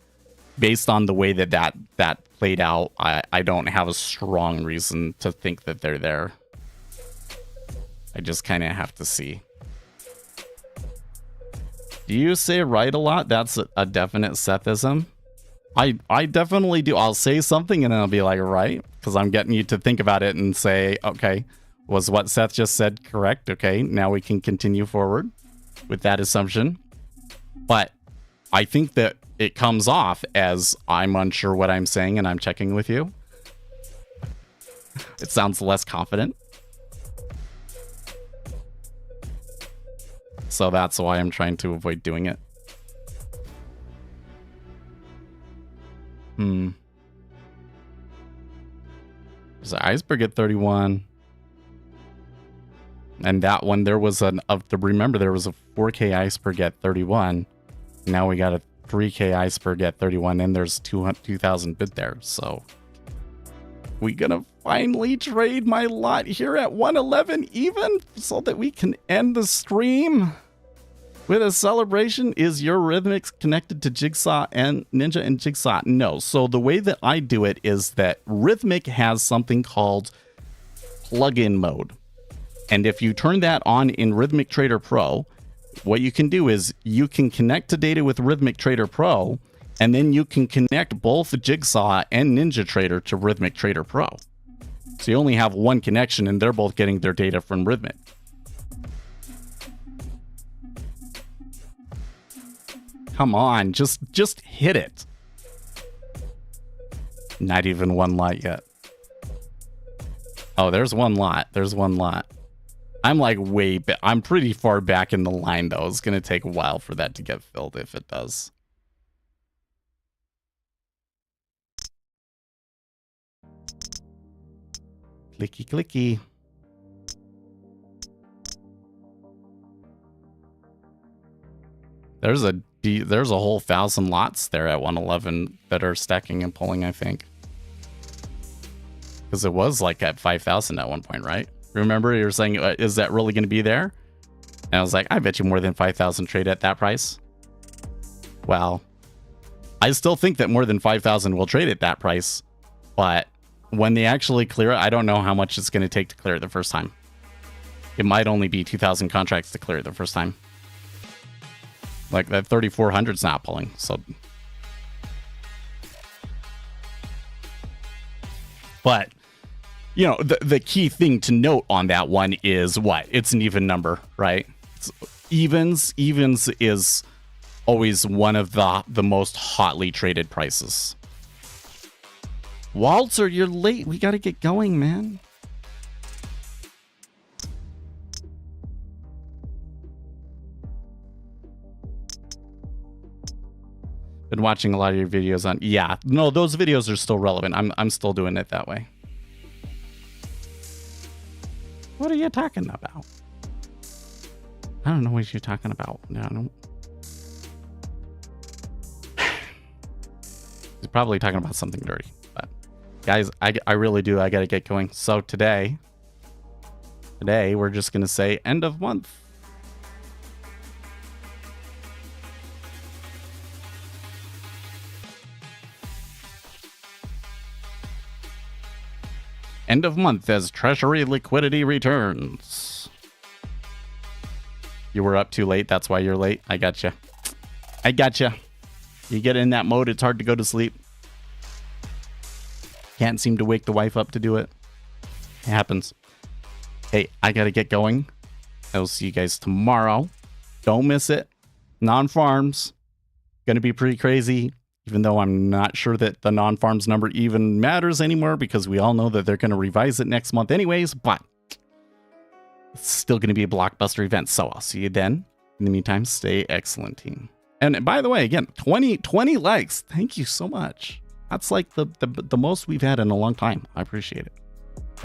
based on the way that played out, I don't have a strong reason to think that they're there. I just kind of have to see. Do you say right a lot? That's a definite Sethism. I definitely do. I'll say something and then I'll be like, right? Because I'm getting you to think about it and say, okay, was what Seth just said correct? Okay, now we can continue forward with that assumption. But I think that it comes off as I'm unsure what I'm saying and I'm checking with you. It sounds less confident. So that's why I'm trying to avoid doing it. There's an iceberg at 31. And that one, there was remember, there was a 4K iceberg at 31. Now we got a 3K iceberg at 31, and there's 2,000 bid there. So we gonna finally trade my lot here at 111 even so that we can end the stream with a celebration. Is your Rhythmic connected to Jigsaw and Ninja and Jigsaw? No. So the way that I do it is that Rhythmic has something called plugin mode. And if you turn that on in Rhythmic Trader Pro, what you can do is you can connect to data with Rhythmic Trader Pro, and then you can connect both Jigsaw and Ninja Trader to Rhythmic Trader Pro. So you only have one connection, and they're both getting their data from Rhythmic. Come on, just hit it. Not even one lot yet. Oh, there's one lot. There's one lot. I'm like I'm pretty far back in the line, though. It's going to take a while for that to get filled if it does. Clicky, clicky. There's a whole 1,000 lots there at 111 that are stacking and pulling, I think. Because it was like at 5,000 at one point, right? Remember, you were saying, is that really going to be there? And I was like, I bet you more than 5,000 trade at that price. Well, I still think that more than 5,000 will trade at that price. But when they actually clear it, I don't know how much it's going to take to clear it the first time. It might only be 2,000 contracts to clear it the first time. Like that 3,400's not pulling, so. But, you know, the key thing to note on that one is what? It's an even number, right? Evens is always one of the most hotly traded prices. Walter, you're late. We got to get going, man. Been watching a lot of your videos on... Yeah, no, those videos are still relevant. I'm still doing it that way. What are you talking about? I don't know what you're talking about. No, I don't... He's probably talking about something dirty. But guys, I really do. I got to get going. So today, Today, we're just going to say end of month. End of month as Treasury liquidity returns. You were up too late. That's why you're late. I gotcha. I gotcha. You get in that mode, it's hard to go to sleep. Can't seem to wake the wife up to do it. It happens. Hey, I gotta get going. I'll see you guys tomorrow. Don't miss it. Non-farms. Gonna be pretty crazy. Even though I'm not sure that the non-farms number even matters anymore because we all know that they're going to revise it next month anyways, but it's still going to be a blockbuster event. So I'll see you then. In the meantime, stay excellent, team. And by the way, again, 20 likes. Thank you so much. That's like the most we've had in a long time. I appreciate it.